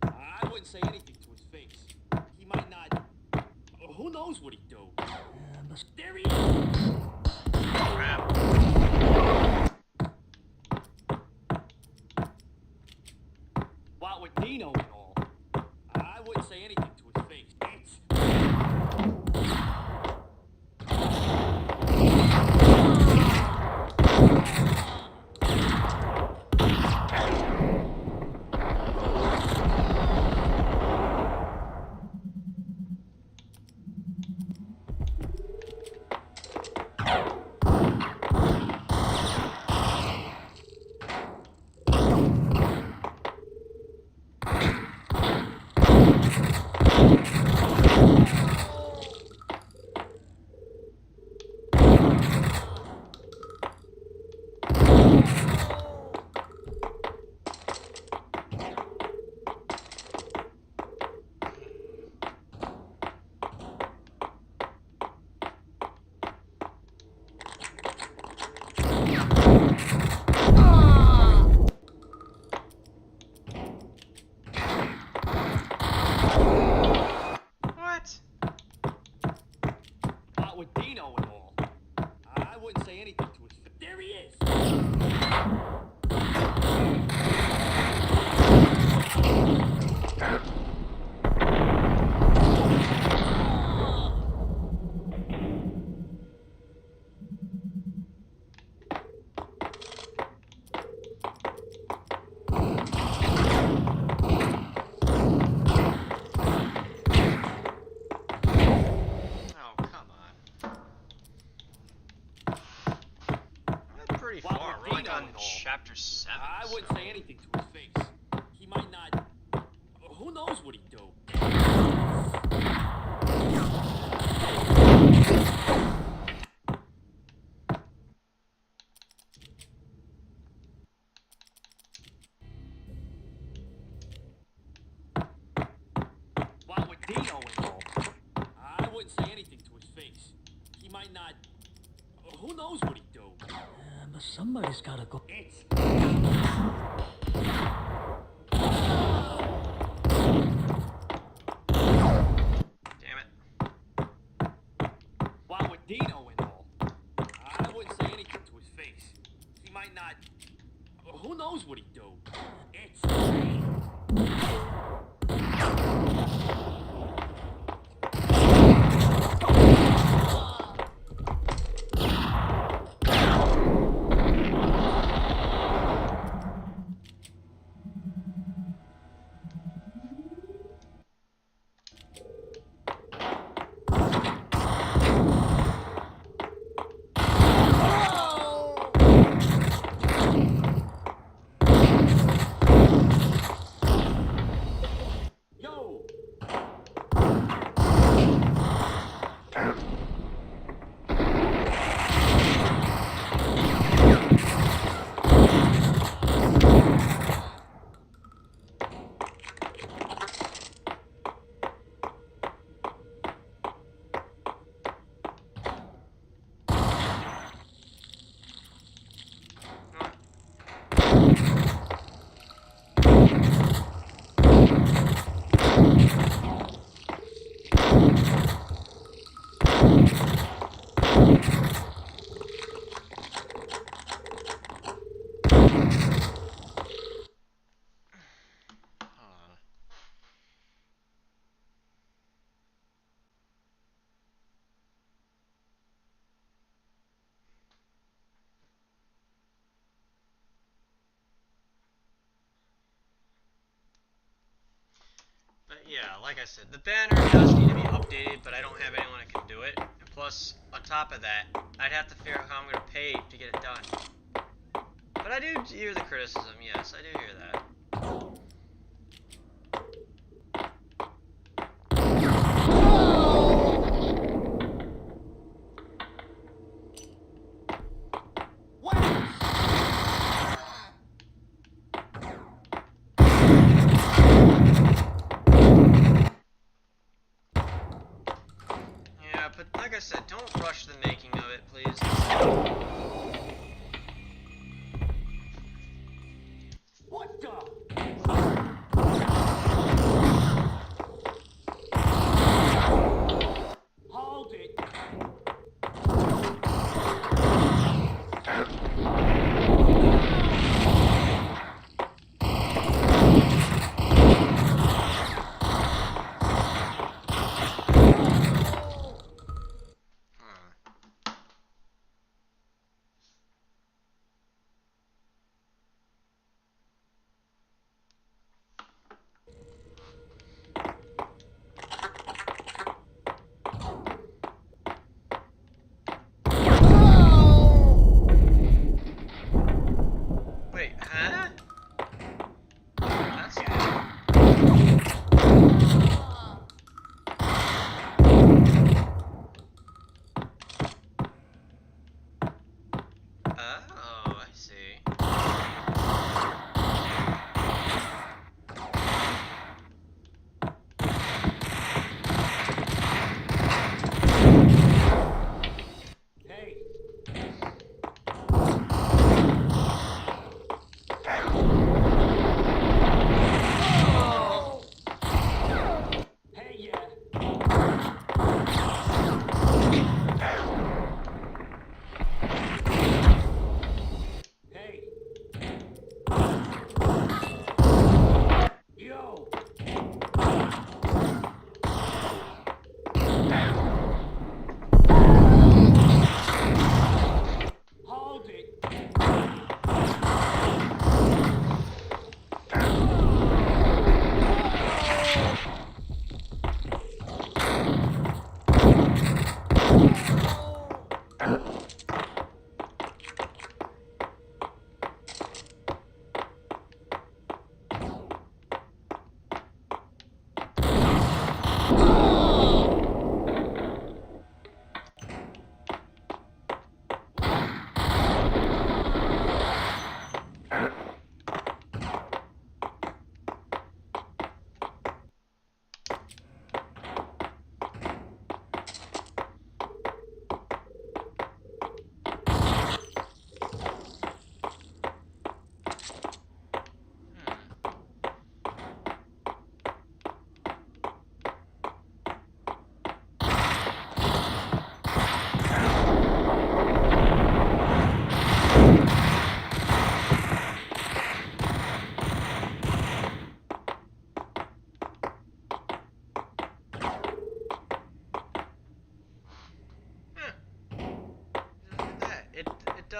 I wouldn't say anything to his face. He might not. Who knows what he'd do? There he is! What with Dino and all? I wouldn't say anything to his face. With Dino and all, I wouldn't say anything to his face. There he is! Chapter 7. I wouldn't say anything to his face. He might not. Who knows what he'd do? What with Dino and all? I wouldn't say anything to his face. He might not. Who knows what he'd do? But somebody's gotta go. It's. Damn it. What with Dino and all? I wouldn't say anything to his face. He might not. Who knows what he'd do? It's. Yeah, like I said, the banner does need to be updated, but I don't have anyone that can do it. And plus, on top of that, I'd have to figure out how I'm going to pay to get it done. But I do hear the criticism, yes, I do hear that. But like I said, don't rush the making of it, please. What the?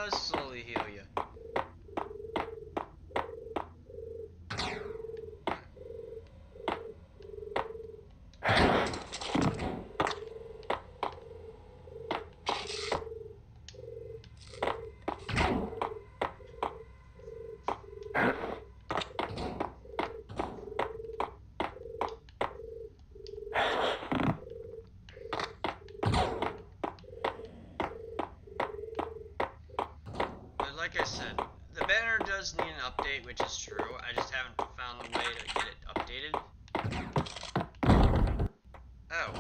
does slowly heal you. Like I said, the banner does need an update, which is true. I just haven't found the way to get it updated. Oh,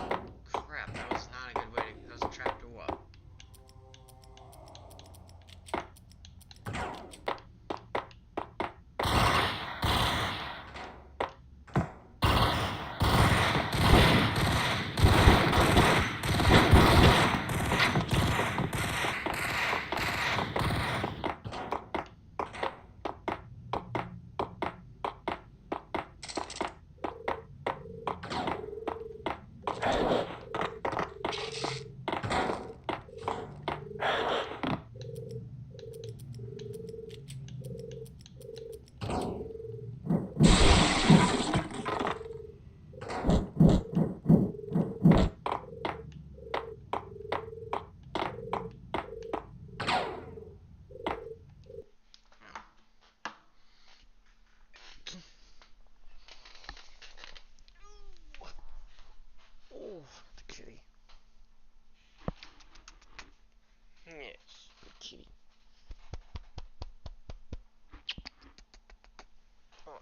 crap. That was not a good way to... That was a trap door. Oh, the kitty. Yes, the kitty. Oh.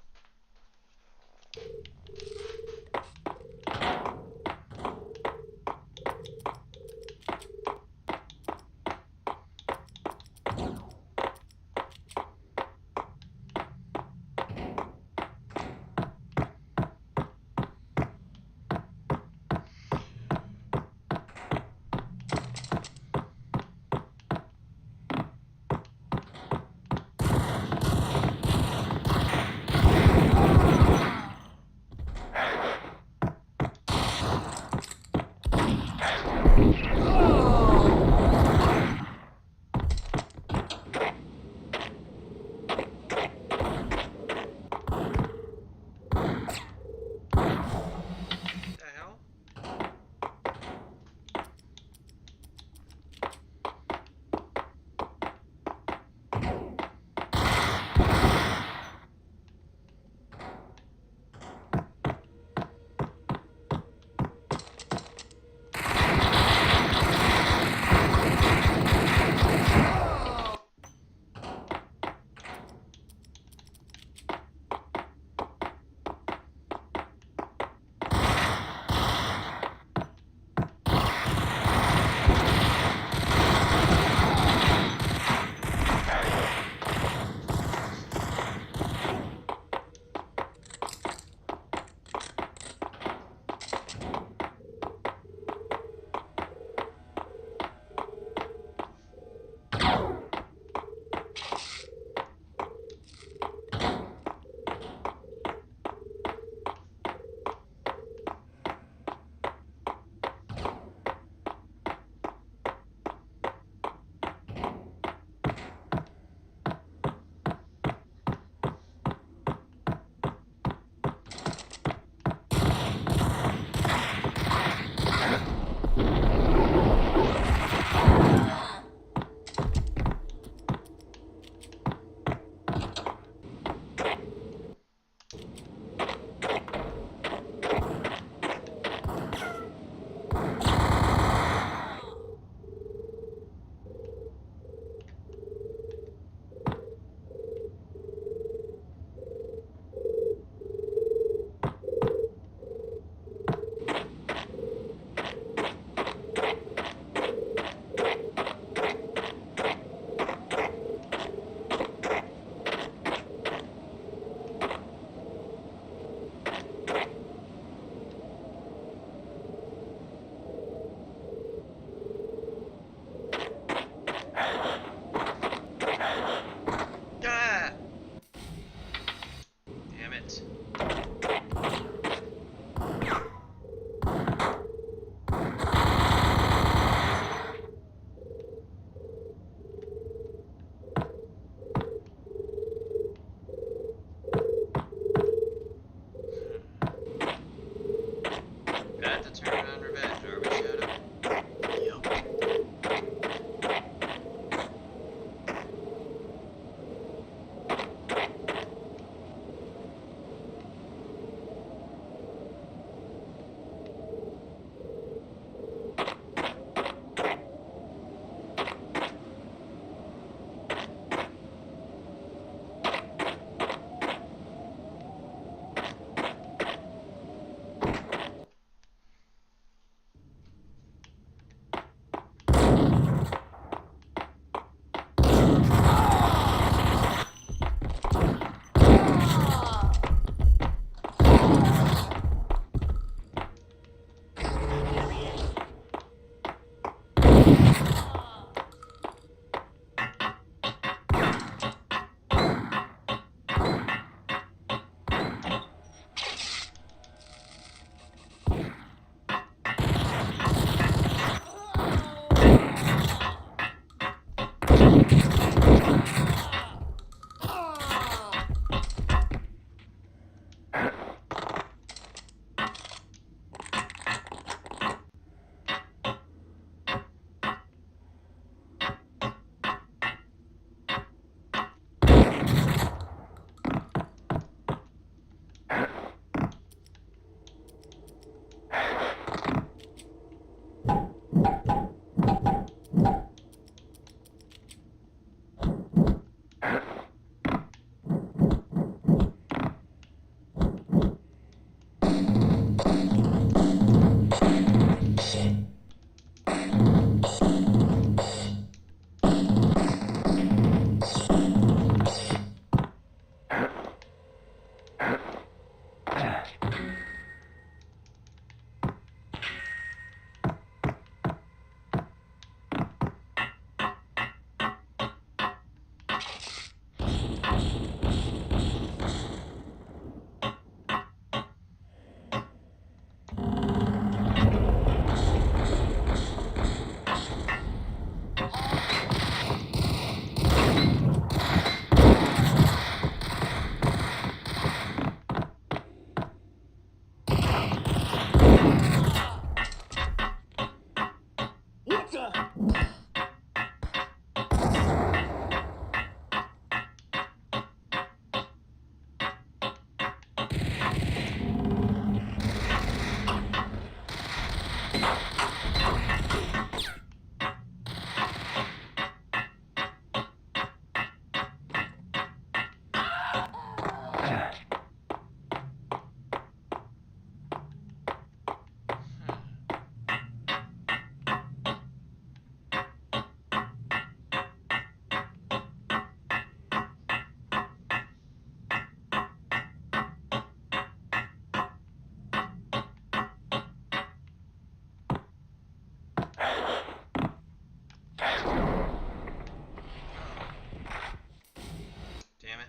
Damn it.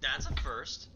That's a first.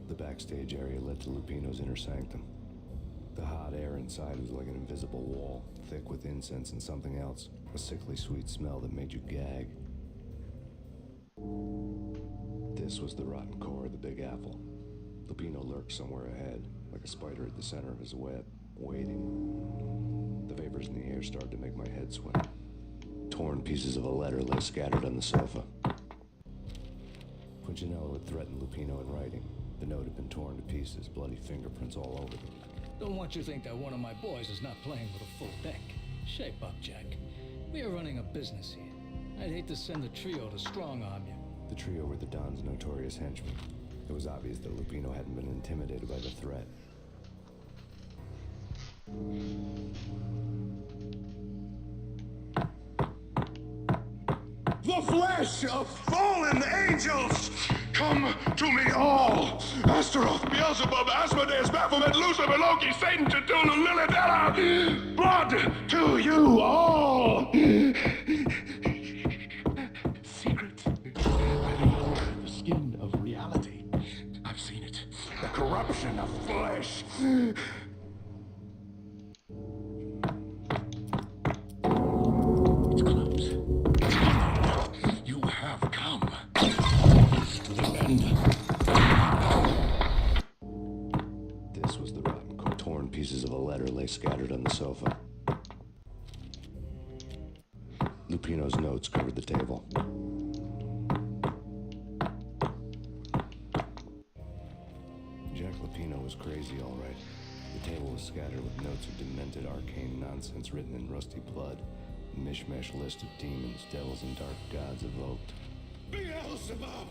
The backstage area led to Lupino's inner sanctum. The hot air inside was like an invisible wall, thick with incense and something else, a sickly sweet smell that made you gag. This was the rotten core of the Big Apple. Lupino lurked somewhere ahead, like a spider at the center of his web, waiting. The vapors in the air started to make my head swim. Torn pieces of a letter lay scattered on the sofa. Punchinello had threatened Lupino in writing. The note had been torn to pieces, bloody fingerprints all over them. Don't want you to think that one of my boys is not playing with a full deck. Shape up, Jack. We are running a business here. I'd hate to send the trio to strong-arm you. The trio were the Don's notorious henchmen. It was obvious that Lupino hadn't been intimidated by the threat. The flesh of fallen angels! Come to me all! Astaroth, Beelzebub, Asmodeus, Baphomet, Lucifer, Loki, Satan, Cthulhu, Lilith, blood to you all! Secret. Hiding under the skin of reality. I've seen it. The corruption of flesh. It's close. You have come to the end. This was the rotten core. Torn pieces of a letter lay scattered on the sofa. Lupino's notes covered the table. Jack Lupino was crazy, all right. The table was scattered with notes of demented arcane nonsense written in rusty blood. A mishmash list of demons, devils, and dark gods evoked. Beelzebub,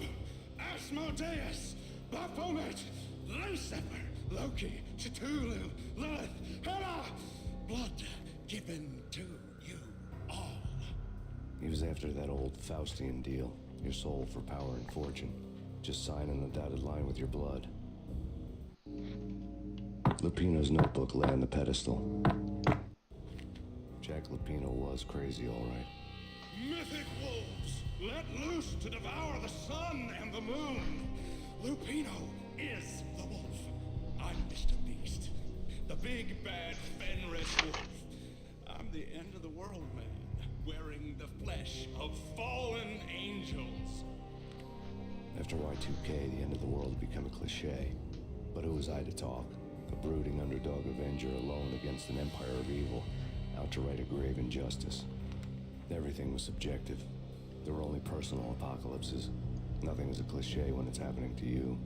Asmodeus, Baphomet, Lucifer, Loki, Cthulhu, Lilith, Hela, blood given to you all. He was after that old Faustian deal. Your soul for power and fortune. Just sign on the dotted line with your blood. Lupino's notebook lay on the pedestal. Jack Lupino was crazy, all right. Mythic wolves, let loose to devour the sun and the moon. Lupino is the wolf. I'm Mr. Beast, the big bad Fenris wolf. I'm the end of the world man, wearing the flesh of fallen angels. After Y2K, the end of the world had become a cliche. But who was I to talk? A brooding underdog avenger alone against an empire of evil, out to right a grave injustice. Everything was subjective. There were only personal apocalypses. Nothing is a cliche when it's happening to you.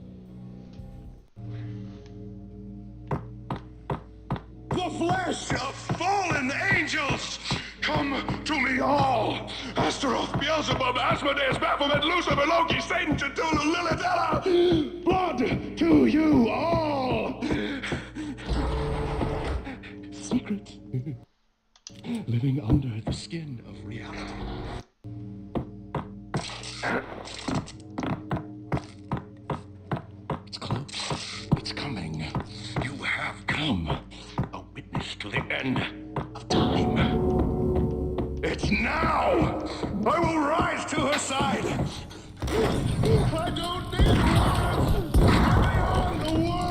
The flesh of fallen angels! Come to me all! Astaroth, Beelzebub, Asmodeus, Baphomet, Lucifer, Loki, Satan, Cthulhu, Lilith, Hela! Blood to you all! Secret. Living under the skin of reality. It's close. It's coming. You have come. A witness to the end of time. It's now! I will rise to her side! I don't need words! Beyond the words!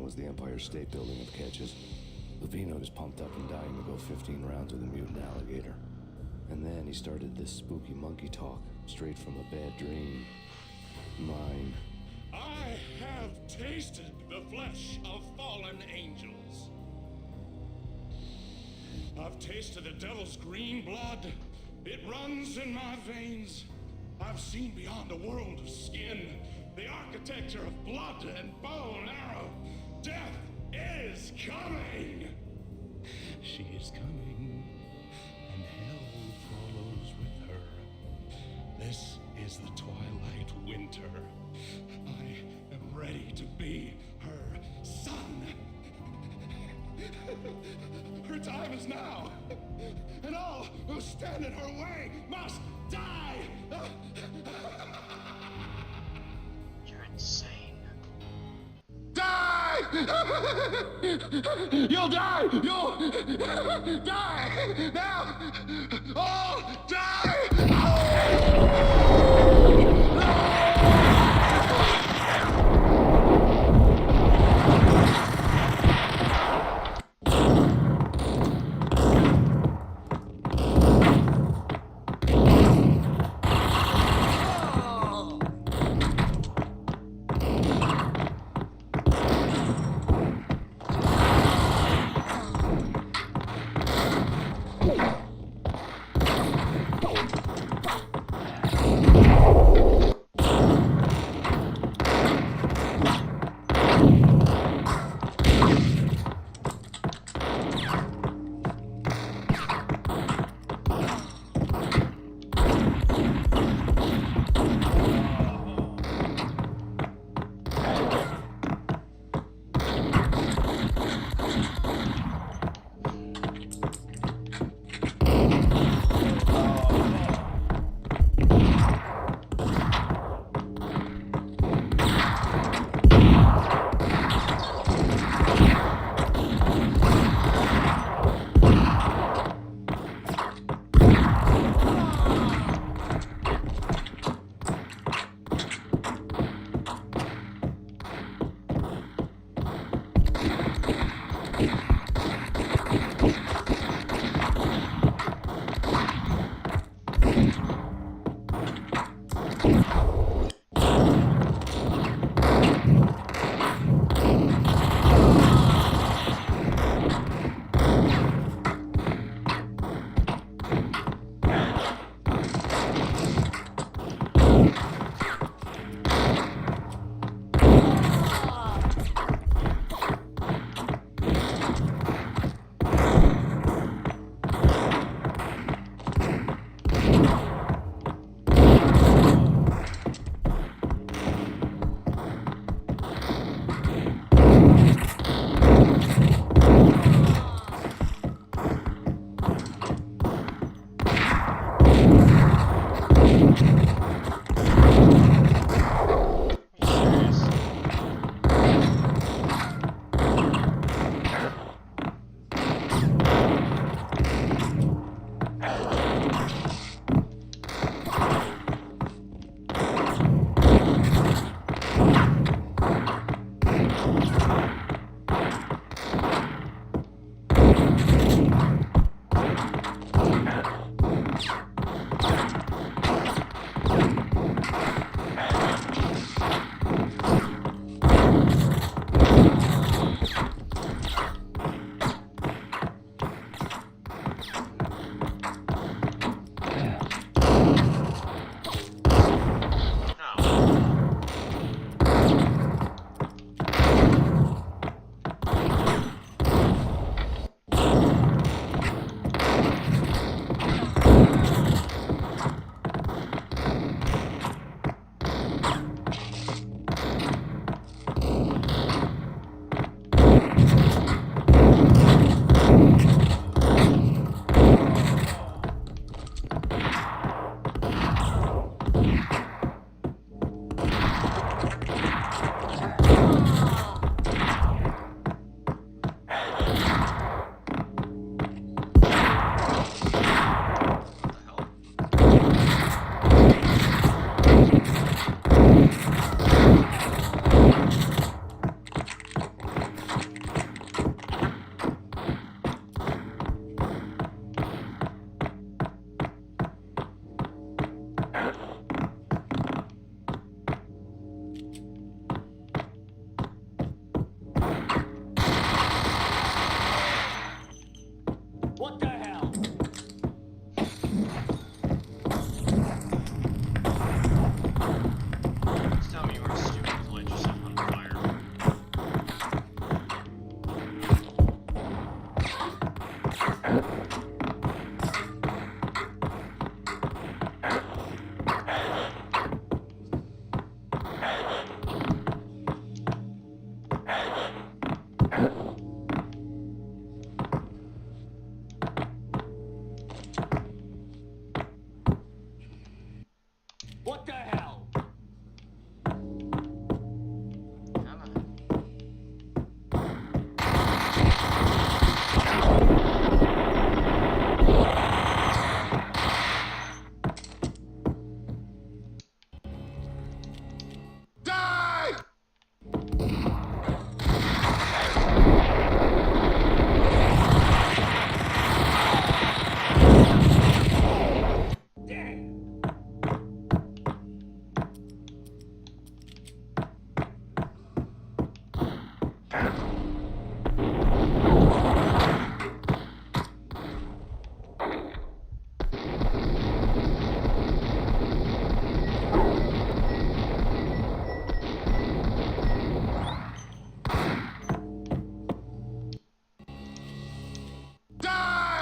was the Empire State Building of catches. Lupino is pumped up and dying to go 15 rounds with a mutant alligator. And then he started this spooky monkey talk, straight from a bad dream. Mine. I have tasted the flesh of fallen angels. I've tasted the devil's green blood. It runs in my veins. I've seen beyond a world of skin, the architecture of blood and bow and arrow. Death is coming! She is coming, and hell follows with her. This is the twilight winter. I am ready to be her son. Her time is now, and all who stand in her way must die! You're insane. Die! You'll die! You'll die! Now! All die!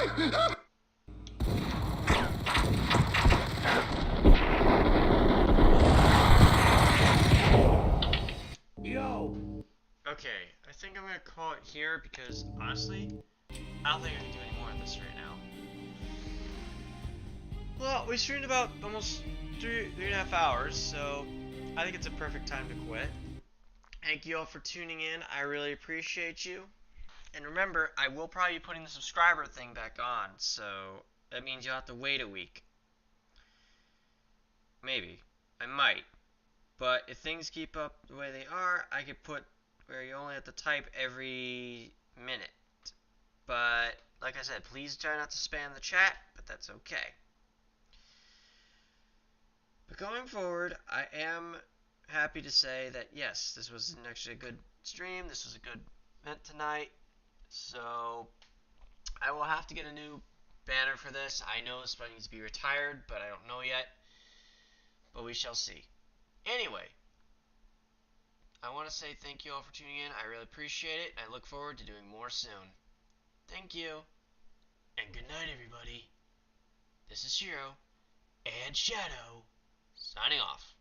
Yo! Okay, I think I'm gonna call it here because honestly, I don't think I can do any more of this right now. Well, we streamed about almost three and a half hours, so I think it's a perfect time to quit. Thank you all for tuning in. I really appreciate you. And remember, I will probably be putting the subscriber thing back on, so that means you'll have to wait a week. Maybe. I might. But if things keep up the way they are, I could put where you only have to type every minute. But, like I said, please try not to spam the chat, but that's okay. But going forward, I am happy to say that yes, this was actually a good stream. This was a good event tonight. So I will have to get a new banner for this. I know this one needs to be retired, but I don't know yet. But we shall see. Anyway, I want to say thank you all for tuning in. I really appreciate it. I look forward to doing more soon. Thank you. And good night, everybody. This is Shiro and Shadow signing off.